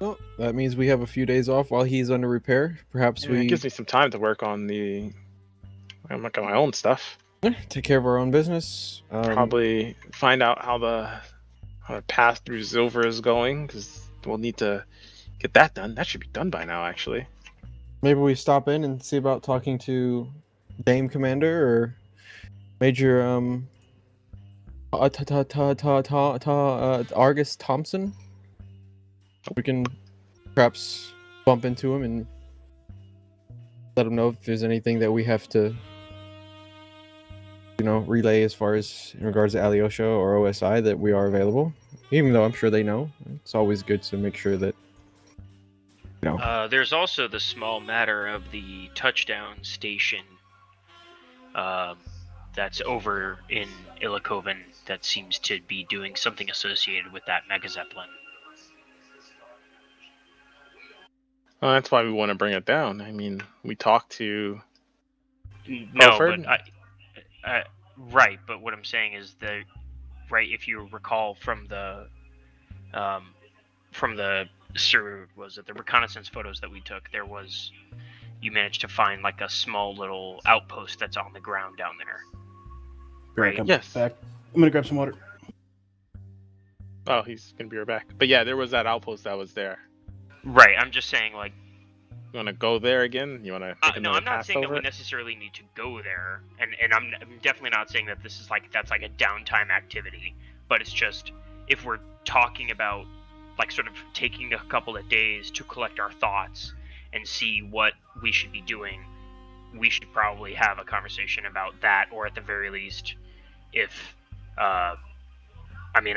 Well, that means we have a few days off while he's under repair. Perhaps Yeah, we it gives me some time to work on my own stuff. take care of our own business. Probably find out how the path through Silver is going, because we'll need to get that done. That should be done by now, actually. Maybe we stop in and see about talking to Dame Commander or Major Argus Thompson. We can perhaps bump into him and let him know if there's anything that we have to, relay as far as in regards to Alyosha or OSI that we are available. Even though I'm sure they know, it's always good to make sure that. There's also the small matter of the touchdown station that's over in Ilikoven that seems to be doing something associated with that Mega Zeppelin. Well, that's why we want to bring it down. I mean, we talked to No, Crawford? but right. But what I'm saying is that, right, if you recall from the the reconnaissance photos that we took, you managed to find like a small little outpost that's on the ground down there. Right. Come Yes. back. I'm gonna grab some water. Oh, he's gonna be right back. But yeah, there was that outpost that was there. Right. I'm just saying, like, You want to go there again? You want to take no, another I'm not pass saying that over we it? necessarily need to go there, and I'm definitely not saying that this is that's like a downtime activity. But it's just, if we're talking about like sort of taking a couple of days to collect our thoughts and see what we should be doing, we should probably have a conversation about that, or at the very least, if I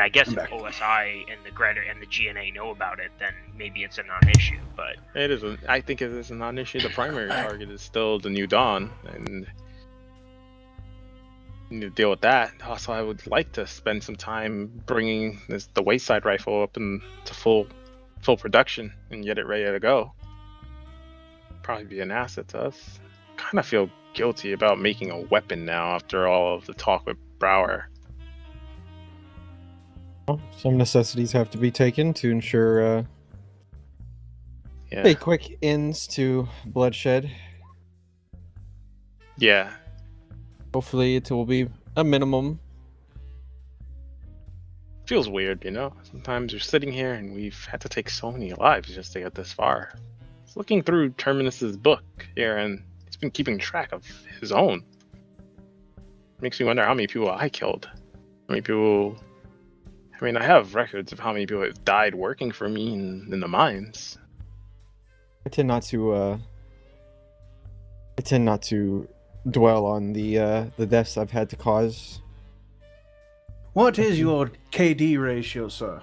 guess I'm if back. OSI and the Greta and the GNA know about it, then maybe it's a non-issue. But It isn't. I think it is a non-issue. The primary target is still the New Dawn, and we need to deal with that. Also, I would like to spend some time bringing the Wayside rifle up into full production and get it ready to go. Probably be an asset to us. Kind of feel guilty about making a weapon now after all of the talk with Brower. Some necessities have to be taken to ensure Yeah. a quick ends to bloodshed. Yeah. Hopefully, it will be a minimum. Feels weird, you know? Sometimes you're sitting here and we've had to take so many lives just to get this far. I was looking through Terminus's book here, and he's been keeping track of his own. Makes me wonder how many people I killed. How many people... I mean, I have records of how many people have died working for me in the mines. I tend not to tend not to dwell on the deaths I've had to cause. What is your KD ratio, sir?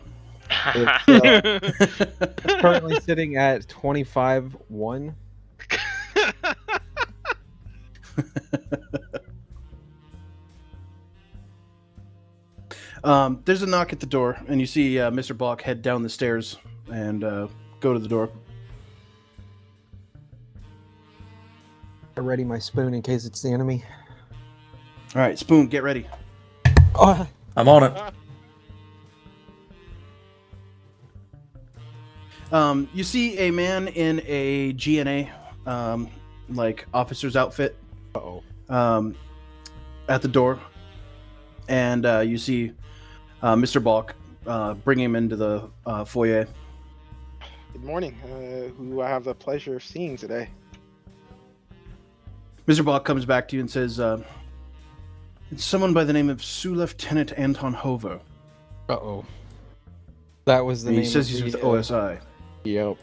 It's currently sitting at 25-1. There's a knock at the door, and you see Mr. Block head down the stairs and go to the door. I ready my spoon in case it's the enemy. All right, Spoon, get ready. Oh, I'm on it. You see a man in a GNA, like officer's outfit, at the door, and you see Mr. Balk bring him into the foyer. Good morning. Who I have the pleasure of seeing today? Mr. Balk comes back to you and says, "It's someone by the name of Sous Lieutenant Anton Hover." Uh-oh. That was the And name he says of he's the, with OSI. Yep.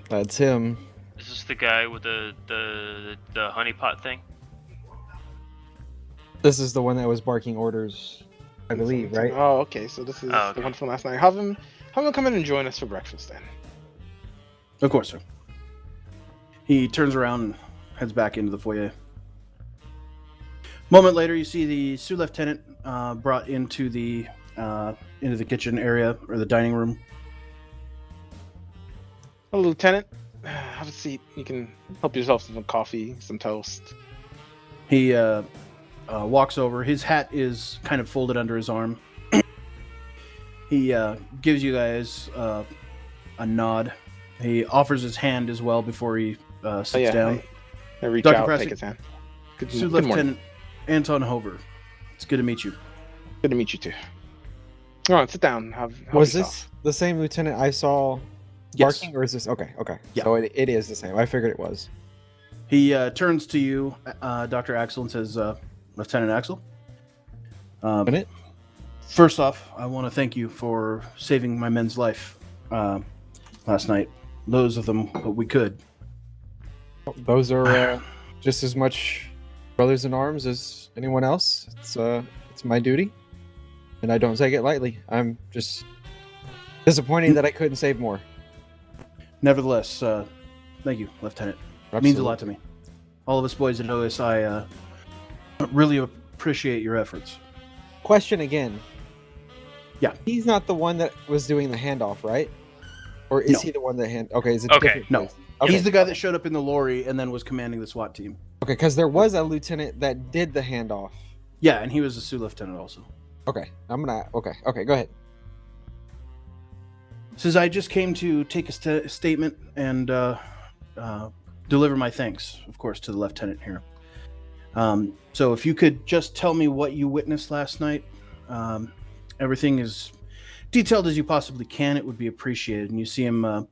That's him. Is this the guy with the honeypot thing? This is the one that was barking orders, I believe, right? Oh, okay. So this is Oh, the okay. one from last night. Have him come in and join us for breakfast then. Of course, sir. He turns around and heads back into the foyer. Moment later, you see the Sous Lieutenant brought into the kitchen area or the dining room. Hello, Lieutenant. Have a seat. You can help yourself to some coffee, some toast. He walks over. His hat is kind of folded under his arm. He gives you guys a nod. He offers his hand as well before he sits down. I reach Dr. out, Pressy. take his hand. Sous Good morning. Lieutenant Anton Hover. It's good to meet you. Good to meet you too. All right, sit down. Have Was yourself. this the same lieutenant I saw Yes. barking, or is this okay? Okay. Yeah. So it is the same. I figured it was. He turns to you, Dr. Axel, and says, Lieutenant Axel. Lieutenant? First off, I want to thank you for saving my men's life last night. Those of them what we could. Those are just as much brothers in arms as anyone else. It's my duty, and I don't take it lightly. I'm just disappointed that I couldn't save more. Nevertheless, thank you, Lieutenant. It means a lot to me. All of us boys at OSI really appreciate your efforts. Question again. Yeah. He's not the one that was doing the handoff, right? Or is No. he the one that Okay, is it Okay. different? No. place? Okay. He's the guy that showed up in the lorry and then was commanding the SWAT team. Okay, because there was a lieutenant that did the handoff. Yeah, and he was a Sous Lieutenant also. Okay, Okay, go ahead. Says I just came to take a statement and deliver my thanks, of course, to the lieutenant here. So if you could just tell me what you witnessed last night, everything as detailed as you possibly can, it would be appreciated. And you see him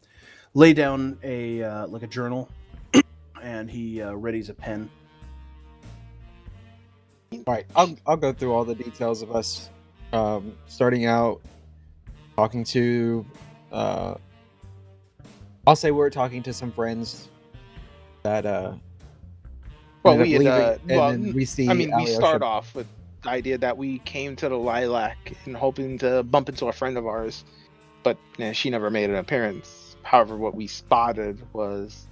lay down a journal, and he readies a pen. All right, I'll go through all the details of us starting out talking to. I'll say we're talking to some friends that Well, ended up we had, leaving, and then we see. we Alyosha. start off with the idea that we came to the Lilac and hoping to bump into a friend of ours, but she never made an appearance. However, what we spotted was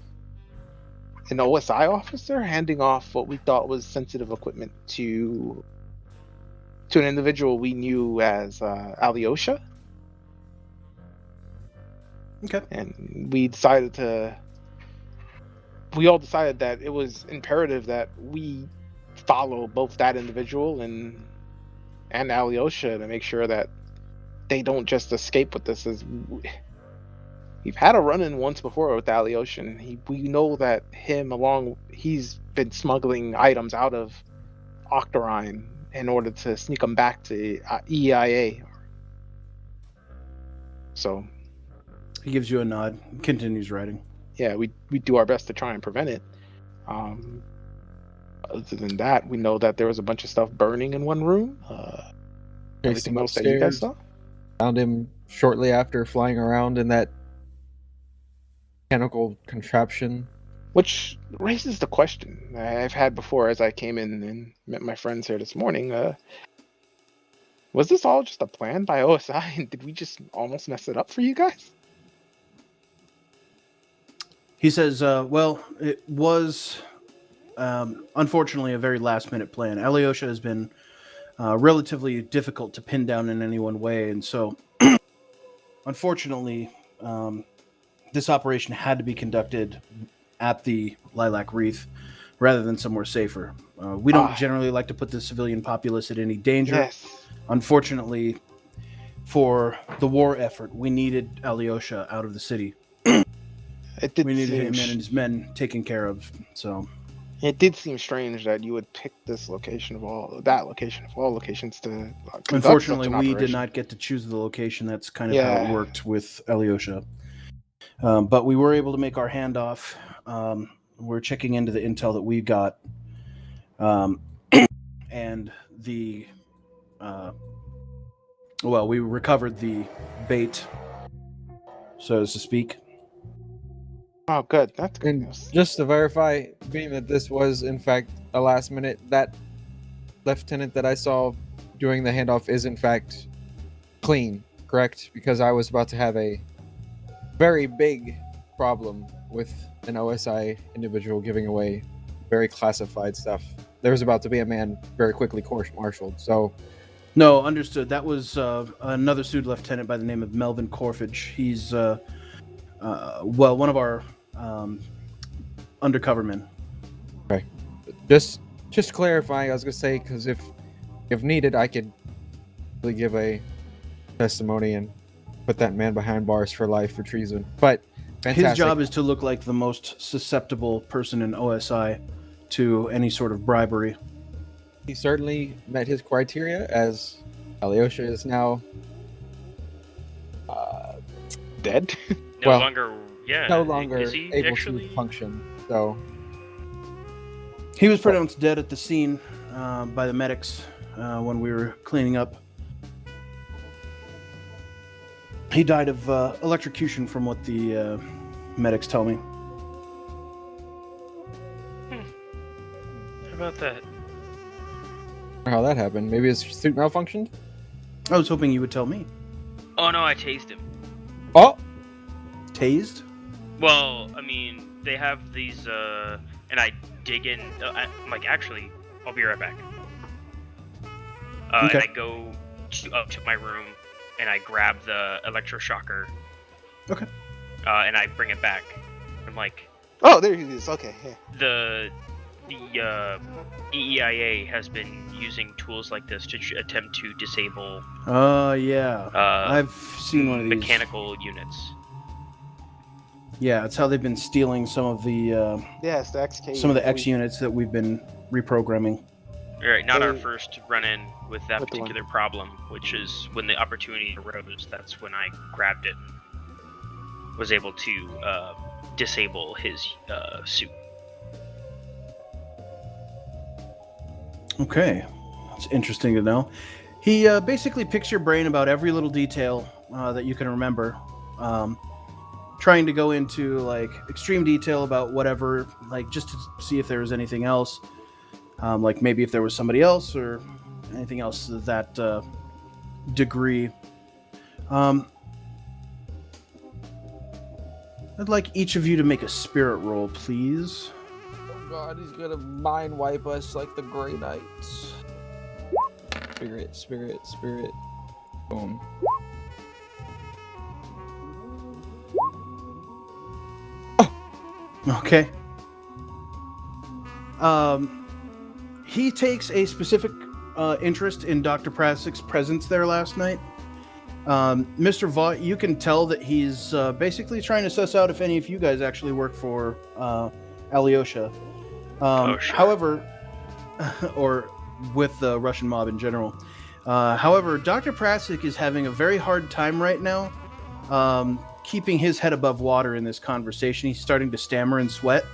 an OSI officer handing off what we thought was sensitive equipment to an individual we knew as Alyosha. Okay. And we all decided that it was imperative that we follow both that individual and Alyosha to make sure that they don't just escape with this. As we've had a run-in once before with Alyosha, and we know that he's been smuggling items out of Octarine in order to sneak them back to EIA. So He gives you a nod and continues writing. yeah, we do our best to try and prevent it. Other than that, we know that there was a bunch of stuff burning in one room. Chased him Anything else that you guys upstairs. saw? Found him shortly after flying around in that mechanical contraption. Which raises the question I've had before as I came in and met my friends here this morning. Was this all just a plan by OSI, and did we just almost mess it up for you guys? He says, well, it was unfortunately a very last-minute plan. Alyosha has been relatively difficult to pin down in any one way, and so unfortunately, this operation had to be conducted at the Lilac Wreath rather than somewhere safer. We don't generally like to put the civilian populace at any danger. Yes. Unfortunately, for the war effort, we needed Alyosha out of the city. It did We needed seem him and his men taken care of. So it did seem strange that you would pick this location of all locations to conduct unfortunately, such an we operation. did not get to choose the location. That's kind of how it worked with Alyosha. But we were able to make our handoff. We're checking into the intel that we got. And the we recovered the bait, so to speak. Oh, good. That's good And news. just to verify, being that this was in fact a last minute, that lieutenant that I saw doing the handoff is in fact clean, correct? Because I was about to have a very big problem with an OSI individual giving away very classified stuff. There was about to be a man very quickly court-martialed. So, no, understood. That was another Sud lieutenant by the name of Melvin Corfage. He's one of our undercovermen. okay, just clarifying. I was gonna say because if needed, I could really give a testimony and put that man behind bars for life for treason. But fantastic. His job is to look like the most susceptible person in OSI to any sort of bribery. He certainly met his criteria, as Alyosha is now Dead? No longer is he able actually? to function. So he was pronounced dead at the scene by the medics when we were cleaning up. He died of electrocution, from what the medics tell me. How about that? how that happened. Maybe his suit malfunctioned. I was hoping you would tell me. Oh no, I tased him. Oh, Tased? Well, I mean, they have these, and I dig in, actually, I'll be right back. Okay. And I go up to my room, and I grab the electroshocker. Okay. And I bring it back. I'm like, Oh, there he is. Okay. Yeah. the EEIA has been using tools like this to attempt to disable Yeah. I've seen one of these. mechanical units. Yeah, it's how they've been stealing some of the Yes, the XK. some of the X units that we've been reprogramming. Right, not our They- first run-in with that With the one. particular problem, which is when the opportunity arose. That's when I grabbed it and was able to disable his suit. Okay, that's interesting to know. He basically picks your brain about every little detail that you can remember, trying to go into like extreme detail about whatever, like just to see if there was anything else, like maybe if there was somebody else or anything else to that degree. I'd like each of you to make a spirit roll, please. oh God, he's gonna mind wipe us like the Grey Knights. Spirit. Boom. Okay. He takes a specific interest in Dr. Prasik's presence there last night. Mr. Vaught, you can tell that he's basically trying to suss out if any of you guys actually work for Alyosha. Sure. However, or with the Russian mob in general. However, Dr. Prasik is having a very hard time right now keeping his head above water in this conversation. He's starting to stammer and sweat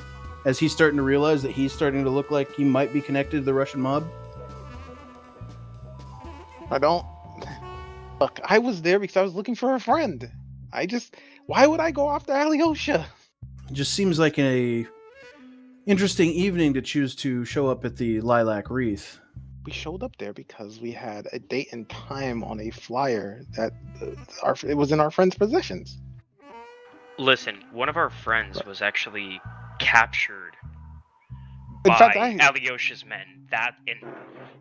as he's starting to realize that he's starting to look like he might be connected to the Russian mob. I don't. Look, I was there because I was looking for a friend. Why would I go after Alyosha? It just seems like a Interesting evening to choose to show up at the Lilac Wreath. We showed up there because we had a date and time on a flyer that it was in our friend's possessions. Listen, one of our friends was actually captured In by fact, Alyosha's men. And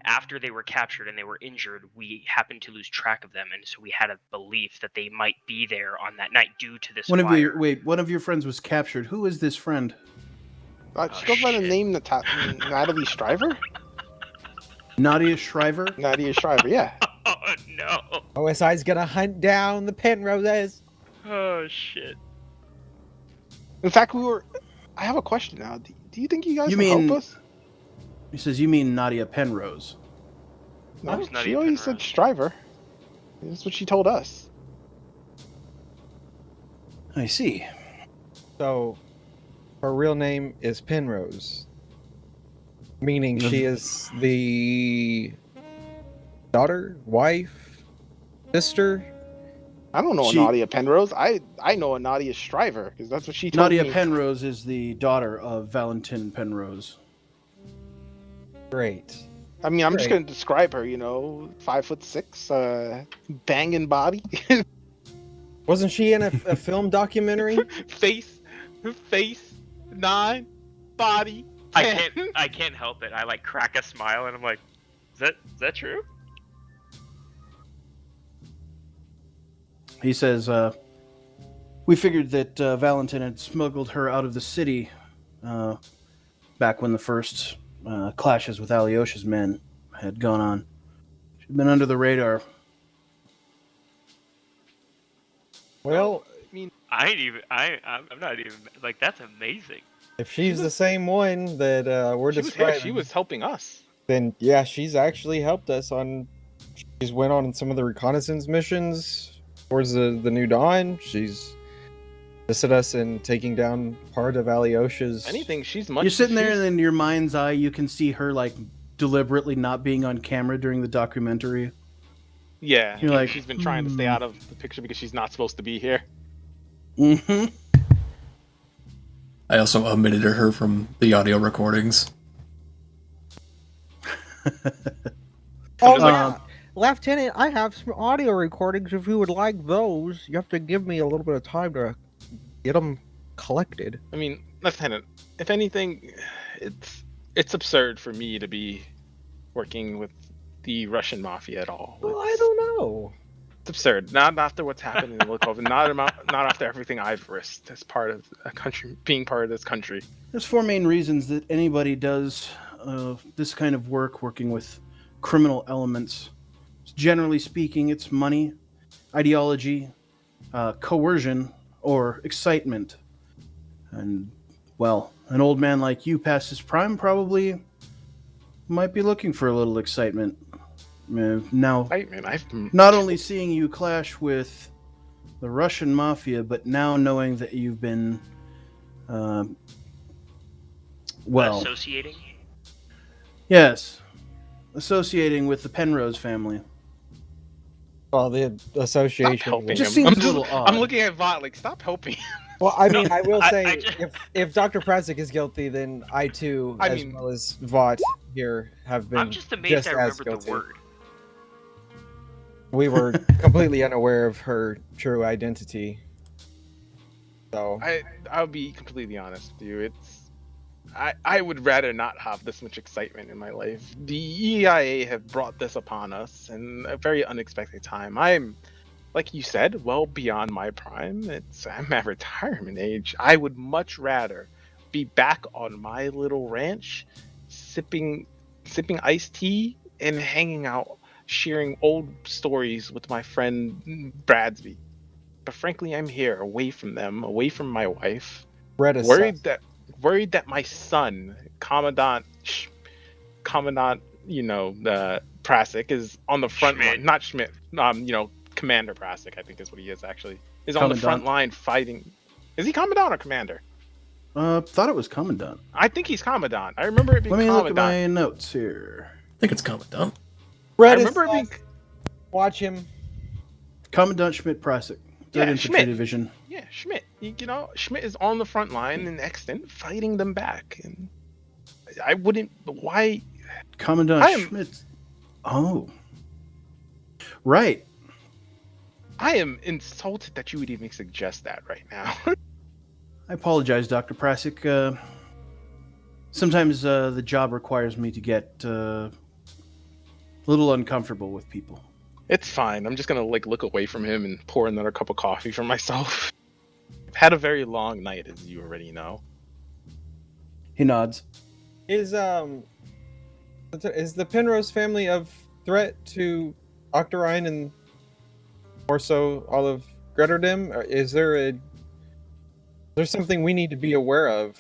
after they were captured and they were injured, we happened to lose track of them, and so we had a belief that they might be there on that night due to this flyer. One of your friends was captured. Who is this friend? she goes by the shit. name Natalie Schryver. Nadia Schryver? Nadia Schryver, yeah. Oh no! OSI's gonna hunt down the Penroses. Oh shit! In fact, I have a question now. Do you think you guys You can mean- help us? He says, you mean Nadia Penrose. No, Who's she Nadia always said Penrose? Schryver. That's what she told us. I see. So, her real name is Penrose, meaning she is the daughter, wife, sister. I don't know She- a Nadia Penrose. I know a Nadia Schryver because that's what she told Nadia me. Penrose is the daughter of Valentin Penrose. Great. I mean, I'm just Right. gonna describe her. 5'6", banging body. Wasn't she in a film documentary? Face, 9, body. 10. I can't help it. I like crack a smile and I'm like, is that true? He says, we figured that Valentin had smuggled her out of the city back when the first clashes with Alyosha's men had gone on. She'd been under the radar. Well, I'm not even like, that's amazing. if she's the same one that we're She was describing, here. She was helping us. then yeah, she's actually helped us on. She's went on some of the reconnaissance missions towards the New Dawn. She's assisted us in taking down part of Alyosha's. Anything, she's much. You're sitting there, she's- and in your mind's eye, you can see her like deliberately not being on camera during the documentary. Yeah, You're like, she's been trying to stay out of the picture because she's not supposed to be here. Mm-hmm. I also omitted her from the audio recordings. Oh, Um, yeah. Lieutenant, I have some audio recordings if you would like those. You have to give me a little bit of time to get them collected. I mean, Lieutenant, if anything, it's absurd for me to be working with the Russian mafia at all. Well, I don't know. It's absurd. Not after what's happened in Lukov, not after everything I've risked as part of a country, being part of this country. There's four main reasons that anybody does this kind of work, working with criminal elements. Generally speaking, it's money, ideology, coercion, or excitement. And, well, an old man like you past his prime probably might be looking for a little excitement. Now, not only seeing you clash with the Russian mafia, but now knowing that you've been, Associating? Yes, associating with the Penrose family. Well, the Stop association. helping Just him. seems a little odd. I'm looking at Vought like, stop helping. Well, I mean, I will I say, just- if Dr. Prasik is guilty, then I too, I as mean- well as Vought here, have been. I'm just amazed I as remembered guilty. the word. We were completely unaware of her true identity. So I'll be completely honest with you. I would rather not have this much excitement in my life. The EIA have brought this upon us in a very unexpected time. I'm, like you said, well beyond my prime. I'm at retirement age. I would much rather be back on my little ranch, sipping iced tea and hanging out, sharing old stories with my friend Bradsby. But frankly, I'm here, away from them, away from my wife, Red worried that my son, Commandant, Prasik, is on the front Schmidt. line. Not Schmidt. Commander Prasik, I think is what he is actually. Is on the front Commandant. line fighting. Is he Commandant or Commander? Thought it was Commandant. I think he's Commandant. I remember it being Let me look at Commandant. my notes here. I think it's Commandant. I Red remember it being. Watch him. Commandant Schmidt Prasik. Third Yeah, Infantry Schmidt. Division. Yeah, Schmidt. You know, Schmidt is on the front line in extant, fighting them back, and I wouldn't. Why? Commandant I am. Schmidt. Oh, right. I am insulted that you would even suggest that right now. I apologize, Dr. Prasik. Sometimes the job requires me to get a little uncomfortable with people. It's fine. I'm just gonna like look away from him and pour another cup of coffee for myself. I've had a very long night, as you already know. He nods. Is the Penrose family of threat to Octarine and more so all of Gretterdam? Or is there something we need to be aware of?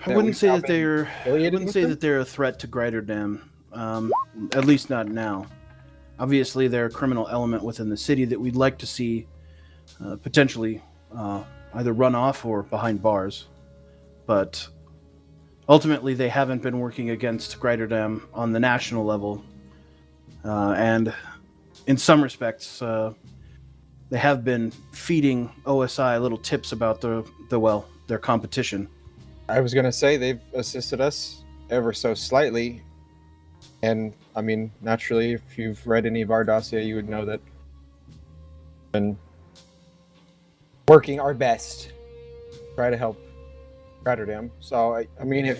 I wouldn't say that they're. I affiliated wouldn't with say them? that they're a threat to Greiterdam. At least not now. Obviously, they're a criminal element within the city that we'd like to see potentially either run off or behind bars. But ultimately, they haven't been working against Greiterdam on the national level, and in some respects, they have been feeding OSI little tips about their competition. I was gonna say they've assisted us ever so slightly, and I mean, naturally, if you've read any of our dossier, you would know that we've been working our best to try to help Rotterdam. So I mean,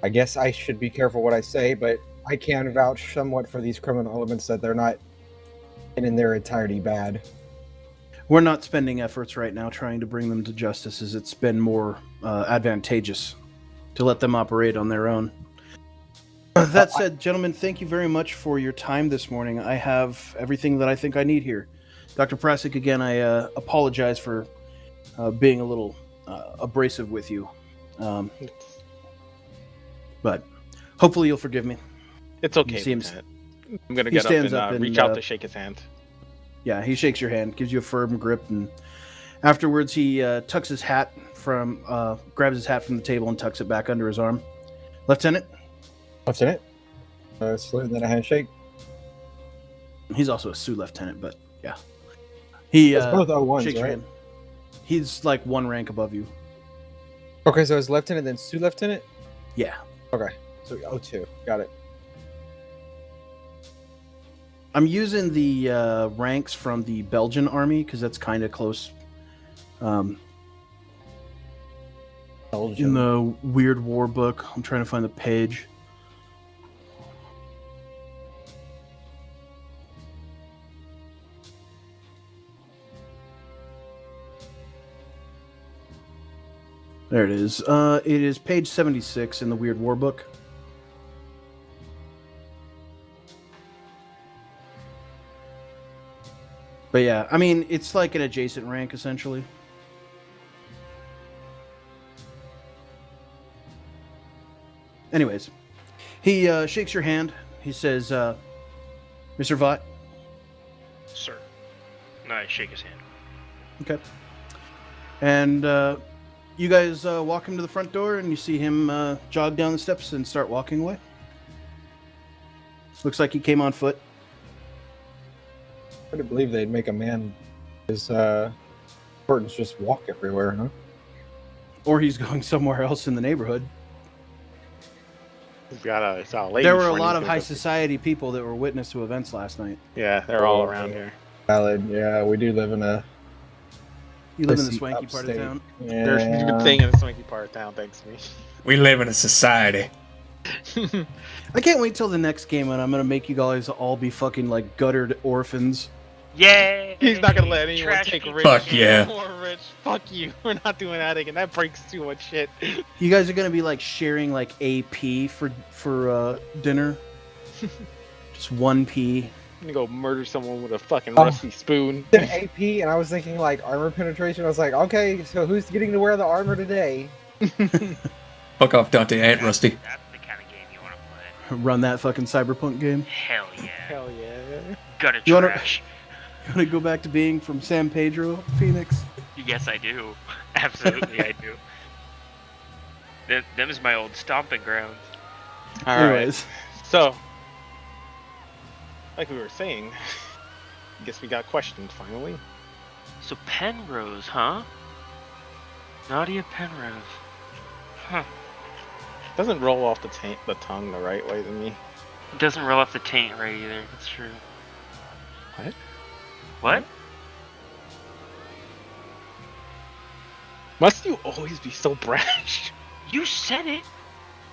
I guess I should be careful what I say, but I can vouch somewhat for these criminal elements that they're not in their entirety bad. We're not spending efforts right now trying to bring them to justice, as it's been more advantageous to let them operate on their own. That said, gentlemen, thank you very much for your time this morning. I have everything that I think I need here. Dr. Prasik, again, I apologize for being a little abrasive with you. But hopefully you'll forgive me. It's okay, see him- Lieutenant. I'm gonna he get up stands and, up and, reach out to shake his hand. Yeah, he shakes your hand, gives you a firm grip, and afterwards he tucks his hat from, grabs his hat from the table and tucks it back under his arm. Lieutenant? Lieutenant? Salute and then a handshake. He's also a sous-lieutenant, but yeah. He It's both O1s, shakes your right? hand. He's like one rank above you. Okay, so it's lieutenant then sous lieutenant? Yeah. Okay, so O2. Got it. I'm using the ranks from the Belgian army because that's kind of close. In the Weird War book, I'm trying to find the page. There it is. It is page 76 in the Weird War book. But yeah, I mean, it's like an adjacent rank, essentially. Anyways, he shakes your hand. He says, Mr. Vought. Sir. And I shake his hand. Okay. And you guys walk him to the front door, and you see him jog down the steps and start walking away. Looks like he came on foot. I couldn't believe they'd make a man his importance just walk everywhere, huh? Or he's going somewhere else in the neighborhood. He's got a lady There were a friend lot he's of gonna high go see. society people that were witness to events last night. Yeah, they're all around here. Valid. Yeah, we do live in a. You live in the prissy swanky part of upstate. town. You've been Yeah. staying in the swanky part of town, thanks to me. We live in a society. I can't wait till the next game when I'm gonna make you guys all be fucking like guttered orphans. Yay! He's not gonna let anyone Trash take people. Rich. Fuck yeah. More Rich. Fuck you. We're not doing that again. That breaks too much shit. You guys are gonna be like sharing like AP for dinner. Just 1p. I'm gonna go murder someone with a fucking Oh. rusty spoon. An AP, and I was thinking like armor penetration. I was like, okay, so who's getting to wear the armor today? Fuck off, Dante. I ain't rusty. That's the kind of game you want to play. Run that fucking cyberpunk game. Hell yeah. Hell yeah. Gutter You wanna- trash. You wanna go back to being from San Pedro, Phoenix? Yes, I do. Absolutely, I do. Them's my old stomping grounds. All right. Anyways, So, like we were saying, I guess we got questioned finally. So Penrose, huh? Nadia Penrose. Huh. Doesn't roll off the tongue the right way to me. It doesn't roll off the taint right either. That's true. What? What? Must you always be so brash? You said it.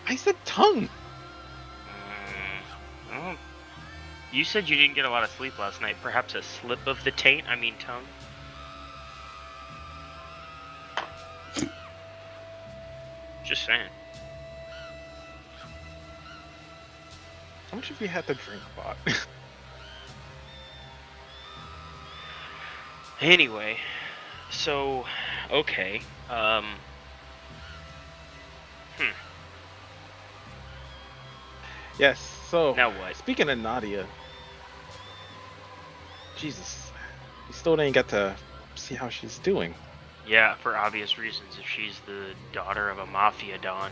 I said tongue. Well, you said you didn't get a lot of sleep last night. Perhaps a slip of the taint? I mean tongue? Just saying. How much have you had to drink, Bot? Anyway, so, okay. Yes, so Now what? speaking of Nadia, Jesus, we still didn't get to see how she's doing. Yeah, for obvious reasons, if she's the daughter of a mafia don.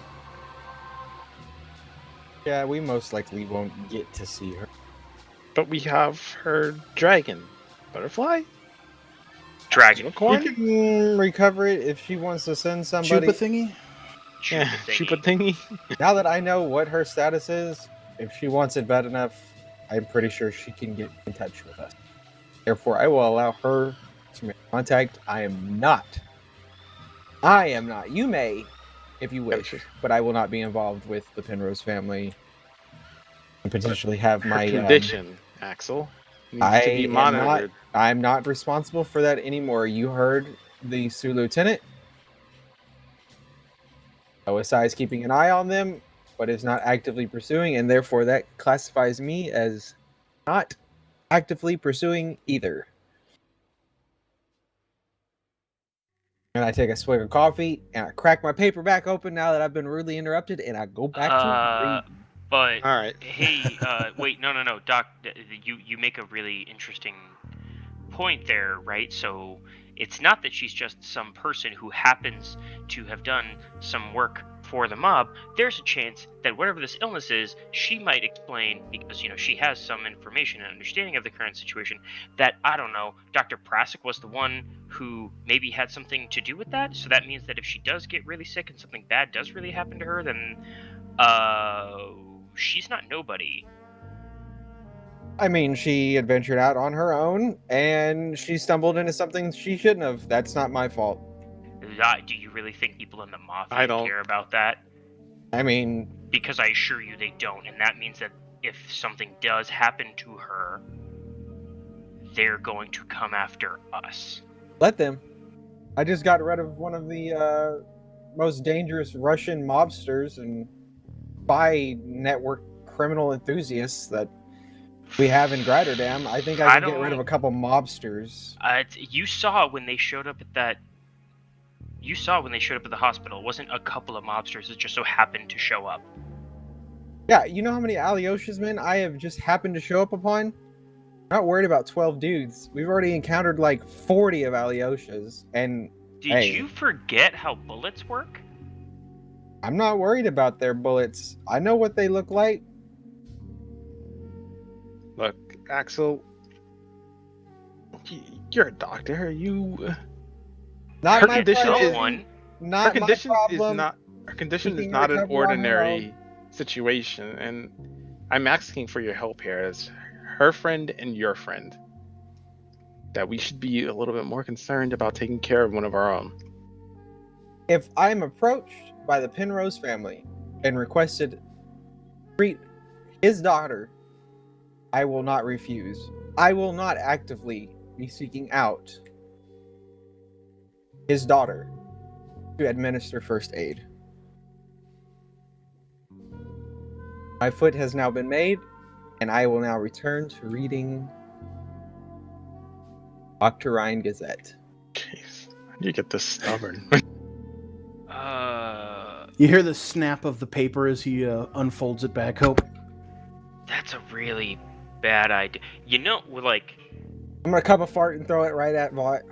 Yeah, we most likely won't get to see her. But we have her dragon, butterfly, Dragon. unicorn, You can recover it if she wants to send somebody. Chupa thingy? yeah, Chupa chupa thingy. Now that I know what her status is, if she wants it bad enough, I'm pretty sure she can get in touch with us. Therefore, I will allow her to make contact. I am not. You may, if you wish, but I will not be involved with the Penrose family and potentially have Her my condition, Axel, needs to be monitored. I'm not responsible for that anymore. You heard the Sioux lieutenant. OSI is keeping an eye on them, but is not actively pursuing, and therefore that classifies me as not actively pursuing either. And I take a swig of coffee and I crack my paper back open now that I've been rudely interrupted, and I go back to reading. But All right. hey, wait, no, Doc, you make a really interesting point there, right? So it's not that she's just some person who happens to have done some work for the mob. There's a chance that whatever this illness is, she might explain because she has some information and understanding of the current situation. That I don't know, Dr. Prasic was the one who maybe had something to do with that. So that means that if she does get really sick and something bad does really happen to her, then she's not nobody. I mean, she adventured out on her own and she stumbled into something she shouldn't have. That's not my fault. Do you really think people in the I mafia don't. care about that? I mean, Because I assure you they don't, and that means that if something does happen to her, they're going to come after us. let them. I just got rid of one of the most dangerous Russian mobsters and spy network criminal enthusiasts that we have in Gritterdam. I think I can get rid of a couple mobsters. You saw when they showed up at that. You saw when they showed up at the hospital. It wasn't a couple of mobsters that just so happened to show up. Yeah, you know how many Alyosha's men I have just happened to show up upon? I'm not worried about 12 dudes. We've already encountered like 40 of Alyoshas, and Did you forget how bullets work? I'm not worried about their bullets. I know what they look like. Look, Axel, you're a doctor. Not Her my condition problem. is Not her condition my is problem. not her condition She is can not an recover on her ordinary situation, and I'm asking for your help here as her friend and your friend. That we should be a little bit more concerned about taking care of one of our own. If I'm approached by the Penrose family and requested to treat his daughter, I will not refuse. I will not actively be seeking out his daughter to administer first aid. My foot has now been made, and I will now return to reading Dr. Ryan Gazette. Jeez, you get this stubborn. You hear the snap of the paper as he unfolds it back open. That's a really bad idea. I'm gonna cup a fart and throw it right at Vought.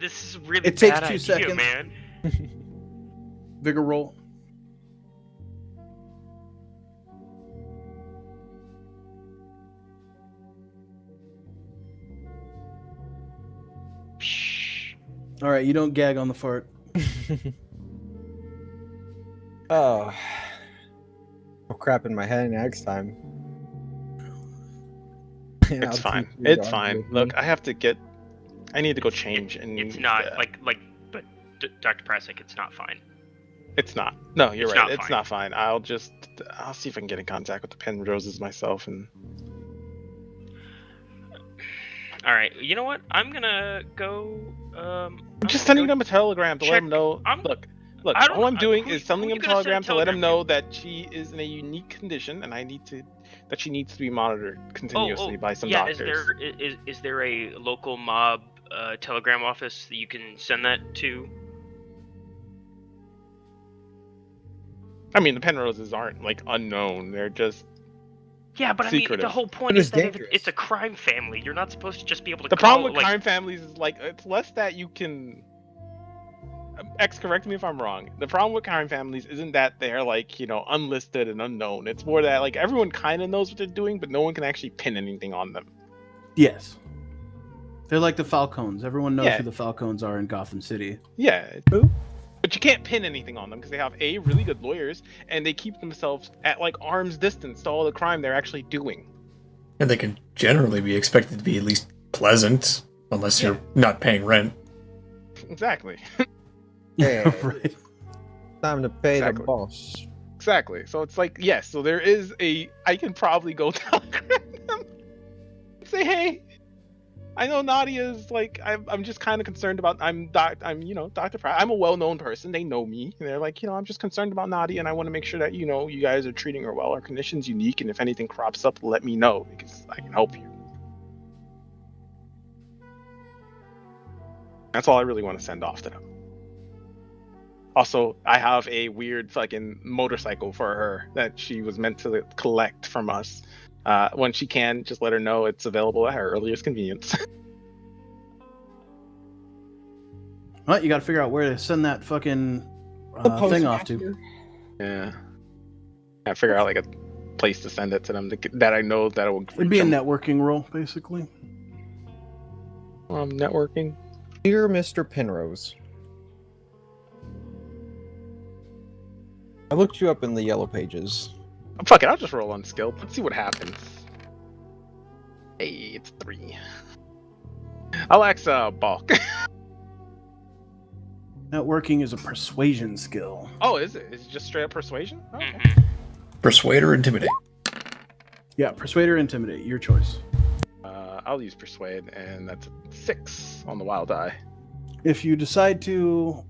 This is a really It takes bad 2 idea, seconds. man. Vigor roll. All right, you don't gag on the fart. Oh, I'll crap in my head next time. And I'll It's fine. teach you to It's argue fine. with Look, me. I need to go It's- change, and It's not but Dr. Prasic, it's not fine. It's not. No, you're It's right. not It's fine. not fine. I'll see if I can get in contact with the Penroses myself, and All right, you know what? I'm gonna go. I'm just gonna sending go them a telegram to let check- them know. I'm- Look. I don't All I'm know- doing who- is sending who them a you gonna send a telegram to let them telegram know that she is in a unique condition, and that she needs to be monitored continuously by some yeah, doctors. Is there a local mob telegram office that you can send that to? I mean, the Penroses aren't like unknown. They're just Yeah, but I mean, the secretive. whole point It is is that if dangerous. it's a crime family, you're not supposed to just be able to The call. problem with like, crime families is like it's less that you can. X, correct me if I'm wrong. The problem with crime families isn't that they're like unlisted and unknown. It's more that like everyone kind of knows what they're doing, but no one can actually pin anything on them. Yes. They're like the Falcons. Everyone knows Yeah. who the Falcons are in Gotham City. Yeah, but you can't pin anything on them because they have really good lawyers and they keep themselves at like arm's distance to all the crime they're actually doing. And they can generally be expected to be at least pleasant, unless you're not paying rent. Exactly. Yeah, Right. time to pay Exactly. the boss. Exactly. So it's like yes. So there is I can probably go telegram them, say hey. I know Nadia's like I'm just kind of concerned about Dr. Pratt. I'm a well-known person. They know me. And they're like, I'm just concerned about Nadia and I want to make sure that you guys are treating her well. Our condition's unique and if anything crops up, let me know because I can help you. That's all I really want to send off to them. Also, I have a weird fucking motorcycle for her that she was meant to collect from us. When she can, just let her know it's available at her earliest convenience. Well, you got to figure out where to send that fucking thing off to. Yeah. I figure out like a place to send it to them that I know that it will. It'd be a networking role, basically. Networking. Dear Mr. Penrose, I looked you up in the yellow pages. Fuck it, I'll just roll unskilled. Let's see what happens. Hey, it's 3. I'll ask Balk. Networking is a persuasion skill. Oh, is it? Is it just straight up persuasion? Oh, okay. Mhm. Persuade or intimidate. Yeah, persuade or intimidate, your choice. I'll use persuade, and that's a 6 on the wild die. If you decide to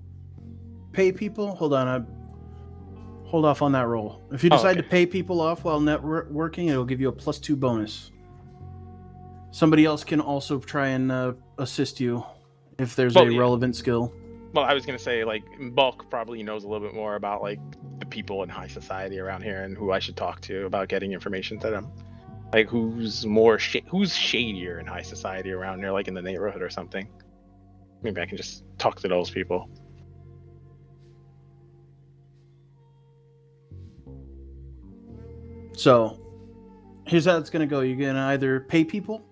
pay people, hold off on that roll. If you decide to pay people off while networking, it'll give you a +2 bonus. Somebody else can also try and assist you if there's a relevant skill. Well, I was gonna say like Bulk probably knows a little bit more about like the people in high society around here and who I should talk to about getting information to them. Like who's who's shadier in high society around here, like in the neighborhood or something. Maybe I can just talk to those people. So, here's how it's going to go. You're going to either pay people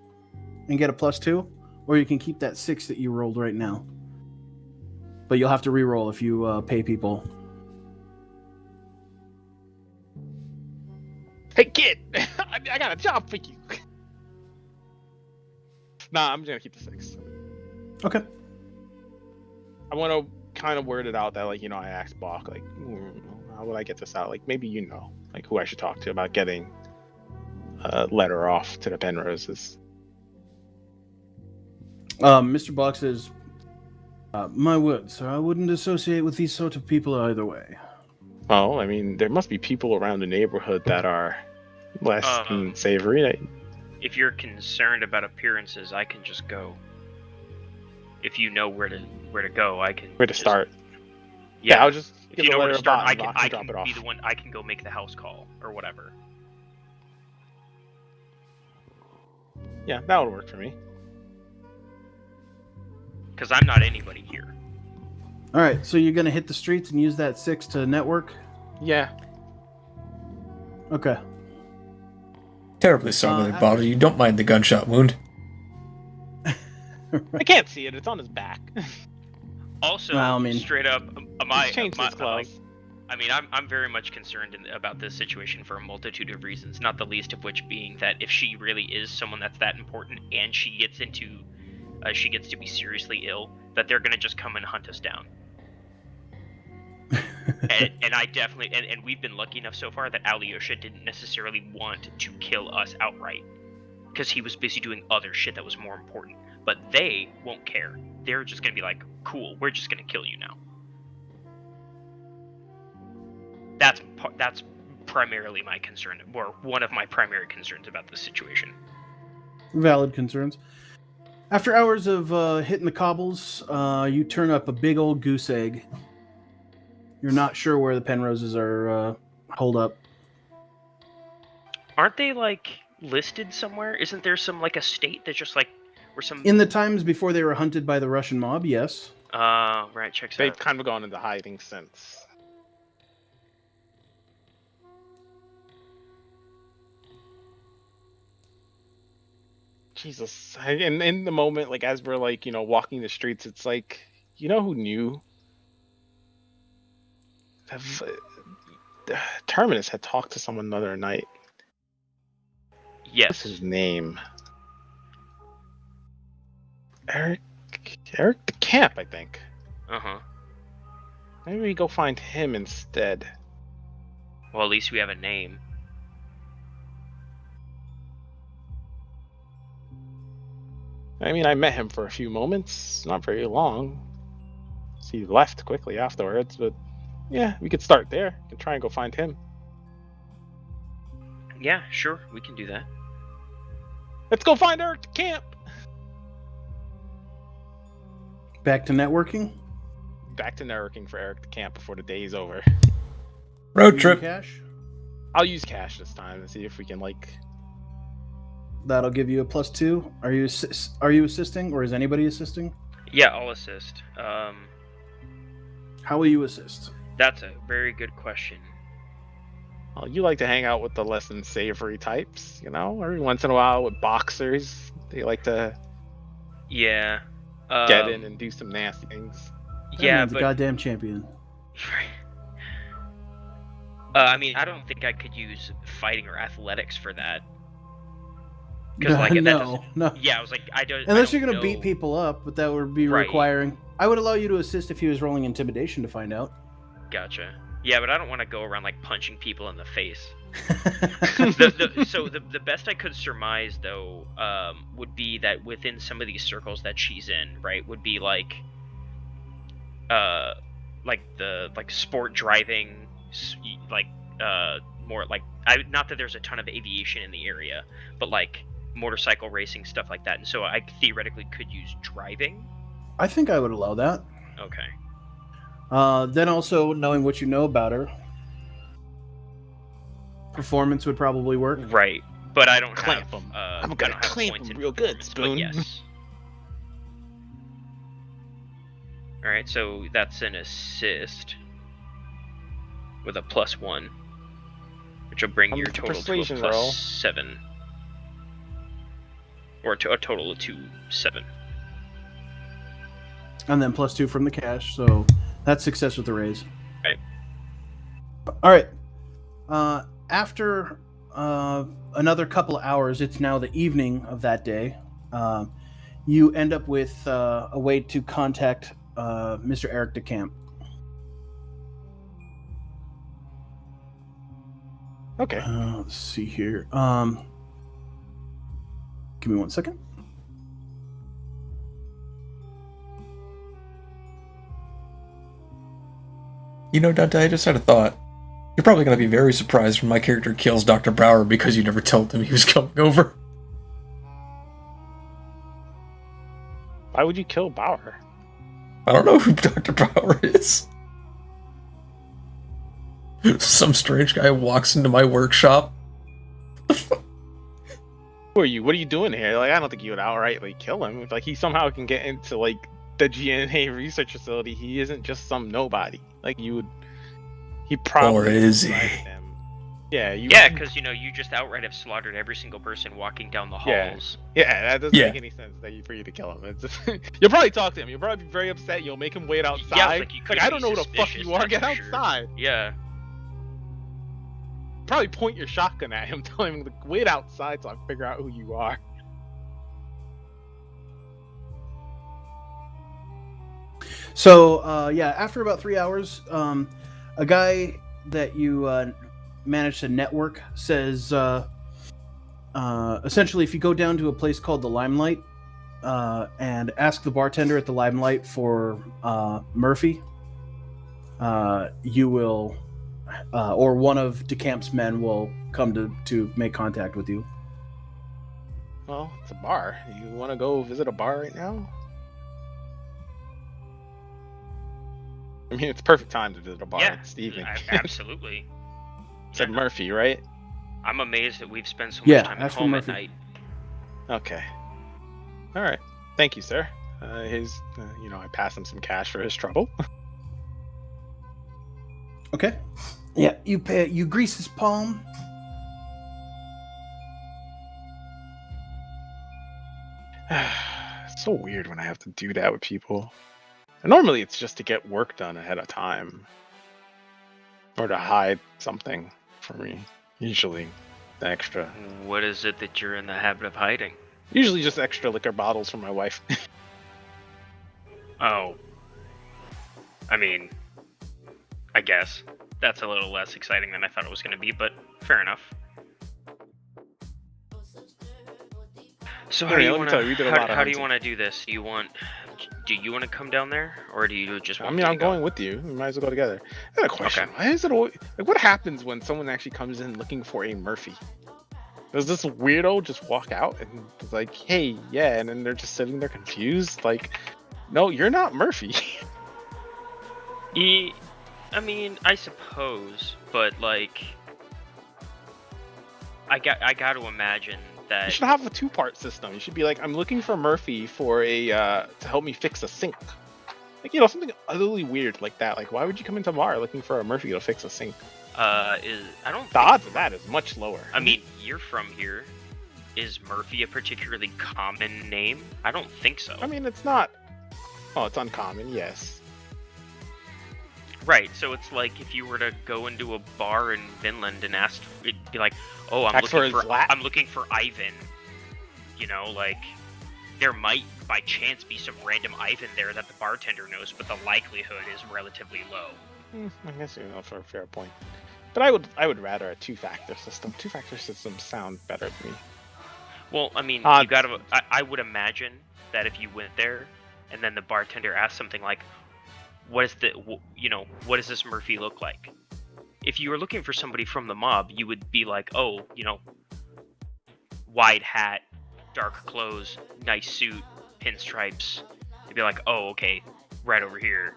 and get a +2, or you can keep that 6 that you rolled right now. But you'll have to re-roll if you pay people. Hey kid, I got a job for you. Nah, I'm just gonna keep the 6. Okay. I want to kind of word it out that like I asked Bach like how would I get this out, like maybe like who I should talk to about getting a letter off to the Penroses. Mr. Bach says, my word, sir, I wouldn't associate with these sort of people either way. Oh, I mean there must be people around the neighborhood that are less than savory. If you're concerned about appearances, I can just go. If you know where to go, I can. Where to start? Yeah, I'll just if give you a know where letter to to start, Bach I and can. Bach I drop can it off. be the one. I can go make the house call or whatever. Yeah, that would work for me. Because I'm not anybody here. All right, so you're going to hit the streets and use that 6 to network? Yeah. Okay. Terribly sorry to bother you. Don't mind the gunshot wound. I can't see it. It's on his back. Also, Well, I mean- straight up, He's changed his clothes. I mean, I'm very much concerned about this situation for a multitude of reasons, not the least of which being that if she really is someone that's that important and she gets to be seriously ill, that they're gonna just come and hunt us down. and I definitely and we've been lucky enough so far that Alyosha didn't necessarily want to kill us outright because he was busy doing other shit that was more important. But they won't care. They're just gonna be like, cool, we're just gonna kill you now. That's primarily my concern, or one of my primary concerns about this situation. Valid concerns. After hours of hitting the cobbles, you turn up a big old goose egg. You're not sure where the Penroses are holed up. Aren't they like listed somewhere? Isn't there some like estate that just like where some? In the times before they were hunted by the Russian mob, yes. Right, checks They've out. kind of gone into hiding since. Jesus, and in the moment, like as we're like walking the streets, it's like who knew that Terminus had talked to someone the other night. Yes. What's his name? Eric the Camp, I think. Uh-huh. Maybe we go find him instead. Well, at least we have a name. I mean, I met him for a few moments, not very long. He left quickly afterwards, but yeah, we could start there. We could try and go find him. Yeah, sure, we can do that. Let's go find Eric the Camp! Back to networking. Back to networking for Eric the Camp before the day is over. Road Using trip. Cash. I'll use cash this time and see if we can That'll give you a +2. Are you assisting, or is anybody assisting? Yeah, I'll assist. How will you assist? That's a very good question. Well, you like to hang out with the less than savory types, every once in a while with boxers. They like to Yeah. get in and do some nasty things. That Yeah, man's a but goddamn champion. I mean, I don't think I could use fighting or athletics for that. Like, that no. Yeah, I was like, I don't. Unless I you're don't gonna beat know. people up, but that would be Right. requiring. I would allow you to assist if he was rolling intimidation to find out. Gotcha. Yeah, but I don't want to go around like punching people in the face. So the best I could surmise though would be that within some of these circles that she's in, right, would be like the sport driving, more like not that there's a ton of aviation in the area, but like motorcycle racing, stuff like that. And so I theoretically could use driving. I think I would allow that. Okay. Then also knowing what you know about her, performance would probably work. Right, but I don't Clamp have. him. I I'm don't gonna have clamp points him in real good, performance, but Spoon. yes. All right, so that's an assist with a +1, which will bring your It's a total to a persuasion roll. +7, or to a total of 7. And then +2 from the cash, so that's success with the raise. Right. All right. After another couple of hours, it's now the evening of that day. You end up with a way to contact Mr. Eric DeCamp. Okay. Let's see here. Give me 1 second. You know, Dante, I just had a thought. You're probably going to be very surprised when my character kills Dr. Brower because you never told him he was coming over. Why would you kill Bauer? I don't know who Dr. Brower is. Some strange guy walks into my workshop. Who are you? What are you doing here? Like, I don't think you would outrightly kill him. If, like, he somehow can get into, like, the GNA research facility, he isn't just some nobody. Like, you would... He probably... Or is he? invited him. Yeah, Yeah, because you just outright have slaughtered every single person walking down the Yeah. halls. Yeah, that doesn't Yeah. make any sense for you to kill him. It's just, you'll probably talk to him. You'll probably be very upset. You'll make him wait outside. Yeah, it's like you could I be don't know who the fuck suspicious, you are. that's Get for sure. outside. Yeah. Probably point your shotgun at him, telling him to wait outside so I figure out who you are. So yeah, after about 3 hours, a guy that you managed to network says, essentially, if you go down to a place called the Limelight and ask the bartender at the Limelight for Murphy, you will, or one of DeCamp's men will come to make contact with you. Well, it's a bar. You want to go visit a bar right now? I mean, it's perfect time to visit a bar. Yeah, It's the evening. absolutely. Said Yeah. Murphy, right? I'm amazed that we've spent so much Yeah, time at ask for home at Murphy. night. Okay. All right. Thank you, sir. I pass him some cash for his trouble. Okay. Yeah, you grease his palm. It's so weird when I have to do that with people. And normally it's just to get work done ahead of time. Or to hide something from me. Usually the extra. What is it that you're in the habit of hiding? Usually just extra liquor bottles from my wife. Oh. I mean, I guess. That's a little less exciting than I thought it was going to be, but fair enough. So how Hey, do you let me want tell you, we did a lot of how do you hunting. want to do this? Do you want to come down there, or do you just I want mean, me I'm to go? going with you. We might as well go together. I got a question. Okay. Why is it always, like, what happens when someone actually comes in looking for a Murphy? Does this weirdo just walk out and it's like, hey, yeah, and then they're just sitting there confused? Like, no, you're not Murphy. I mean, I suppose, but like, I got to imagine You that. should have a two-part system. You should be like, I'm looking for Murphy for to help me fix a sink. Like, something utterly weird like that. Like, why would you come into bar looking for a Murphy to fix a sink? I don't. The odds of that is much lower. I mean, you're from here. Is Murphy a particularly common name? I don't think so. I mean, it's not. Oh, it's uncommon, yes. Right, so it's like if you were to go into a bar in Finland and ask, it'd be like, "Oh, I'm Ask for looking his lat? I'm looking for Ivan." Like there might by chance be some random Ivan there that the bartender knows, but the likelihood is relatively low. I guess for a fair point. But I would rather a two-factor system. Two-factor systems sound better to me. Well, I mean, Odds. you gotta. I would imagine that if you went there, and then the bartender asked something like, "What is what does this Murphy look like?" If you were looking for somebody from the mob, you would be like, "Oh, wide hat, dark clothes, nice suit, pinstripes." You'd be like, "Oh, okay, right over here."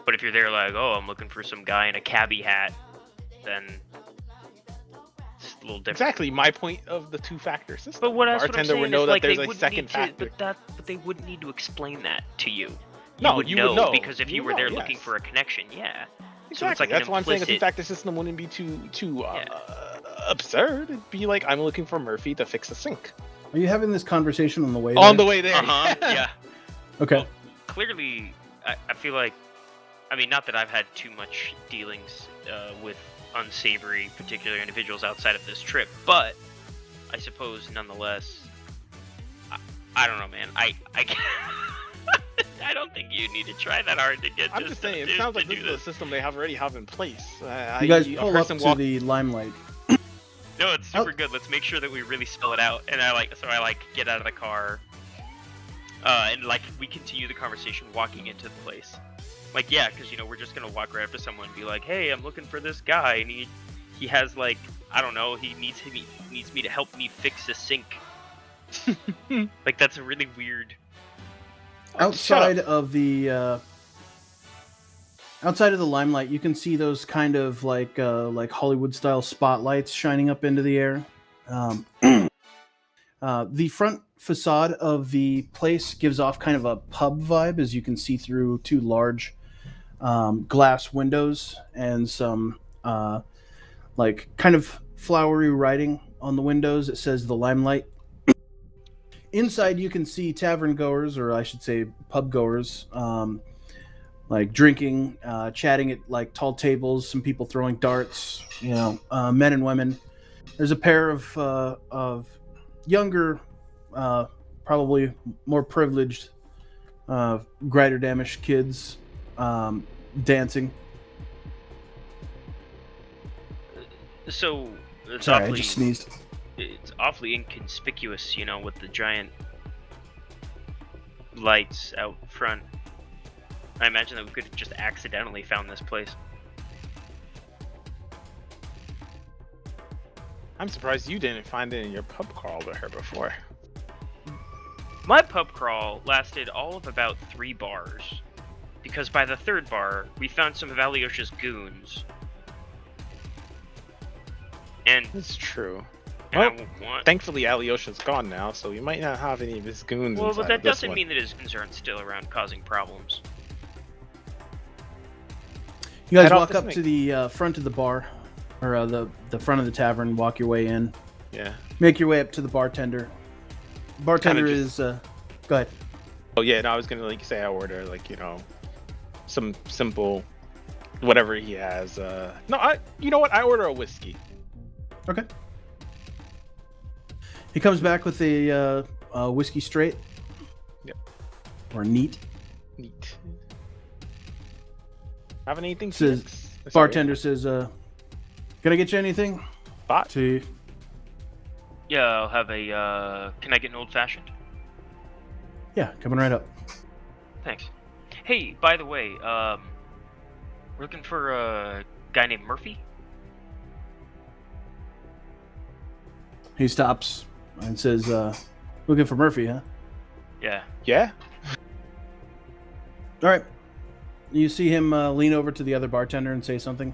But if you're there like, "Oh, I'm looking for some guy in a cabbie hat," then it's a little different. Exactly my point of the two-factor system. But what The else? What I'm bartender saying would know is, that like, there's they a wouldn't second need factor. to, but they wouldn't need to explain that to you. No, would you know, would know. because if you You were would there know, looking yes. for a connection, yeah. Exactly. So it's like That's an why I'm saying a implicit. two-factor system wouldn't be too Yeah. absurd. It'd be like, I'm looking for Murphy to fix a sink. Are you having this conversation on the way On there? the way there. Yeah. Okay. Well, clearly, I feel like, I mean, not that I've had too much dealings with unsavory particular individuals outside of this trip, but I suppose nonetheless, I don't know, man. I I don't think you need to try that hard to get. I'm this just saying, it to sounds like do this is a system they already have in place. You guys a pull up person to walk- the Limelight. No, it's super good. Let's make sure that we really spell it out. And I get out of the car, and we continue the conversation walking into the place. Like, yeah, because we're just gonna walk right up to someone and be like, "Hey, I'm looking for this guy, and he has I don't know, he needs me to help me fix a sink." Like, that's a really weird. Outside of the Limelight, you can see those kind of like Hollywood style spotlights shining up into the air. The front facade of the place gives off kind of a pub vibe, as you can see through two large glass windows and some like kind of flowery writing on the windows. It says the Limelight. Inside, you can see tavern goers, or I should say pub goers, like drinking, chatting at like tall tables. Some people throwing darts. Men and women. There's a pair of younger, probably more privileged, Grider Damish kids dancing. So it's Sorry, I awfully, just sneezed. it's awfully inconspicuous, with the giant lights out front. I imagine that we could have just accidentally found this place. I'm surprised you didn't find it in your pub crawl with her before. My pub crawl lasted all of about 3 bars, because by the 3rd bar, we found some of Alyosha's goons. And It's true. And Well, I won't want. Thankfully, Alyosha's gone now, so we might not have any of his goons. Well, inside but that of this doesn't one. mean that his goons aren't still around causing problems. You guys Head off walk this up way. to the front of the bar, or the front of the tavern. Walk your way in. Yeah. Make your way up to the bartender. Bartender is. Go ahead. Oh yeah, no, I was gonna say I order some simple, whatever he has. You know what? I order a whiskey. Okay. He comes back with a whiskey straight. Yep. Or neat. Neat. Have anything? Says Felix? Sorry. bartender says, "Can I get you anything?" Bot? To Yeah, I'll have a. Can I get an old fashioned? yeah, coming right up. Thanks. Hey, by the way, we're looking for a guy named Murphy. He stops and says, "Looking for Murphy, huh?" Yeah. Yeah. All right. You see him lean over to the other bartender and say something.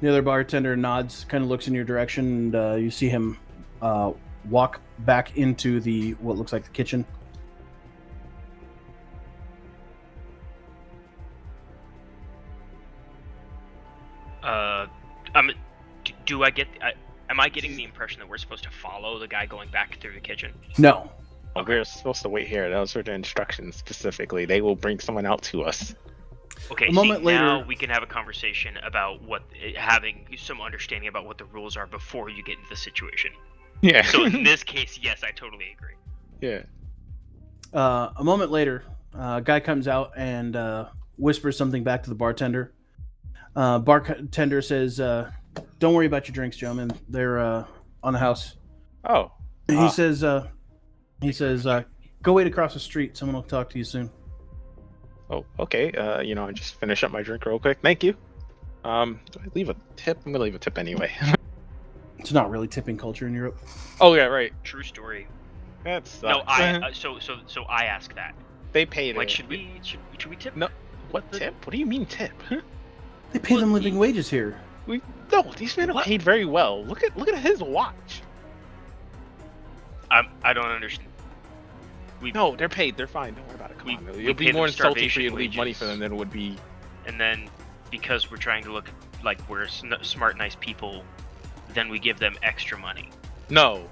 The other bartender nods, kind of looks in your direction, and you see him walk back into what looks like the kitchen. Do I get? Am I getting the impression that we're supposed to follow the guy going back through the kitchen? No. Okay. We're supposed to wait here. Those are the instructions specifically. They will bring someone out to us. Okay. A moment now later- we can have a conversation about having some understanding about what the rules are before you get into the situation. Yeah. So in this case, yes, I totally agree. Yeah. A moment later, a guy comes out and whispers something back to the bartender. Bartender says, "Don't worry about your drinks, gentlemen. They're on the house." Oh. He says, "Go wait across the street. Someone will talk to you soon." Oh. Okay. I just finish up my drink real quick. Thank you. Do I leave a tip? I'm gonna leave a tip anyway. It's not really tipping culture in Europe. Oh yeah, right. True story. That's No, so I ask that. They paid Like, it. should we tip? No. What tip? What do you mean tip? They pay them living wages here. No, these men are paid very well. Look at his watch. I don't understand. No, they're paid. They're fine. Don't worry about it. Come on. we It'll pay be them more insulting for starvation you to leave money wages. for them than it would be. And then because we're trying to look like we're smart, nice people, then we give them extra money. No,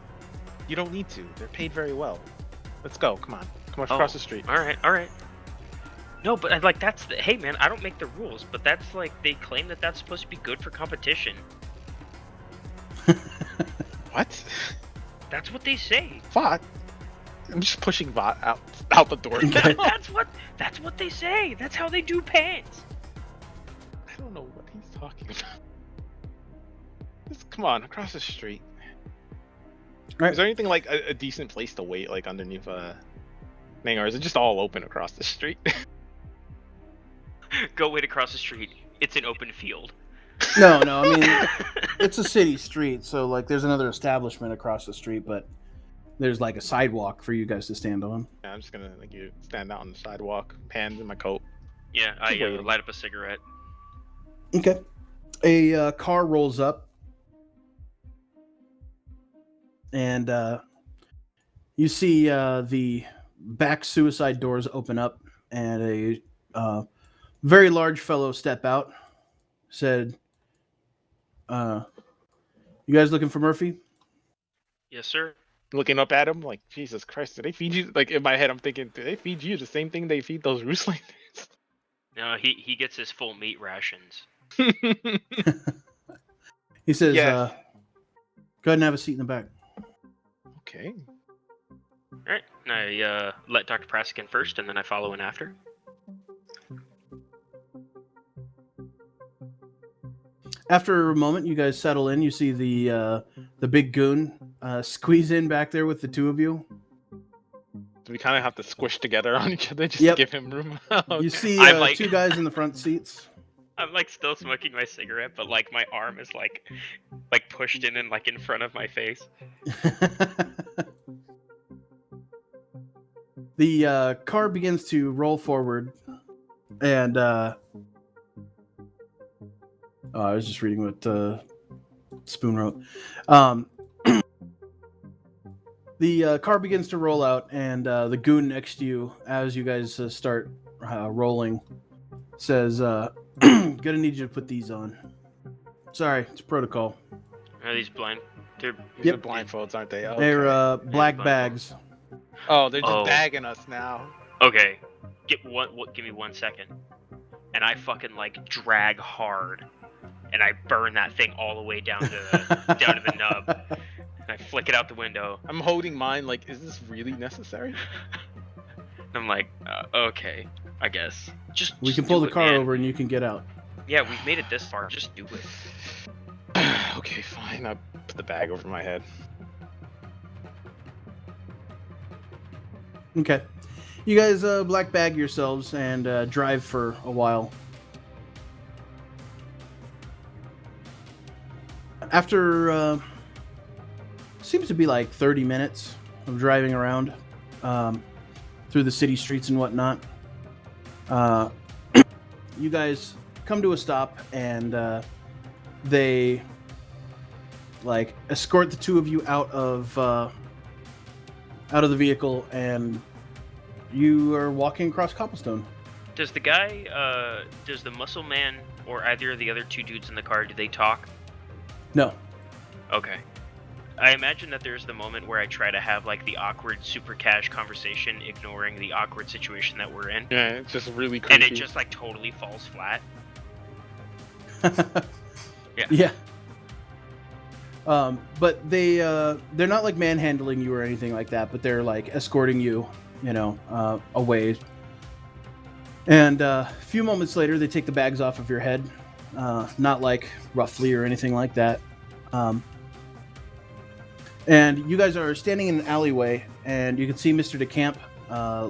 you don't need to. They're paid very well. Let's go. Come on. Come on across the street. All right. No, but that's the. Hey, man, I don't make the rules, but that's like they claim that that's supposed to be good for competition. What? That's what they say. Vot? I'm just pushing Vot out the door. That's what they say. That's how they do pants. I don't know what he's talking about. Just come on across the street. Right. Is there anything like a decent place to wait, like underneath a thing, or is it just all open across the street? Go wait across the street. It's an open field. No. I mean, it's a city street, so like there's another establishment across the street, but there's like a sidewalk for you guys to stand on. Yeah, I'm just gonna stand out on the sidewalk, hands in my coat. Yeah, I waiting. light up a cigarette. Okay. A car rolls up, and you see the back suicide doors open up, and a very large fellow step out. said, "You guys looking for Murphy?" Yes, sir. Looking up at him, like, Jesus Christ, did they feed you? Like, in my head, I'm thinking, did they feed you the same thing they feed those Rustlings? No, he gets his full meat rations. He says, Yes. "Go ahead and have a seat in the back." Okay. All right, and I let Dr. Prask in first, and then I follow in after. After a moment, you guys settle in. You see the big goon squeeze in back there with the two of you. Do we kind of have to squish together on each other just Yep. to give him room? You see I'm like- two guys in the front seats. I'm like still smoking my cigarette, but like my arm is like pushed in and like in front of my face. The car begins to roll forward, and I was just reading what Spoon wrote. The car begins to roll out, and the goon next to you, as you guys start rolling, says, "Gonna need you to put these on." Sorry, it's protocol. Are these blind? They're These Yep. are blindfolds, aren't they? Okay. They're black blindfold. bags. Oh, they're just Oh. bagging us now. okay. Give me 1 second, and I fucking like drag hard, and I burn that thing all the way down to the nub. And I flick it out the window. I'm holding mine like, is this really necessary? And I'm like, okay, I guess. We Just can pull do the it, car man. over and you can get out. Yeah, we've made it this far. Just do it. Okay, fine. I put the bag over my head. Okay. You guys black bag yourselves and drive for a while. After seems to be like 30 minutes of driving around through the city streets and whatnot, you guys come to a stop, and they like escort the two of you out of the vehicle, and you are walking across cobblestone. Does the muscle man or either of the other two dudes in the car, do they talk? No. Okay. I imagine that there's the moment where I try to have like the awkward super cash conversation, ignoring the awkward situation that we're in, Yeah, it's just really creepy. and it just like totally falls flat. Yeah. Yeah. But they're not like manhandling you or anything like that, but they're like escorting you, away. And a few moments later, they take the bags off of your head, not like roughly or anything like that. And you guys are standing in an alleyway, and you can see Mr. DeCamp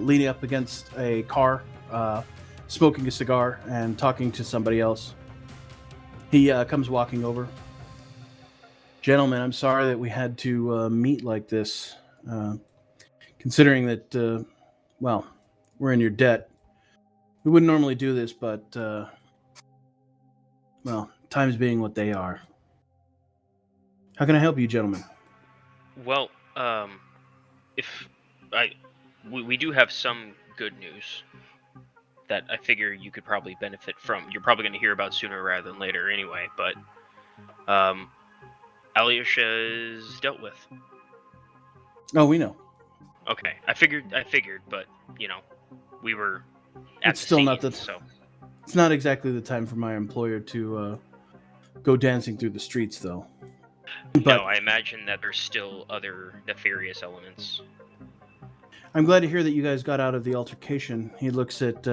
leaning up against a car, smoking a cigar and talking to somebody else. He comes walking over. "Gentlemen, I'm sorry that we had to meet like this. Considering that, we're in your debt. We wouldn't normally do this, but, times being what they are. How can I help you, gentlemen?" Well, we do have some good news that I figure you could probably benefit from. You're probably going to hear about sooner rather than later anyway, but Alyosha is dealt with. Oh, we know. Okay, I figured, but we were at It's the still scene, not the- so It's not exactly the time for my employer to go dancing through the streets, though. But no, I imagine that there's still other nefarious elements. I'm glad to hear that you guys got out of the altercation. He looks at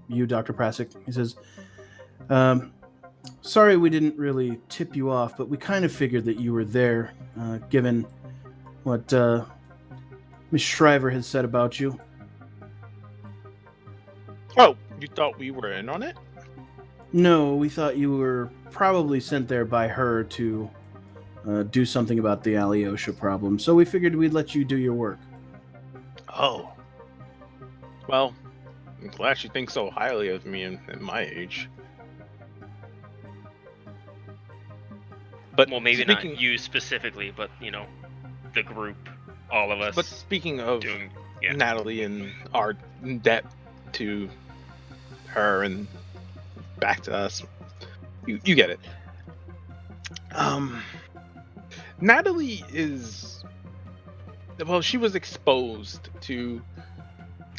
you, Dr. Prasic. He says, "Sorry we didn't really tip you off, but we kind of figured that you were there, given what Miss Schryver has said about you." Oh, you thought we were in on it? "No, we thought you were probably sent there by her to do something about the Alyosha problem, so we figured we'd let you do your work." Oh. Well, I'm glad she thinks so highly of me at my age. But Well, maybe speaking, not you specifically, but the group, all of us. But speaking of doing, yeah. Natalie and our debt to her and back to us, You get it. Natalie is, well, she was exposed to.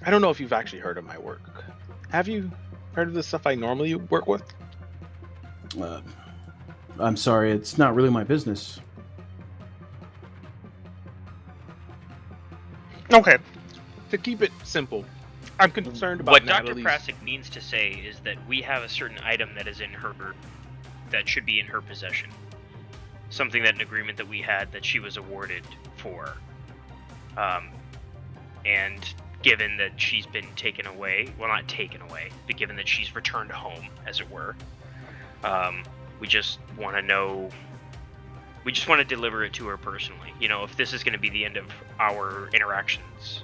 I don't know if you've actually heard of my work. Have you heard of the stuff I normally work with? I'm sorry, it's not really my business. Okay. To keep it simple, I'm concerned about What Dr. Natalie's. Prasik means to say is that we have a certain item that is in her, that should be in her possession. Something that an agreement that we had that she was awarded for. And given that she's been taken away, well, not taken away, but given that she's returned home, as it were, we just want to know. We just want to deliver it to her personally. You know, if this is going to be the end of our interactions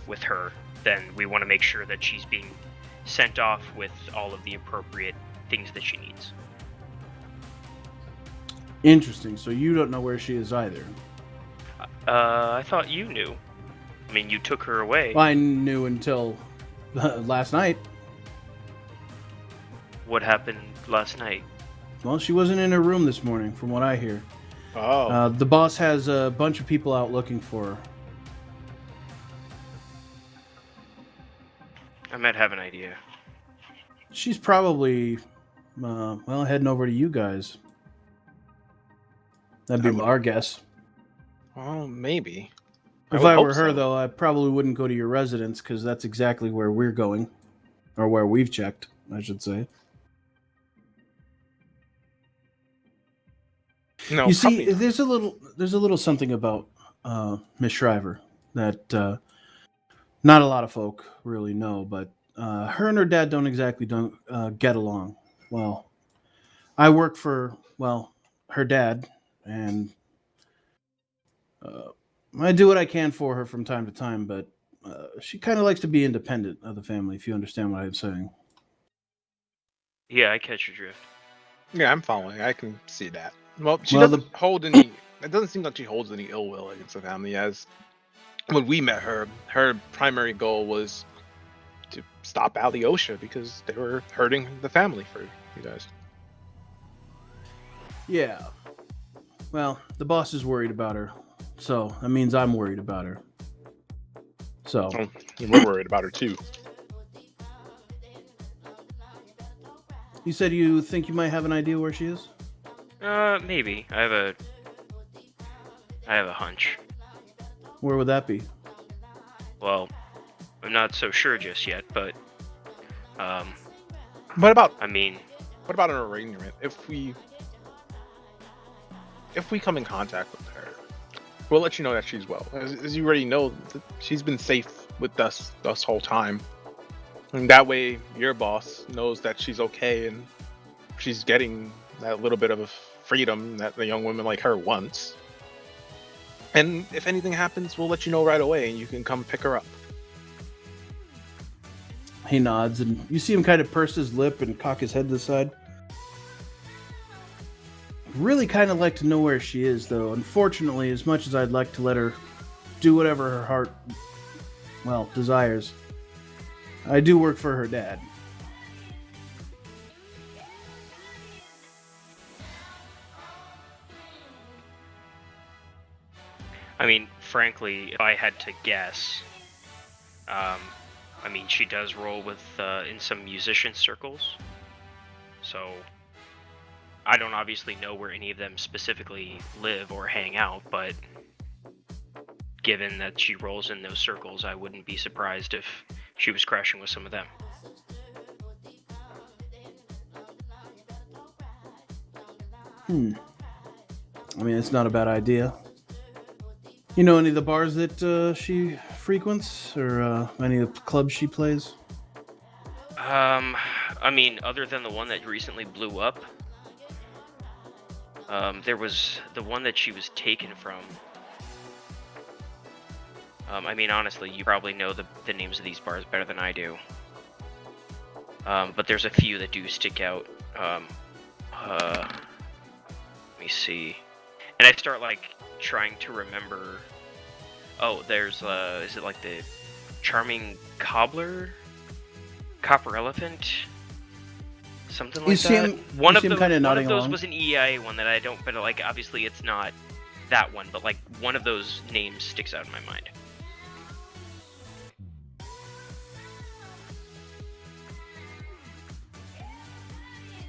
with her, then we want to make sure that she's being sent off with all of the appropriate things that she needs. Interesting. So you don't know where she is either. I thought you knew. I mean, you took her away. I knew until last night. What happened last night? Well, she wasn't in her room this morning, from what I hear. Oh. The boss has a bunch of people out looking for her. I might have an idea. She's probably, well, heading over to you guys. That'd be our guess. Well, maybe. If would I hope were her, so. though, I probably wouldn't go to your residence, because that's exactly where we're going. Or where we've checked, I should say. No, You see, probably there's a little something about Miss Schryver that not a lot of folk really know, but her and her dad don't exactly get along. Well, I work for her dad, and I do what I can for her from time to time, but she kind of likes to be independent of the family, if you understand what I'm saying. Yeah, I catch your drift. Yeah, I'm following. I can see that. Well, she Well, doesn't hold any. It doesn't seem like she holds any ill will against the family. As when we met her, her primary goal was to stop Alyosha because they were hurting the family for you guys. Yeah. Well, the boss is worried about her, so that means I'm worried about her. So Oh, we're worried about her too. you said you think you might have an idea where she is? Maybe. I have a hunch. Where would that be? Well, I'm not so sure just yet, but What about I mean, an arrangement? If we come in contact with her, we'll let you know that she's well. As you already know, she's been safe with us this whole time. And that way, your boss knows that she's okay and she's getting that little bit of a freedom that a young woman like her wants. And if anything happens, we'll let you know right away and you can come pick her up. He nods, and you see him kind of purse his lip and cock his head to the side. Really kind of like to know where she is, though. Unfortunately, as much as I'd like to let her do whatever her heart, desires, I do work for her dad. I mean, frankly, if I had to guess, I mean, she does roll with in some musician circles, so I don't obviously know where any of them specifically live or hang out, but given that she rolls in those circles, I wouldn't be surprised if she was crashing with some of them. I mean, it's not a bad idea. You know any of the bars that she frequents, or any of the clubs she plays? I mean, other than the one that recently blew up, there was the one that she was taken from. I mean, honestly, you probably know the names of these bars better than I do. But there's a few that do stick out. Let me see. And I start, like, trying to remember... Oh, there's, is it like the Charming Cobbler? Copper Elephant? something You like see that. him- One you of see him those, kinda one nodding of those along. was an EIA one that I don't, but like obviously it's not that one, but like one of those names sticks out in my mind.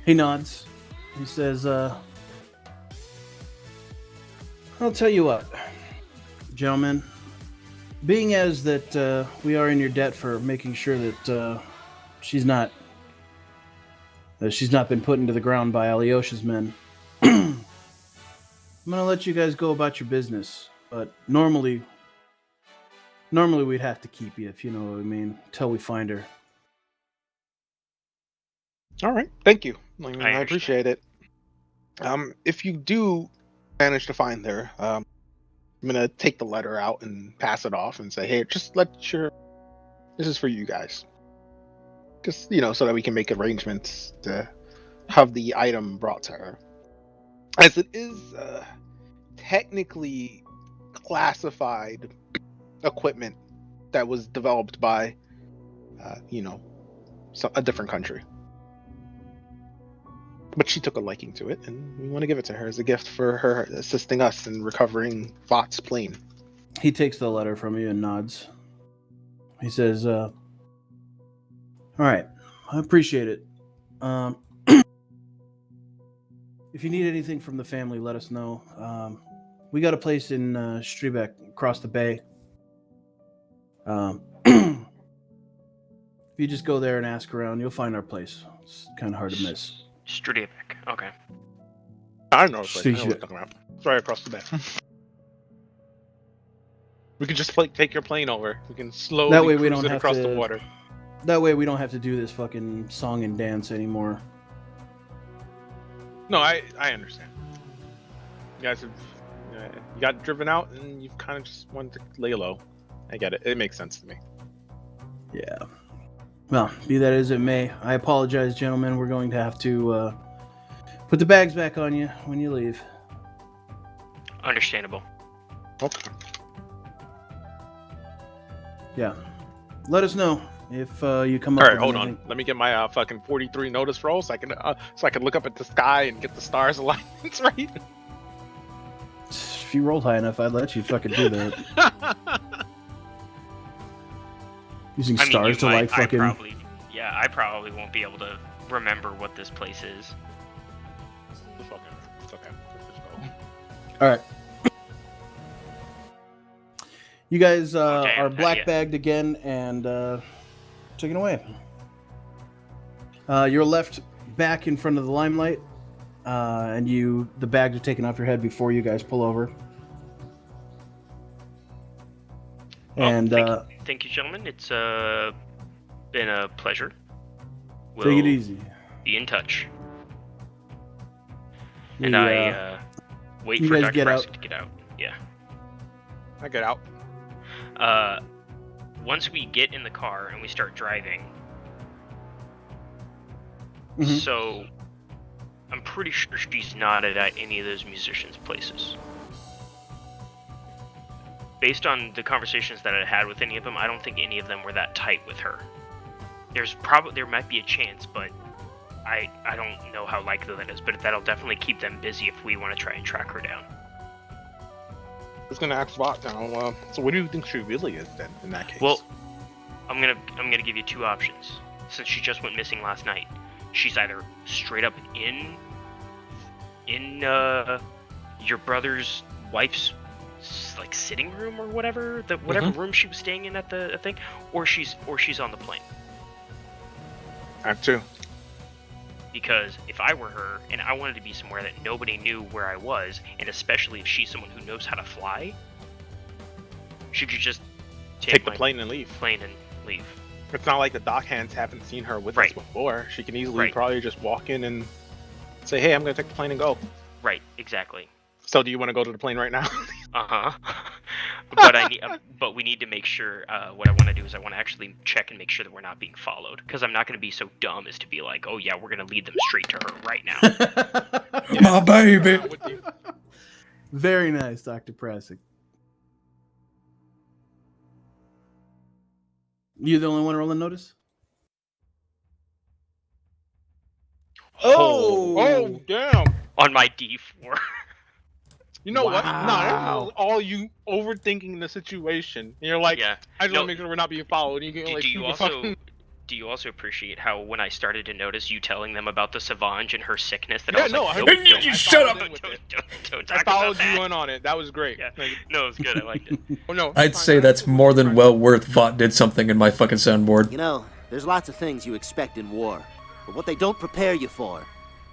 He nods. He says, I'll tell you what, gentlemen. Being as that we are in your debt for making sure that she's not been put into the ground by Alyosha's men, I'm gonna let you guys go about your business. But normally we'd have to keep you, if you know what I mean, until we find her. All right, thank you. I mean, I I appreciate it. If you do manage to find her, I'm gonna take the letter out and pass it off and say, "Hey, just let your this is for you guys." Just so that we can make arrangements to have the item brought to her, as it is technically classified equipment that was developed by, a different country. But she took a liking to it, and we want to give it to her as a gift for her assisting us in recovering Vought's plane. He takes the letter from you and nods. He says, all right, I appreciate it. If you need anything from the family, let us know. We got a place in Schryver, across the bay. If you just go there and ask around, you'll find our place. It's kind of hard to miss. Strudevik. Okay. I know what you're talking about. It's right across the bay. We can just take your plane over. We can slowly That way we cruise don't it have across to. the water. That way we don't have to do this fucking song and dance anymore. No, I understand. You guys have you got driven out and you've kind of just wanted to lay low. I get it. It makes sense to me. Yeah. Well, be that as it may, I apologize, gentlemen. We're going to have to put the bags back on you when you leave. Understandable. Okay. Yeah. Let us know if you come All up right, with hold anything. on. Let me get my fucking 43 notice roll so I can look up at the sky and get the stars alignments right. If you rolled high enough, I'd let you fucking do that. Using I mean, stars to like fucking. I probably won't be able to remember what this place is. It's okay. It's okay. Let's just go. All right. You guys Okay, are I'm- black yeah. bagged again and taken away. You're left back in front of the limelight, and the bags are taken off your head before you guys pull over. And Thank you, gentlemen. It's been a pleasure. take it easy. Be in touch. We, And I wait you for guys Dr. get Brassic out. to get out. Yeah. I get out. Once we get in the car and we start driving, Mhm. so I'm pretty sure she's not at any of those musicians' places. Based on the conversations that I had with any of them, I don't think any of them were that tight with her. There might be a chance, but I don't know how likely that is. But that'll definitely keep them busy if we want to try and track her down. I was gonna ask Vought now. So what do you think she really is then in that case? Well, I'm gonna give you two options. Since she just went missing last night, she's either straight up in your brother's wife's like sitting room or whatever room she was staying in at the thing, or she's on the plane. That too. Because if I were her and I wanted to be somewhere that nobody knew where I was, and especially if she's someone who knows how to fly, she could just Take the plane and leave. Leave. It's not like the dock hands haven't seen her with us Right. before. She can easily Right. probably just walk in and say, "Hey, I'm gonna take the plane and go." Right, exactly. So, do you want to go to the plane right now? But we need to make sure. What I want to do is I want to actually check and make sure that we're not being followed. Because I'm not going to be so dumb as to be like, oh yeah, we're going to lead them straight to her right now. My baby. Very nice, Dr. Prasic. You the only one rolling notice? Oh, damn. on my D4. You know what? No, that's Wow. all you overthinking the situation. You're like, Yeah. I just No, want to make sure we're not being followed. You get like super fucking. do you also appreciate how when I started to notice you telling them about the Savange and her sickness that I Yeah, was no, like, I nope, heard You I just shut followed up. in with it. don't I talk about followed you that. in on it. That was great. Yeah. Like, No, it was good. I liked it. oh no. I'd fine, say I that's absolutely more than fine. well worth Vought did something in my fucking soundboard. You know, there's lots of things you expect in war, but what they don't prepare you for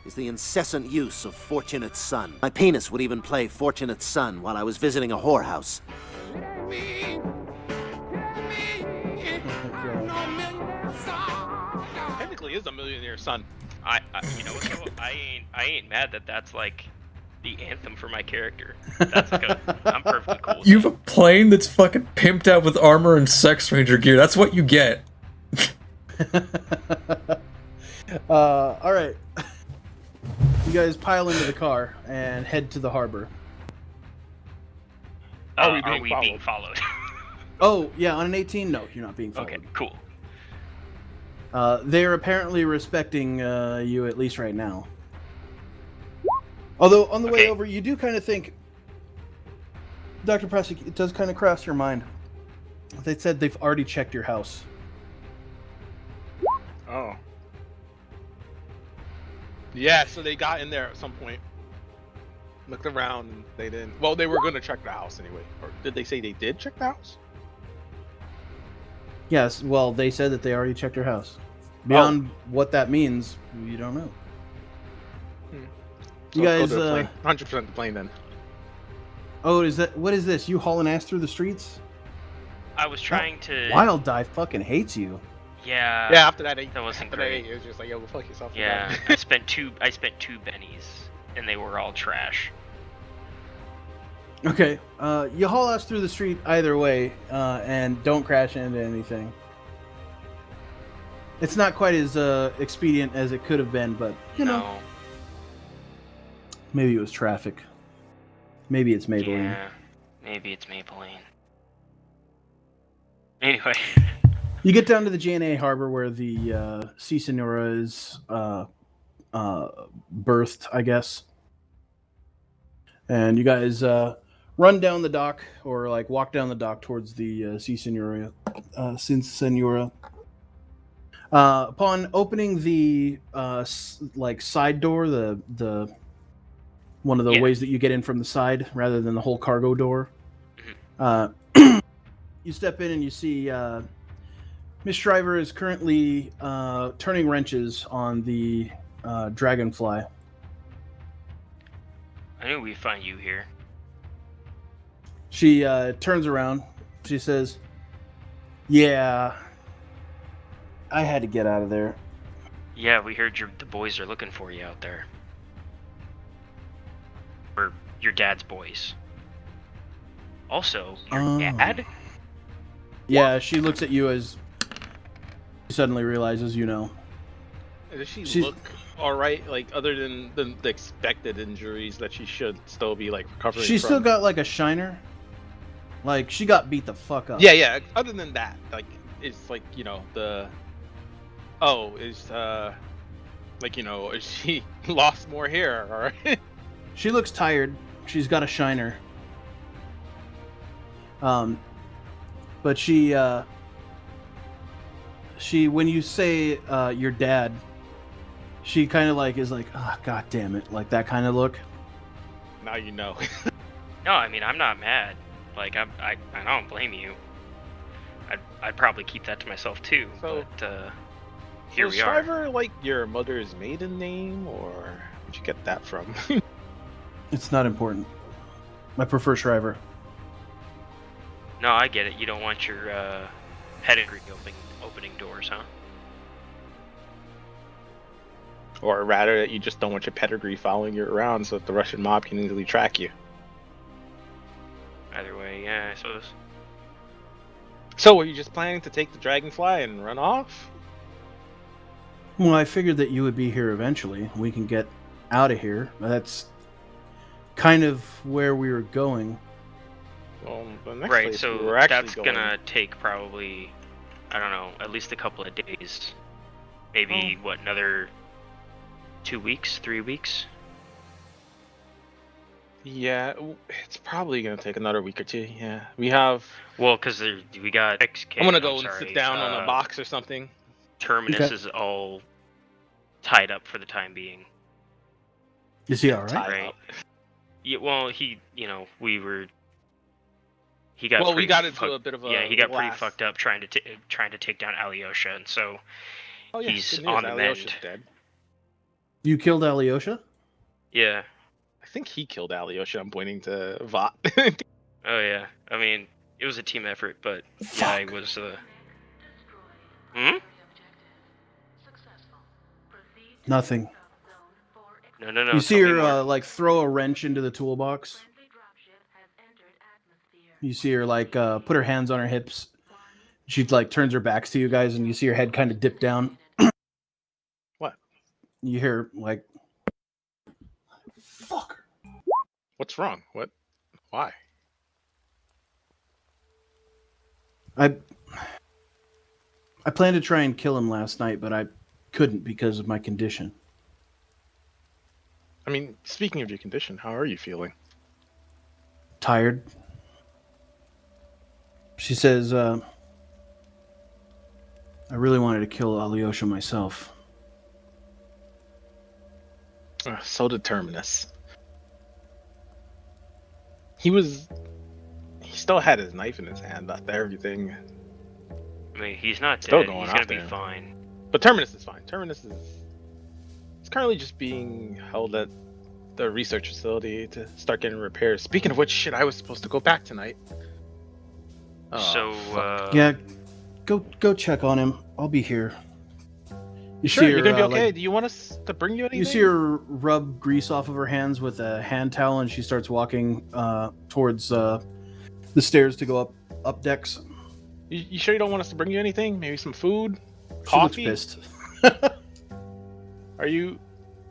is the incessant use of Fortunate Son. My penis would even play Fortunate Son while I was visiting a whorehouse. Technically, is a millionaire's son. You know what though? I ain't mad that that's like the anthem for my character. That's good. I'm perfectly cool with You have that. a plane that's fucking pimped out with armor and sex ranger gear. That's what you get. All right. You guys pile into the car and head to the harbor. Are we being being followed? Oh, yeah, on an 18, no, you're not being followed. Okay, cool. They're apparently respecting you, at least right now. Although, on the way Okay. over, you do kind of think, Dr. Pressik, it does kind of cross your mind. They said they've already checked your house. Oh. Yeah, so they got in there at some point. Looked around and they didn't. Well, they were going to check the house anyway. Or did they say they did check the house? Yes, well, they said that they already checked your house. Beyond what that means, you don't know. So You let's guys, go to the plane. 100% the plane then. Oh, what is this? You hauling ass through the streets? I was trying to. Wild Die fucking hates you. Yeah. Yeah, after that, that wasn't after great. that, it was just like, yo, go fuck yourself. Yeah, I spent two bennies, and they were all trash. Okay, you haul us through the street either way, and don't crash into anything. It's not quite as expedient as it could have been, but you know, maybe it was traffic. Maybe it's Maybelline. Yeah, maybe it's Maybelline. Anyway. You get down to the GNA harbor where the Sea Senora is birthed, I guess. And you guys run down the dock, or like walk down the dock towards the Sea Senora. Upon opening the like side door, the one of the ways that you get in from the side rather than the whole cargo door, you step in and you see Miss Schryver is currently turning wrenches on the Dragonfly. I knew we'd find you here. She turns around. She says, "Yeah, I had to get out of there." Yeah, we heard the boys are looking for you out there. Or your dad's boys. Also, your dad? Yeah, she looks at you as she suddenly realizes you know. Does she look all right? Like, other than the expected injuries that she should still be like recovering She's from? still got like a shiner. Like, she got beat the fuck up. Yeah, yeah. Other than that, like, it's like, you know, like, you know, is she lost more hair or? She looks tired. She's got a shiner. But she when you say your dad, she kind of like is like, oh, god damn it, like that kind of look. Now you know. No, I mean, I'm not mad. Like, I don't blame you. I'd probably keep that to myself too. So, but here was we are. Schryver like your mother's maiden name, or where'd you get that from? It's not important. I prefer Schryver. No, I get it. You don't want your pedigree opening doors, huh? Or rather, that you just don't want your pedigree following you around so that the Russian mob can easily track you. Either way, yeah, I suppose. So, were you just planning to take the Dragonfly and run off? Well, I figured that you would be here eventually. We can get out of here. That's kind of where we were going. Well, the next Right, place so we were actually that's going... gonna take probably, I don't know, at least a couple of days. Maybe, what, another 2 weeks, 3 weeks. Yeah, it's probably gonna take another week or two. Yeah, we have. Well, because we got XK. I'm gonna go and sorry, sit down on a box or something. Terminus Okay. is all tied up for the time being. Is he all right? Tied Right. up. Yeah. Well, he, we were. He got. Well, we pretty got into fuck- a bit of a. Yeah, he got pretty last- fucked up trying to take down Alyosha, and so Oh yeah, he's good news, on the mend. Alyosha's dead. You killed Alyosha? Yeah. I think he killed Alyosha. I'm pointing to Vought. Oh yeah. I mean, it was a team effort, but yeah, it was. Hmm. Nothing. No. You see tell me her more. like throw a wrench into the toolbox. You see her like put her hands on her hips. She like turns her back to you guys, and you see her head kind of dip down. What? You hear like, "Fuck." What's wrong? What? Why? I planned to try and kill him last night, but I couldn't because of my condition. I mean, speaking of your condition, how are you feeling? Tired. She says, I really wanted to kill Alyosha myself. So did Terminus. He still had his knife in his hand after everything. I mean, he's not Still dead. going He's gonna out be there. fine. But Terminus is fine. Terminus is currently just being held at the research facility to start getting repairs. Speaking of which, shit, I was supposed to go back tonight. Oh, So, fuck. Yeah, go check on him. I'll be here. You Sure, see you're her, gonna be okay. like, Do you want us to bring you anything? you see her rub grease off of her hands with a hand towel, and she starts walking towards the stairs to go up decks. You sure you don't want us to bring you anything? Maybe some food? She Coffee? looks pissed. Are you?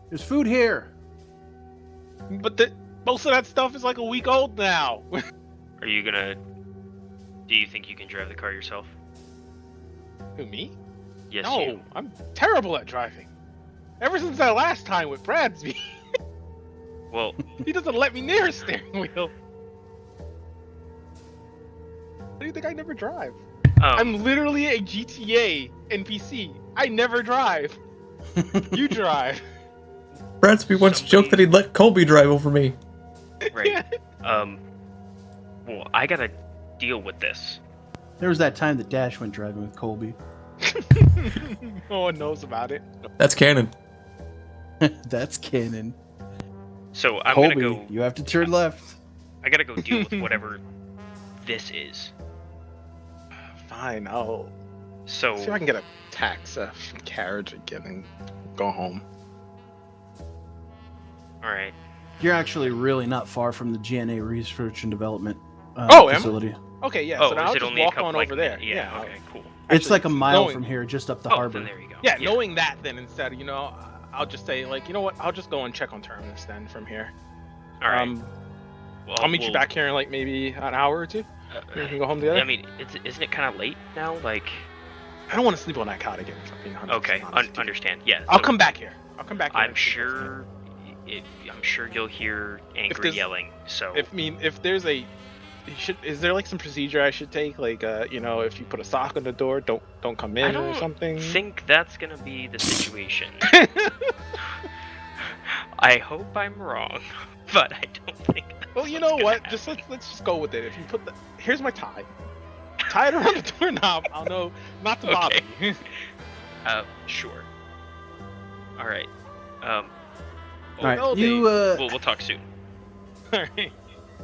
There's food here. But most of that stuff is like a week old now. are you gonna? Do you think you can drive the car yourself? Who, me? Yes, No, you. I'm terrible at driving. Ever since that last time with Bradsby, Well, he doesn't let me near a steering wheel. What do you think I never drive? I'm literally a GTA NPC. I never drive. You drive. Bradsby once joked that he'd let Colby drive over me. right. Well, I gotta deal with this. There was that time that Dash went driving with Colby. No one knows about it. That's canon. That's canon. So I'm Colby, gonna go. you have to turn left. I gotta go deal with whatever this is. Fine, I'll So see if I can get a carriage again and go home. all right. You're actually really not far from the GNA Research and Development Am I? facility. Okay, yeah. Oh, so now is I'll it just only a walk couple on like over there. Yeah. I'll- Okay. Cool. It's Actually, like a mile knowing- from here, just up the Oh, harbor. then there you go. Yeah, knowing that, then instead, I'll just say like, you know what? I'll just go and check on Terminus then from here. All right. Well, I'll meet you back here in like maybe an hour or two. We can go home together. I mean, isn't it kind of late now? Like, I don't want to sleep on that cot again. If I'm being 100% okay, honest with you. understand. Yeah. I'll so come back here. I'm sure. I'm sure you'll hear angry there's- yelling. So If there's is there like some procedure I should take? Like, if you put a sock on the door, don't come in I or don't something. think that's gonna be the situation. I hope I'm wrong, but I don't think. Well, you know what? Just let's just go with it. If you here's my tie. Tie it around the doorknob. I'll know not to bother you. Sure. All right. All right, no, We'll talk soon. Alright.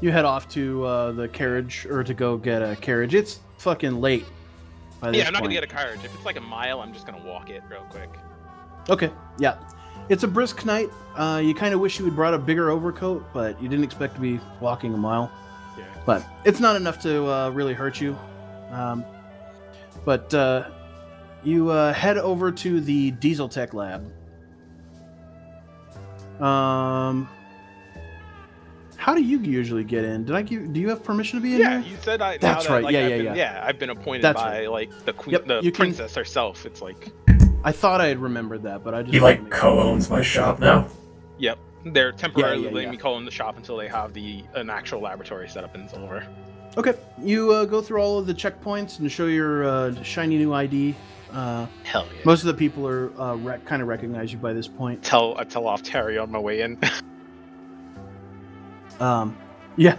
you head off to the carriage, or to go get a carriage. It's fucking late by this Yeah, I'm not gonna point. get a carriage. If it's like a mile, I'm just gonna walk it real quick. Okay, yeah. It's a brisk night. You kind of wish you had brought a bigger overcoat, but you didn't expect to be walking a mile. Yeah. But it's not enough to really hurt you. But you head over to the Diesel Tech lab. How do you usually get in? Do you have permission to be in Yeah, here? you said I. That's now that, right, like, yeah, I've yeah, been, yeah. I've been appointed That's by right. like the queen, Yep, the you can- princess herself. It's like I thought I had remembered that, but I just He wanted to like make co-owns my shop now. Yep. They're temporarily yeah, letting yeah. me call in the shop until they have an actual laboratory set up in Silver. Okay, you go through all of the checkpoints and show your shiny new ID. Hell yeah. Most of the people are kind of recognize you by this point. I tell off Terry on my way in. Yeah.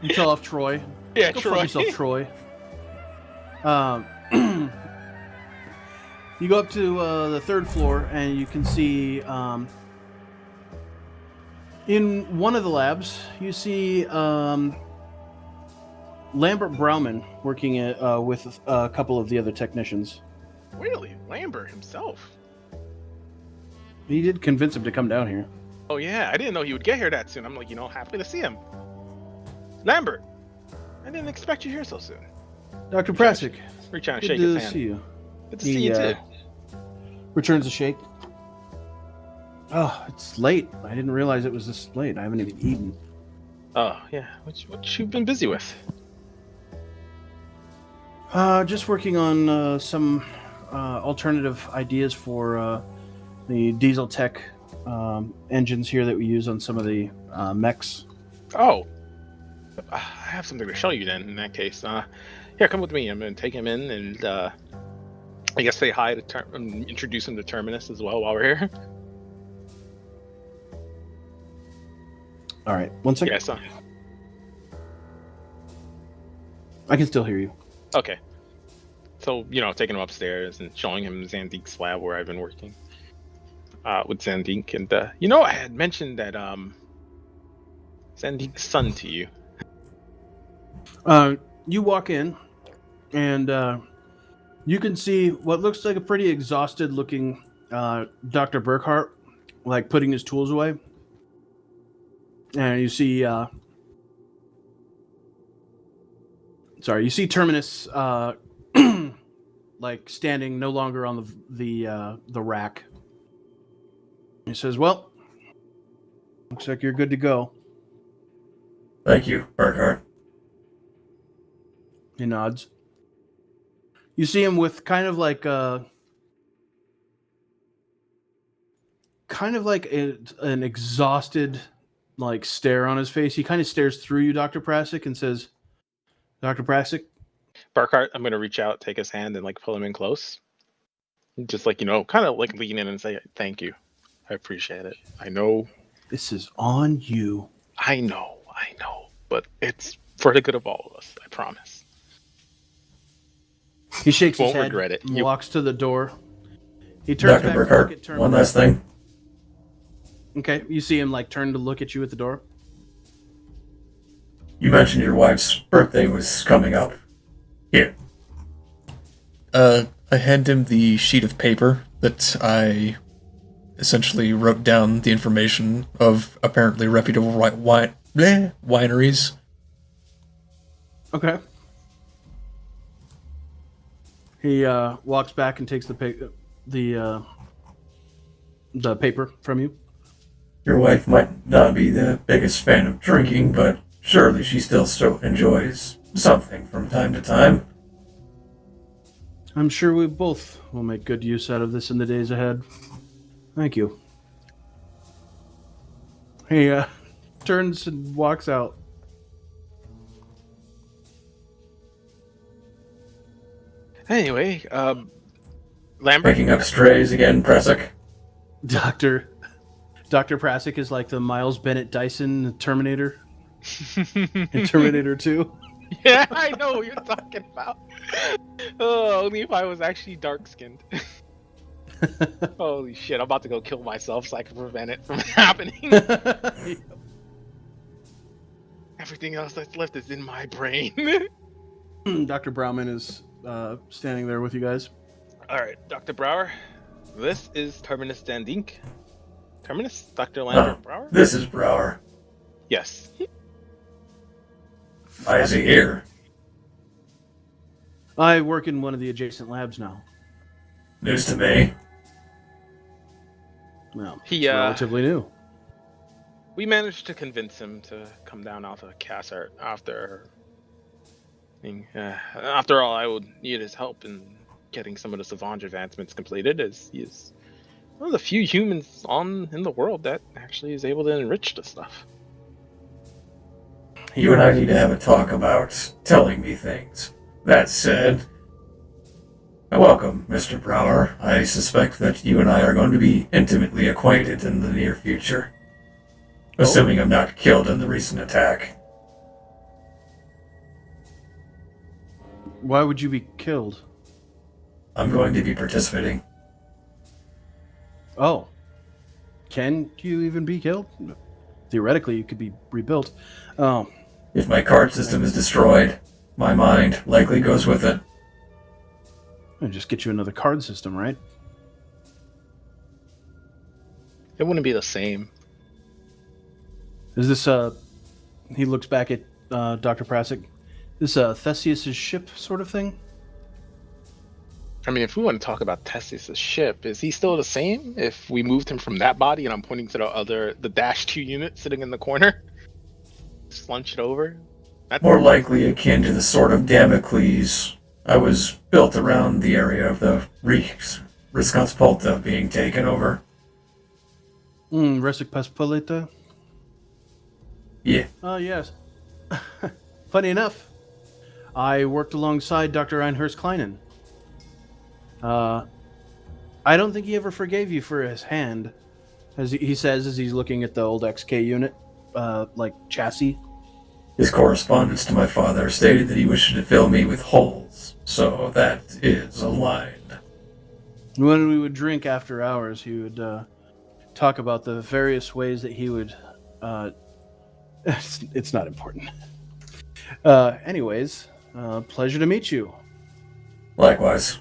You tell off Troy. Yeah, Go Troy. fuck yourself, Troy. You go up to the third floor, and you can see in one of the labs, you see Lambert Brauman working with a couple of the other technicians. Really? Lambert himself? He did convince him to come down here. Oh yeah, I didn't know he would get here that soon. I'm like, happy to see him. Lambert, I didn't expect you here so soon. Dr. Prasic, Reach out and good shake to his hand. see you. Good to see you too. Returns a shake. Oh, it's late. I didn't realize it was this late. I haven't even eaten. Oh yeah, what you been busy with? Just working on some alternative ideas for the diesel tech engines here that we use on some of the mechs. Oh, I have something to show you then. In that case, here, come with me. I'm gonna take him in and I guess say hi to introduce him to Terminus as well while we're here. All right, 1 second. Yes. I can still hear you. Okay. So, taking him upstairs and showing him Zandique's lab where I've been working with Zandique. And, I had mentioned that Zandique's son to you. You walk in, and you can see what looks like a pretty exhausted-looking Dr. Burkhart, like putting his tools away. And you see... you see Terminus like standing no longer on the rack. He says, "Well, looks like you're good to go." Thank you, Burkhart. He nods. You see him with kind of like an exhausted like stare on his face. He kind of stares through you, Dr. Prasic, and says, "Dr. Prasic." Burkhart, I'm going to reach out, take his hand, and pull him in close. Just kind of lean in and say, thank you. I appreciate it. I know. This is on you. I know. But it's for the good of all of us. I promise. He shakes his Won't head regret it. and walks to the door. He turns Dr. back to look at Burkhart, Terminus. one last thing. Okay, you see him turn to look at you at the door. You mentioned your wife's birthday was coming up. Here. I hand him the sheet of paper that I essentially wrote down the information of apparently reputable wineries. Okay. He walks back and takes the paper from you. Your wife might not be the biggest fan of drinking, but surely she still enjoys something from time to time. I'm sure we both will make good use out of this in the days ahead. Thank you. He turns and walks out. Anyway, Lambert. Picking up strays again, Presic. Dr. Prasic is like the Miles Bennett Dyson Terminator in Terminator 2. Yeah, I know what you're talking about. Oh, only if I was actually dark-skinned. Holy shit, I'm about to go kill myself so I can prevent it from happening. Everything else that's left is in my brain. Dr. Brauman is standing there with you guys. Alright, Dr. Brower, this is Terminus Zandique. Terminus? Dr. Lambert Brower? This is Brower. Yes. Why is he here? I work in one of the adjacent labs now. News to me. Well, He, it's relatively new. We managed to convince him to come down out of Cassart after all, I would need his help in getting some of the Savant advancements completed, as he is one of the few humans in the world that actually is able to enrich the stuff. You and I need to have a talk about telling me things. That said, welcome, Mr. Brower. I suspect that you and I are going to be intimately acquainted in the near future. Assuming I'm not killed in the recent attack. Why would you be killed? I'm going to be participating. Oh. Can you even be killed? Theoretically, you could be rebuilt. Oh. If my card system is destroyed, my mind likely goes with it. I'll just get you another card system, right? It wouldn't be the same. Is this, he looks back at Dr. Prasik. This, Theseus' ship sort of thing? I mean, if we want to talk about Theseus' ship, is he still the same? If we moved him from that body, and I'm pointing to the Dash 2 unit sitting in the corner, slunch it over. More likely akin to the sword of Damocles. I was built around the area of the Responspolta being taken over. Resik Paspolita? Yeah. Oh, yes. Funny enough, I worked alongside Dr. Einhurst Kleinen. I don't think he ever forgave you for his hand, as he says as he's looking at the old XK unit, chassis. His correspondence to my father stated that he wished to fill me with holes, so that is aligned. When we would drink after hours, he would talk about the various ways that he would... it's not important. Anyways, pleasure to meet you. Likewise.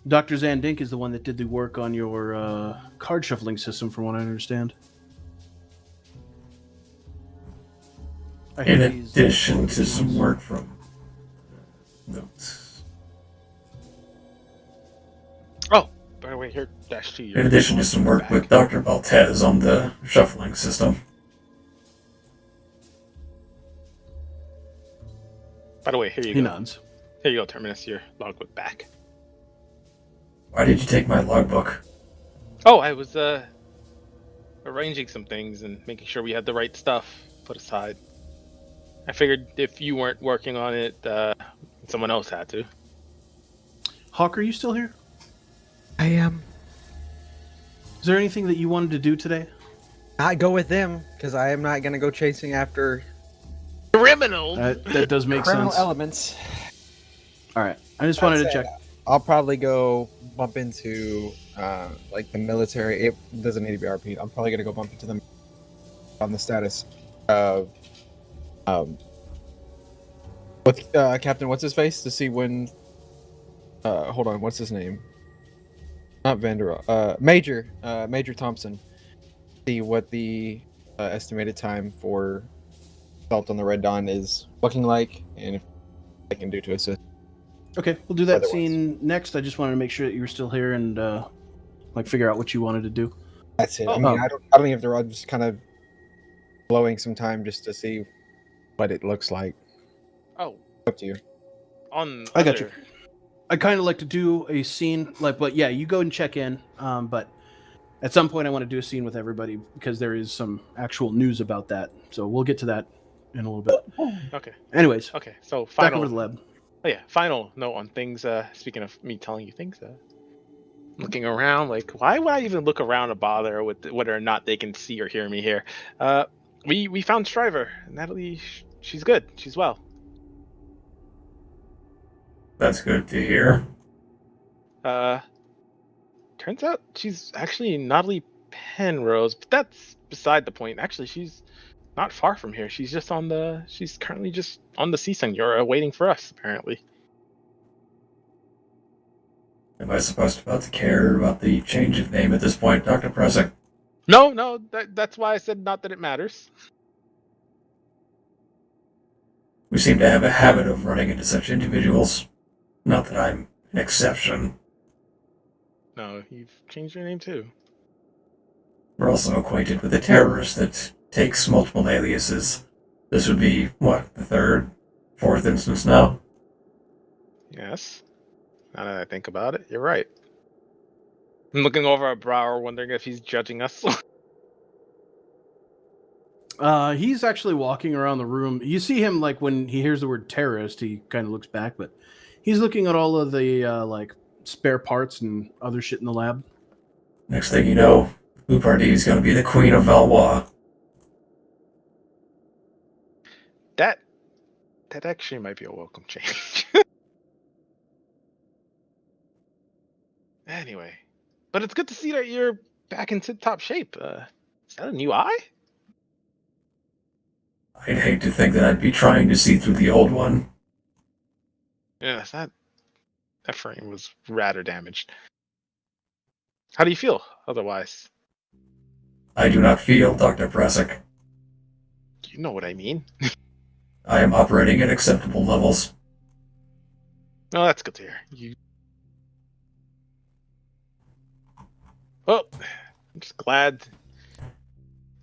Dr. Zandink is the one that did the work on your card shuffling system, from what I understand. In addition to some work from notes. Oh, by the way, here, Dash 2. In addition to some work with Dr. Baltez on the shuffling system. By the way, here you go. He nods. Here you go, Terminus, your logbook back. Why did you take my logbook? Oh, I was arranging some things and making sure we had the right stuff put aside. I figured if you weren't working on it, someone else had to. Hawk, are you still here? I am. Is there anything that you wanted to do today? I go with them, because I am not going to go chasing after criminals. That does make criminal sense. elements. All right. I just wanted to check. I'll probably go bump into the military. It doesn't need to be RP. I'm probably gonna go bump into them on the status of with Captain what's his face to see when. Hold on, what's his name? Not Vander. Major Thompson. See what the estimated time for assault on the Red Dawn is looking like, and if I can do to assist. Okay, we'll do that Otherwise. scene next. I just wanted to make sure that you were still here and figure out what you wanted to do. That's it. Oh. I mean, I don't even have to. I'm just kind of blowing some time just to see what it looks like. Oh, Up to you. I got you. I kind of like to do a scene, but yeah, you go and check in. But at some point, I want to do a scene with everybody because there is some actual news about that. So we'll get to that in a little bit. Okay. Anyways. Okay. So back over to the lab. Oh yeah, final note on things. Speaking of me telling you things, looking around, why would I even look around to bother with whether or not they can see or hear me here? We found Schryver. Natalie, she's good. She's well. That's good to hear. Turns out she's actually Natalie Penrose, but that's beside the point. Actually, she's not far from here. She's currently just on the sea Senora waiting for us, apparently. Am I supposed to care about the change of name at this point, Dr. Pressing? No, that's why I said not that it matters. We seem to have a habit of running into such individuals. Not that I'm an exception. No, you've changed your name too. We're also acquainted with a terrorist that takes multiple aliases. This would be, the third, fourth instance now? Yes. Now that I think about it, you're right. I'm looking over our Brower, wondering if he's judging us. He's actually walking around the room. You see him like when he hears the word terrorist, he kind of looks back, but he's looking at all of the like spare parts and other shit in the lab. Next thing you know, Upardi is going to be the queen of Valois. that actually might be a welcome change. Anyway, but it's good to see that you're back in tip-top shape. Is that a new eye? I'd hate to think that I'd be trying to see through the old one. Yes, that frame was rather damaged. How do you feel otherwise? I do not feel, Dr. Prasek. You know what I mean. I am operating at acceptable levels. Oh, that's good to hear. Well, I'm just glad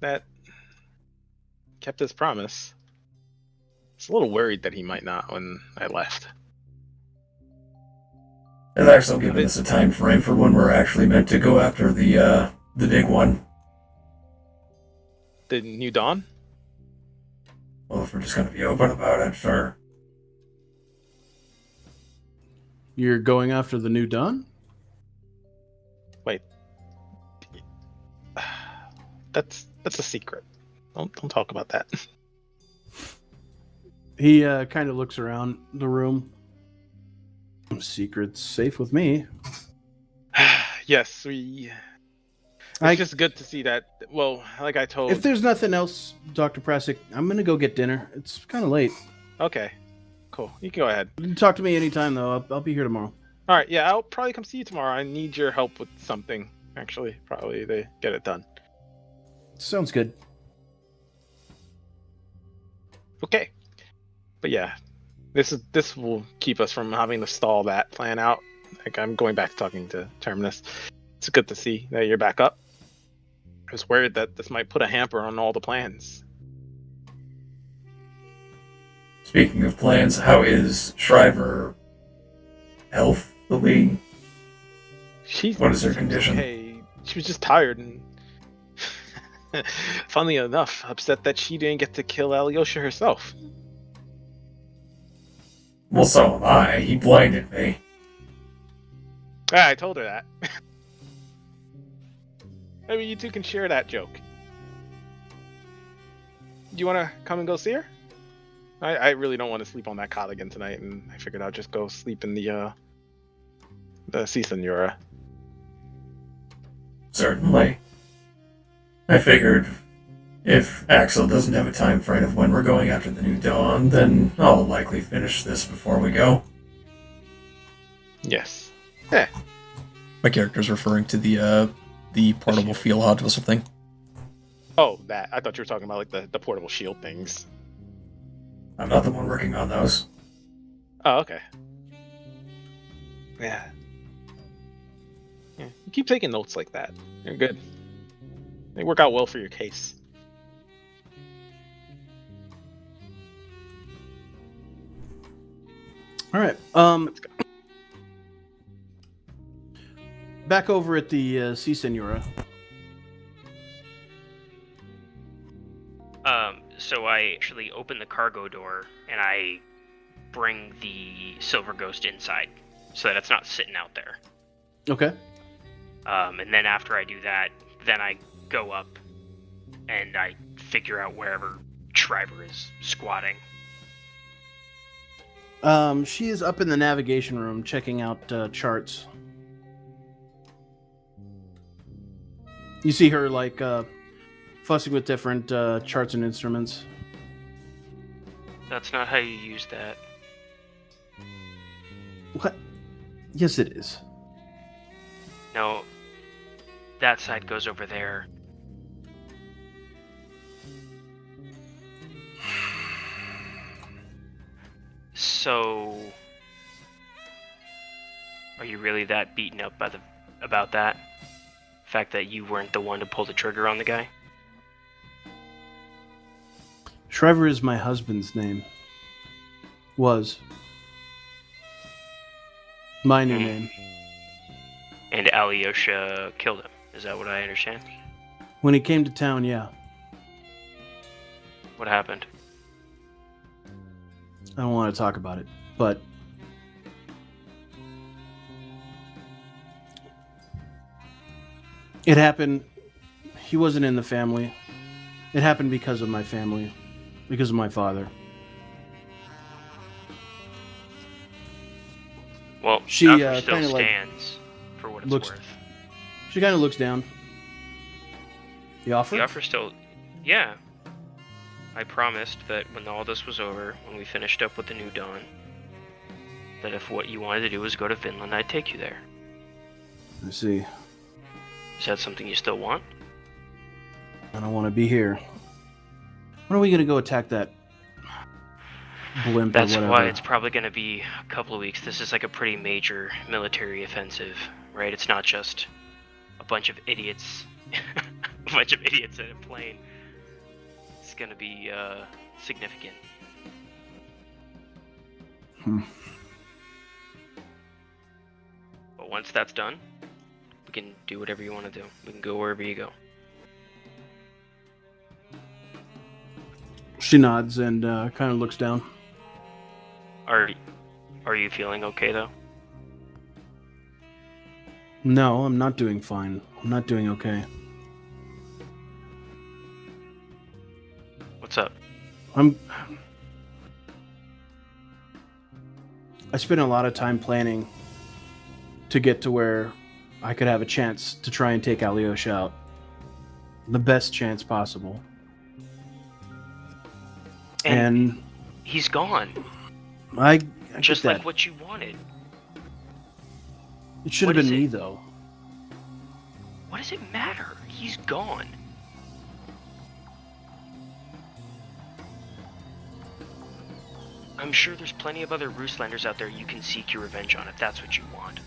that kept his promise. I was a little worried that he might not when I left. They've actually given us a time frame for when we're actually meant to go after the big one. The New Dawn? Well, if we're just going to be open about it, sure. You're going after the New Dawn? Wait. That's a secret. Don't talk about that. He kind of looks around the room. Secret's safe with me. Yes, it's just good to see that. Well, like I told. If there's nothing else, Dr. Prasek, I'm gonna go get dinner. It's kind of late. Okay, cool. You can go ahead. You can talk to me anytime, though. I'll be here tomorrow. All right. Yeah, I'll probably come see you tomorrow. I need your help with something. Actually, probably to get it done. Sounds good. Okay. But yeah, this will keep us from having to stall that plan out. Like I'm going back to talking to Terminus. It's good to see that you're back up. I was worried that this might put a hamper on all the plans. Speaking of plans, how is Schryver healthily? What is her condition? Okay, she was just tired and, funnily enough, upset that she didn't get to kill Alyosha herself. Well, so am I. He blinded me. Ah, I told her that. Maybe you two can share that joke. Do you want to come and go see her? I really don't want to sleep on that cot again tonight, and I figured I'd just go sleep in the sea senora. Certainly. I figured if Axel doesn't have a time frame of when we're going after the New Dawn, then I'll likely finish this before we go. Yes. Yeah. My character's referring to the portable field hospital thing. Oh, that. I thought you were talking about like the portable shield things. I'm not the one working on those. Oh, okay. Yeah. Yeah. You keep taking notes like that. You're good. They work out well for your case. All right. Let's go. Back over at the Sea Senora. So I actually open the cargo door and I bring the Silver Ghost inside so that it's not sitting out there. Okay. And then after I do that, then I go up and I figure out wherever Schryver is squatting. She is up in the navigation room checking out charts. You see her like fussing with different charts and instruments. That's not how you use that. What? Yes, it is. No, that side goes over there. So, are you really that beaten up by about that? The fact that you weren't the one to pull the trigger on the guy? Schryver is my husband's name. Was. My new name. And Alyosha killed him. Is that what I understand? When he came to town, yeah. What happened? I don't want to talk about it, but it happened. He wasn't in the family. It happened because of my family, because of my father. Well, She offer still kind of like stands for what it's looks. worth. She kind of looks down. The offer? The offer still, yeah. I promised that when all this was over, when we finished up with the New Dawn, that if what you wanted to do was go to Finland, I'd take you there. I see. Is that something you still want? I don't want to be here. When are we gonna go attack that blimp That's or whatever? why it's probably going to be a couple of weeks. This is like a pretty major military offensive, right? It's not just a bunch of idiots, a bunch of idiots in a plane. It's going to be significant. But once that's done, we can do whatever you want to do. We can go wherever you go. She nods and kind of looks down. Are you feeling okay though? No, I'm not doing fine. I'm not doing okay. What's up? I spent a lot of time planning to get to where I could have a chance to try and take Alyosha out. The best chance possible. And he's gone. I just get like that. what you wanted. It should have been me, though. What does it matter? He's gone. I'm sure there's plenty of other Ruslanders out there you can seek your revenge on if that's what you want.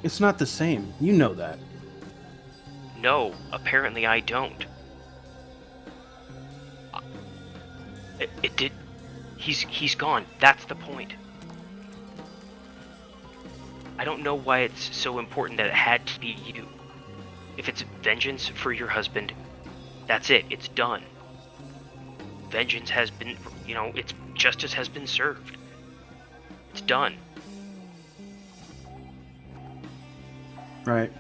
It's not the same. You know that. No, apparently I don't. It did. He's gone. That's the point. I don't know why it's so important that it had to be you. If it's vengeance for your husband, that's it. It's done. Vengeance has been, it's justice has been served. It's done. Right.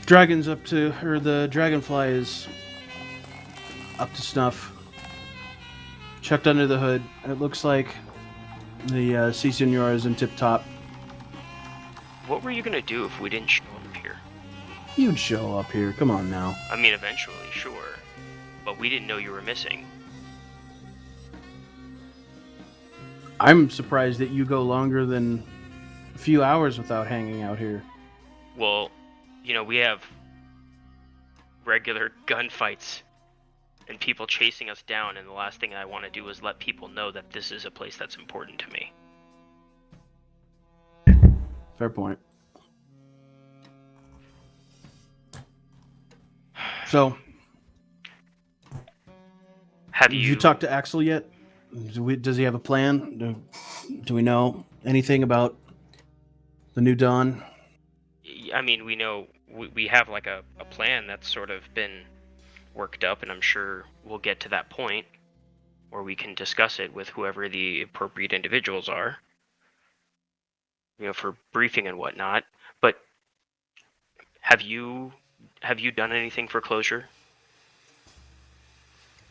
The dragonfly is up to snuff. Checked under the hood. It looks like the Si Senor is in tip-top. What were you gonna do if we didn't show up here? You'd show up here. Come on now. I mean, eventually, sure. But we didn't know you were missing. I'm surprised that you go longer than a few hours without hanging out here. Well, we have regular gunfights and people chasing us down, and the last thing I want to do is let people know that this is a place that's important to me. Fair point. So, have you talked to Axel yet? Does he have a plan? Do we know anything about the New Dawn? I mean, we know we have like a plan that's sort of been worked up, and I'm sure we'll get to that point where we can discuss it with whoever the appropriate individuals are, for briefing and whatnot. But have you done anything for closure?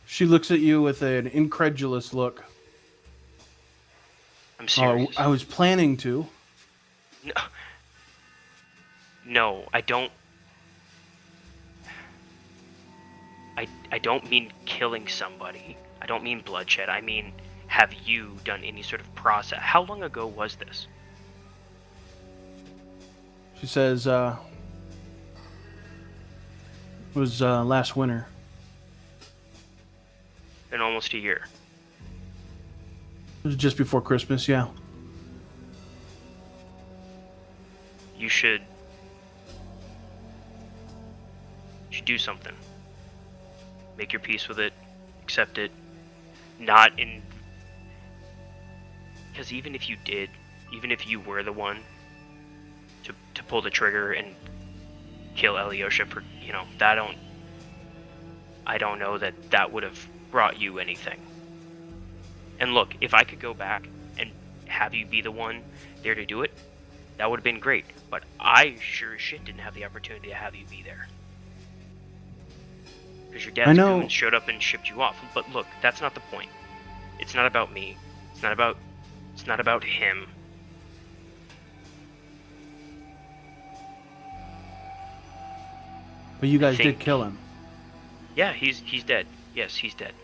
She looks at you with an incredulous look. I'm serious. I was planning to. No, I don't. I don't mean killing somebody. I don't mean bloodshed. I mean, have you done any sort of process? How long ago was this? She says, it was last winter. In almost a year. It was just before Christmas, yeah. You should do something. Make your peace with it. Accept it. Not in... Because even if you did, even if you were the one to pull the trigger and kill Alyosha for, I don't know that would have brought you anything. And look, if I could go back and have you be the one there to do it, that would have been great. But I sure as shit didn't have the opportunity to have you be there. Because your dad's goons showed up and shipped you off. But look, that's not the point. It's not about me. It's not about him. But you guys did kill him. Yeah, he's dead. Yes, he's dead.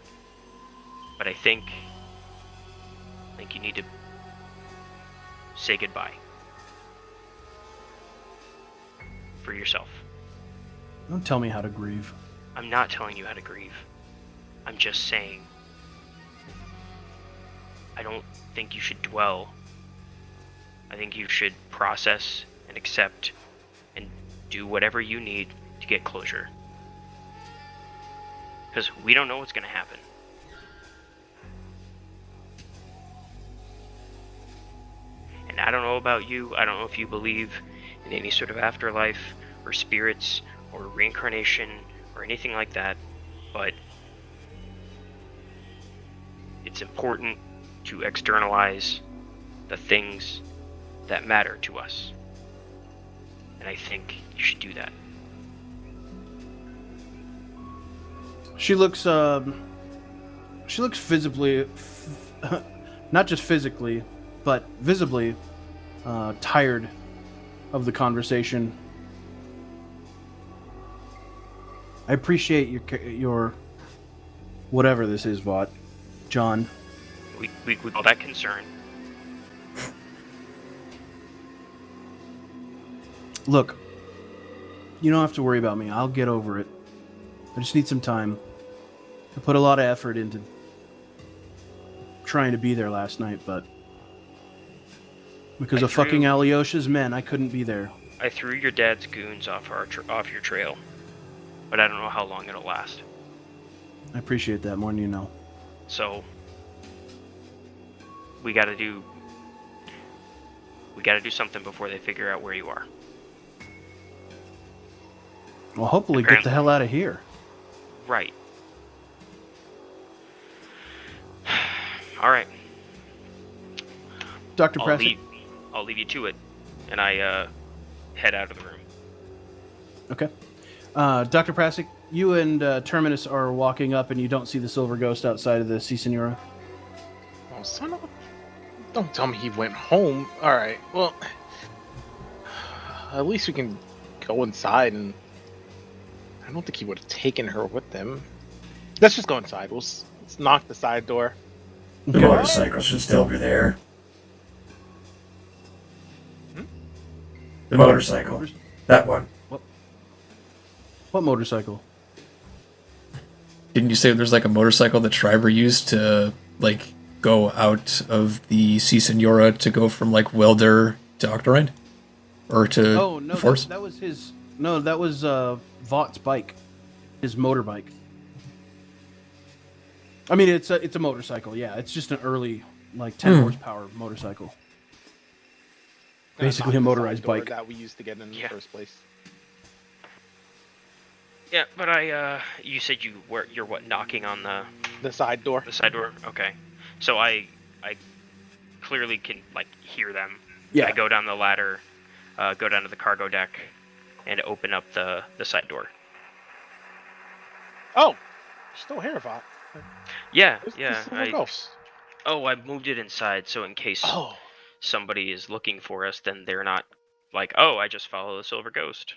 But I think you need to say goodbye. For yourself. Don't tell me how to grieve. I'm not telling you how to grieve. I'm just saying I don't think you should dwell. I think you should process and accept and do whatever you need to get closure. Because we don't know what's going to happen. And I don't know about you. I don't know if you believe in any sort of afterlife or spirits or reincarnation or anything like that. But it's important to externalize the things that matter to us. And I think you should do that. She looks visibly, not just physically, but visibly tired of the conversation. I appreciate your whatever this is, Vought. John. We call that concern. Look, you don't have to worry about me. I'll get over it. I just need some time. I put a lot of effort into trying to be there last night, but because of fucking Alyosha's men, I couldn't be there. I threw your dad's goons off your trail, but I don't know how long it'll last. I appreciate that more than you know. So we gotta do something before they figure out where you are. Well, hopefully get the hell out of here. Right. All right. Dr. Pressy. I'll leave you to it, and I head out of the room. Okay. Dr. Prasic, you and Terminus are walking up, and you don't see the Silver Ghost outside of the Si Senora. Oh, son of a... Don't tell me he went home. All right. Well, at least we can go inside, and I don't think he would have taken her with him. Let's just go inside. Let's knock the side door. The motorcycle should still be there. The motorcycle. That one. What motorcycle? Didn't you say there's like a motorcycle that Schryver used to like go out of the Si Senora to go from like Welder to Octorine? Or to Oh, no, Force? that was his... No, that was Vought's bike. His motorbike. I mean, it's a motorcycle, yeah. It's just an early, like, 10 horsepower motorcycle. Basically a motorized bike. That we used to get in the first place. Yeah, but you said you're what, knocking on the side door? The side door? Okay. So I clearly can, like, hear them. Yeah. I go down the ladder, go down to the cargo deck, and open up the side door. Oh! Still here, Vought. Yeah, Ghost. I moved it inside, so in case somebody is looking for us, then they're not like, oh, I just follow the Silver Ghost.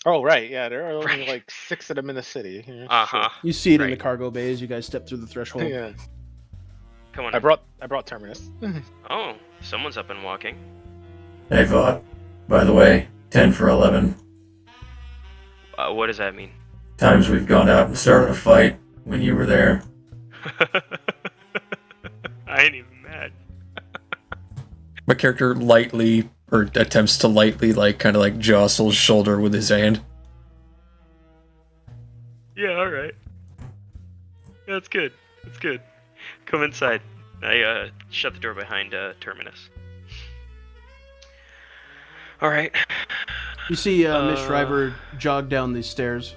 Oh, right, yeah, there are only like 6 of them in the city. Yeah, uh-huh. sure. You see it in the cargo bay as you guys step through the threshold. Yeah. Come on. I brought Terminus. Oh, someone's up and walking. Hey, Vought. By the way, 10 for 11. What does that mean? Times we've gone out and started a fight when you were there. I ain't even mad. My character lightly, or attempts to lightly, like, kind of like jostle his shoulder with his hand. Yeah, alright. That's good. That's good. Come inside. I shut the door behind Terminus. All right. You see Miss Schryver jog down these stairs.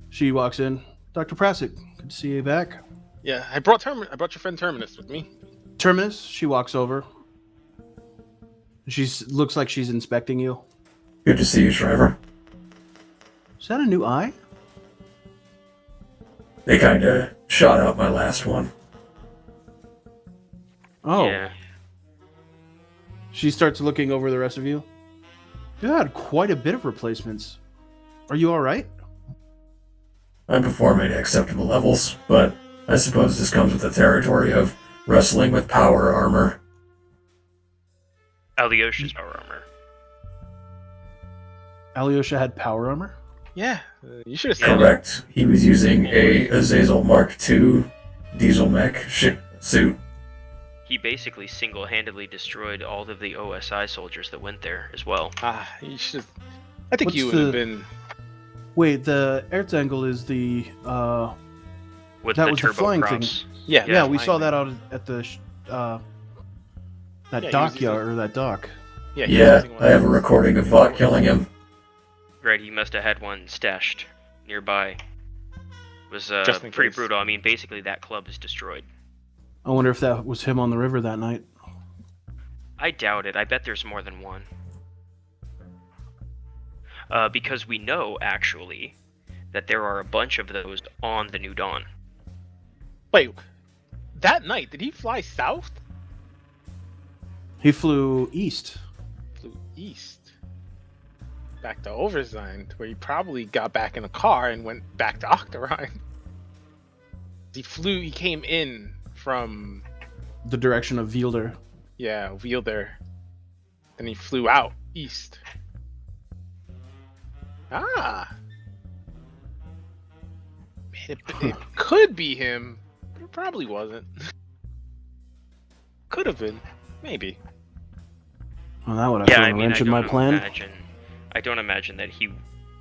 She walks in. Dr. Prasic, good to see you back. Yeah, I brought your friend Terminus with me. Terminus, she walks over. She looks like she's inspecting you. Good to see you, Schryver. Is that a new eye? They kinda shot out my last one. Oh. Yeah. She starts looking over the rest of you. You had quite a bit of replacements. Are you alright? I'm performing at acceptable levels, but I suppose this comes with the territory of wrestling with power armor. Alyosha's power armor. Alyosha had power armor? Yeah, you should have said Correct. He was using a Azazel Mark II diesel mech suit. He basically single-handedly destroyed all of the OSI soldiers that went there as well. You should. I think What's you would have been. Wait, the Erzengel is the With that the was the turbo flying props. thing. Yeah, Yeah, we saw that out at the that Yeah, dockyard or that dock. Yeah, Yeah, I have a recording of Vought killing him. Right, he must have had one stashed nearby. It was Just in pretty case. brutal. I mean, basically that club is destroyed. I wonder if that was him on the river that night. I doubt it. I bet there's more than one. Because we know, actually, that there are a bunch of those on the New Dawn. Wait, that night did he fly south? He flew east. Flew east. Back to Oversigned, where he probably got back in a car and went back to Octorine. He came in from, The direction of Wielder. yeah, Wielder. Then he flew out east. Man, it could be him, but it probably wasn't. Could have been, maybe. Well, that would have Yeah, thrown I a mean, wrench in my plan. I don't imagine that he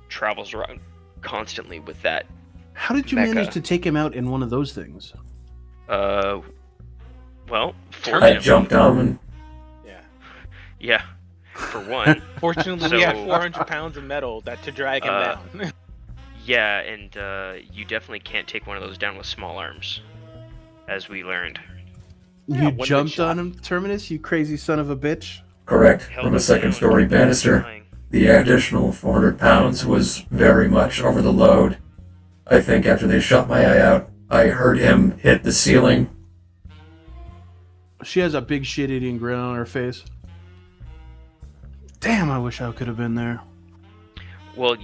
travels around constantly with that. How did you Mecca. manage to take him out in one of those things? Well, I fortunately, jumped on him. Yeah. yeah, for one. Fortunately, So- we had 400 pounds of metal to drag him down. Yeah, and you definitely can't take one of those down with small arms, as we learned. Yeah, You one jumped good shot. on him, Terminus, you crazy son of a bitch. Correct, Held from a us second down, story kept banister. flying. The additional 400 pounds was very much over the load. I think after they shot my eye out, I heard him hit the ceiling. She has a big shit-eating grin on her face. Damn, I wish I could have been there. Well,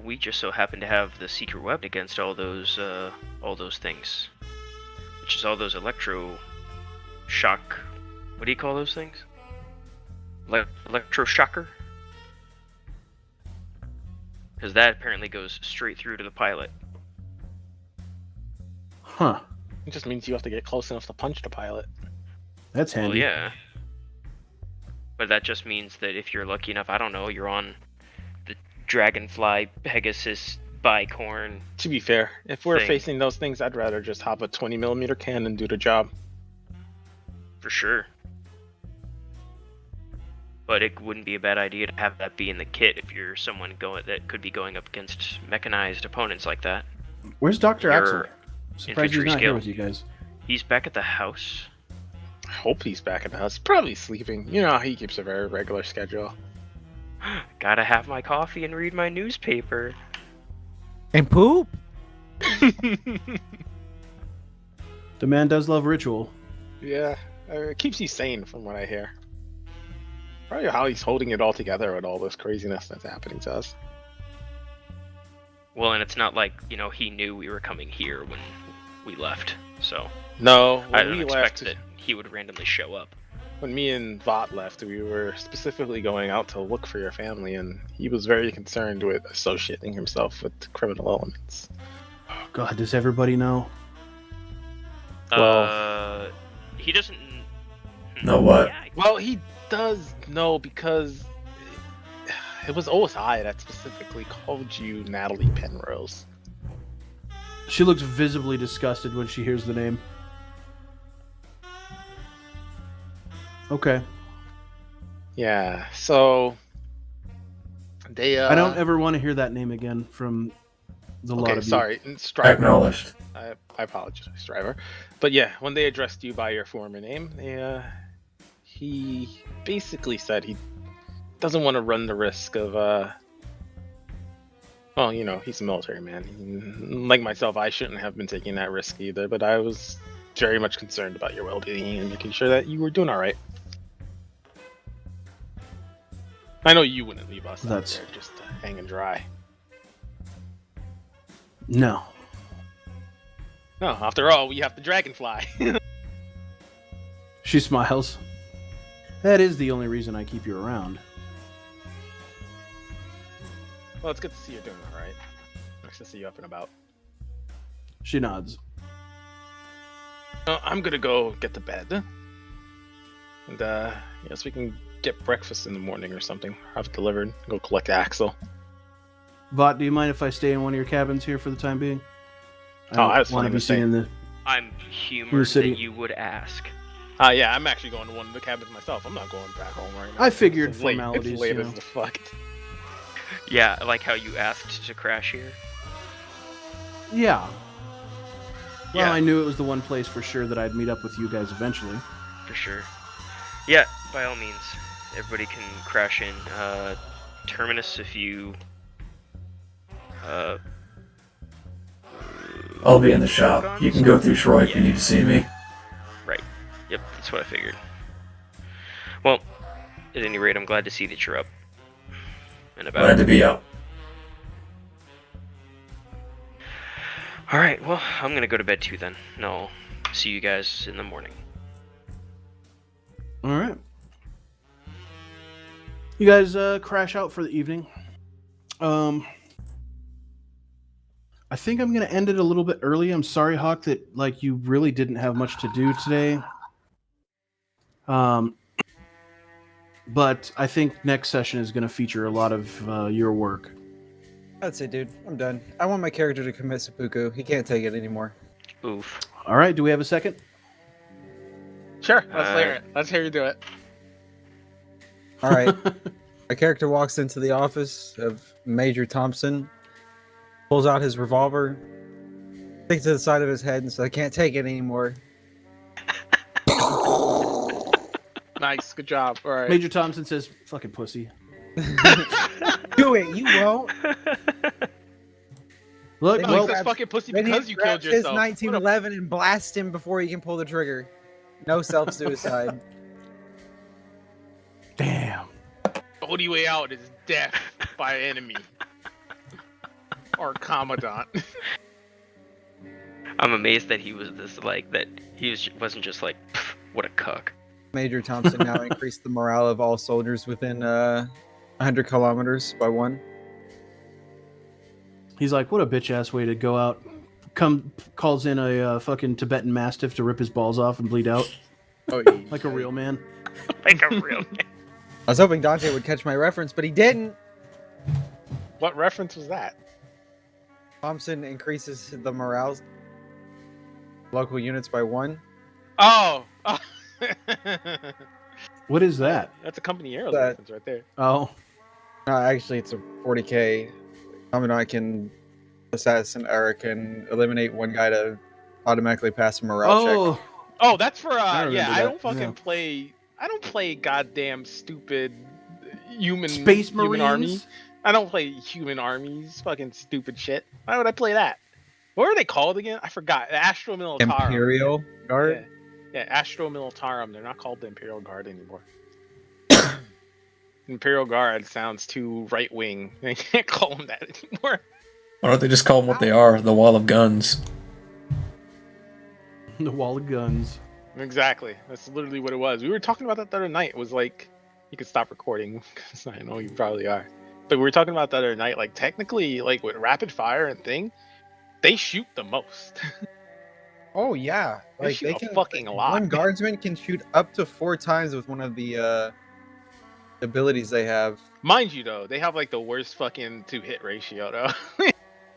we just so happen to have the secret weapon against all those things, which is all those electro shock. What do you call those things? Electroshocker? Because that apparently goes straight through to the pilot. Huh. It just means you have to get close enough to punch the pilot. That's handy. Well, yeah. But that just means that if you're lucky enough, I don't know, you're on the Dragonfly, Pegasus, Bicorn. To be fair, if we're Thing. facing those things, I'd rather just have a 20mm cannon do the job. For sure. But it wouldn't be a bad idea to have that be in the kit if you're someone that could be going up against mechanized opponents like that. Where's Dr. Your Axel? Surprised he's infantry not here skill. with you guys. He's back at the house. I hope he's back in the house. Probably sleeping. You know how he keeps a very regular schedule. Gotta have my coffee and read my newspaper. And poop. The man does love ritual. Yeah, it keeps you sane from what I hear. Probably how he's holding it all together with all this craziness that's happening to us. Well, and it's not like, he knew we were coming here when we left. So No, I when don't we expect left, that he would randomly show up. when me and Vought left, we were specifically going out to look for your family, and he was very concerned with associating himself with criminal elements. Oh, God, does everybody know? Well- He doesn't Know what? Yeah, Well, he does know because it was OSI that specifically called you Natalie Penrose. She looks visibly disgusted when she hears the name. Okay. Yeah. So they. I don't ever want to hear that name again from the lot Okay, of sorry, Striver. Acknowledged. I apologize, Schryver. But yeah, when they addressed you by your former name, he basically said he doesn't want to run the risk of well, you know, he's a military man. Like myself, I shouldn't have been taking that risk either, but I was very much concerned about your well-being and making sure that you were doing all right. I know you wouldn't leave us out there just hanging dry. No. No, after all, we have the dragonfly. She smiles. That is the only reason I keep you around. Well, it's good to see you're doing all right. Nice to see you up and about. She nods. Well, I'm gonna go get to bed. And, yes, we can get breakfast in the morning or something. Have it delivered. Go collect Axel. Vought, do you mind if I stay in one of your cabins here for the time being? I was want to fine be with seen in the. I'm humored that you would ask. Yeah, I'm actually going to one of the cabins myself. I'm not going back home right now. I figured It's late. formalities. It's late you as know. the fuck. Yeah, like how you asked to crash here. Yeah. Well, Yeah. I knew it was the one place for sure that I'd meet up with you guys eventually. For sure. Yeah, by all means. Everybody can crash in. Terminus, if you... I'll be in the shop. You can go through Troy if you need to see me. Right. Yep, that's what I figured. Well, at any rate, I'm glad to see that you're up. And about. Glad to be out. Alright, well, I'm gonna go to bed too then. And I'll see you guys in the morning. Alright. You guys crash out for the evening. I think I'm gonna end it a little bit early. I'm sorry, Hawk, that like you really didn't have much to do today. But I think next session is gonna feature a lot of your work. That's it, dude. I'm done. I want my character to commit seppuku. He can't take it anymore. Oof. All right. Do we have a second? Sure. Let's hear you do it. All right. My character walks into the office of Major Thompson, pulls out his revolver, sticks it to the side of his head, and says, "I can't take it anymore." Nice. Good job. All right. Major Thompson says, "Fucking pussy." Do it. You won't. Look, He well, says fucking pussy Then he because you grabs killed his yourself. 1911 and blast him before he can pull the trigger. No self-suicide. damn. The only way out is death by enemy. Or commandant. I'm amazed that he was this, like, that he wasn't just like, what a cuck. Major Thompson now increased the morale of all soldiers within 100 kilometers by 1. He's like, what a bitch ass way to go out. Calls in a fucking Tibetan Mastiff to rip his balls off and bleed out. Oh, like a real man. Like a real man. I was hoping Dante would catch my reference, but he didn't. What reference was that? Thompson increases the morale local units by 1. Oh. What is that? That's a company arrow That- reference right there. Oh. Actually, it's a 40k. Commandant can assassin or can eliminate one guy to automatically pass a morale check. Oh, that's for remember yeah. I that, don't fucking yeah. play. I don't play goddamn stupid human Space human army. Marines? I don't play human armies. Fucking stupid shit. Why would I play that? What were they called again? I forgot. Astro Militarum. Imperial Guard. Yeah, Astro Militarum. They're not called the Imperial Guard anymore. Imperial Guard sounds too right wing. They can't call them that anymore. Why don't they just call them what they are? The wall of guns. The wall of guns. Exactly. That's literally what it was. We were talking about that the other night. It was like, you could stop recording because I know you probably are. But we were talking about the other night. Like technically, like with rapid fire and thing, they shoot the most. Oh yeah, They like shoot they a can. fucking lot. One guardsman can shoot up to 4 times with one of the abilities they have. Mind you, though, they have like the worst fucking to hit ratio, though.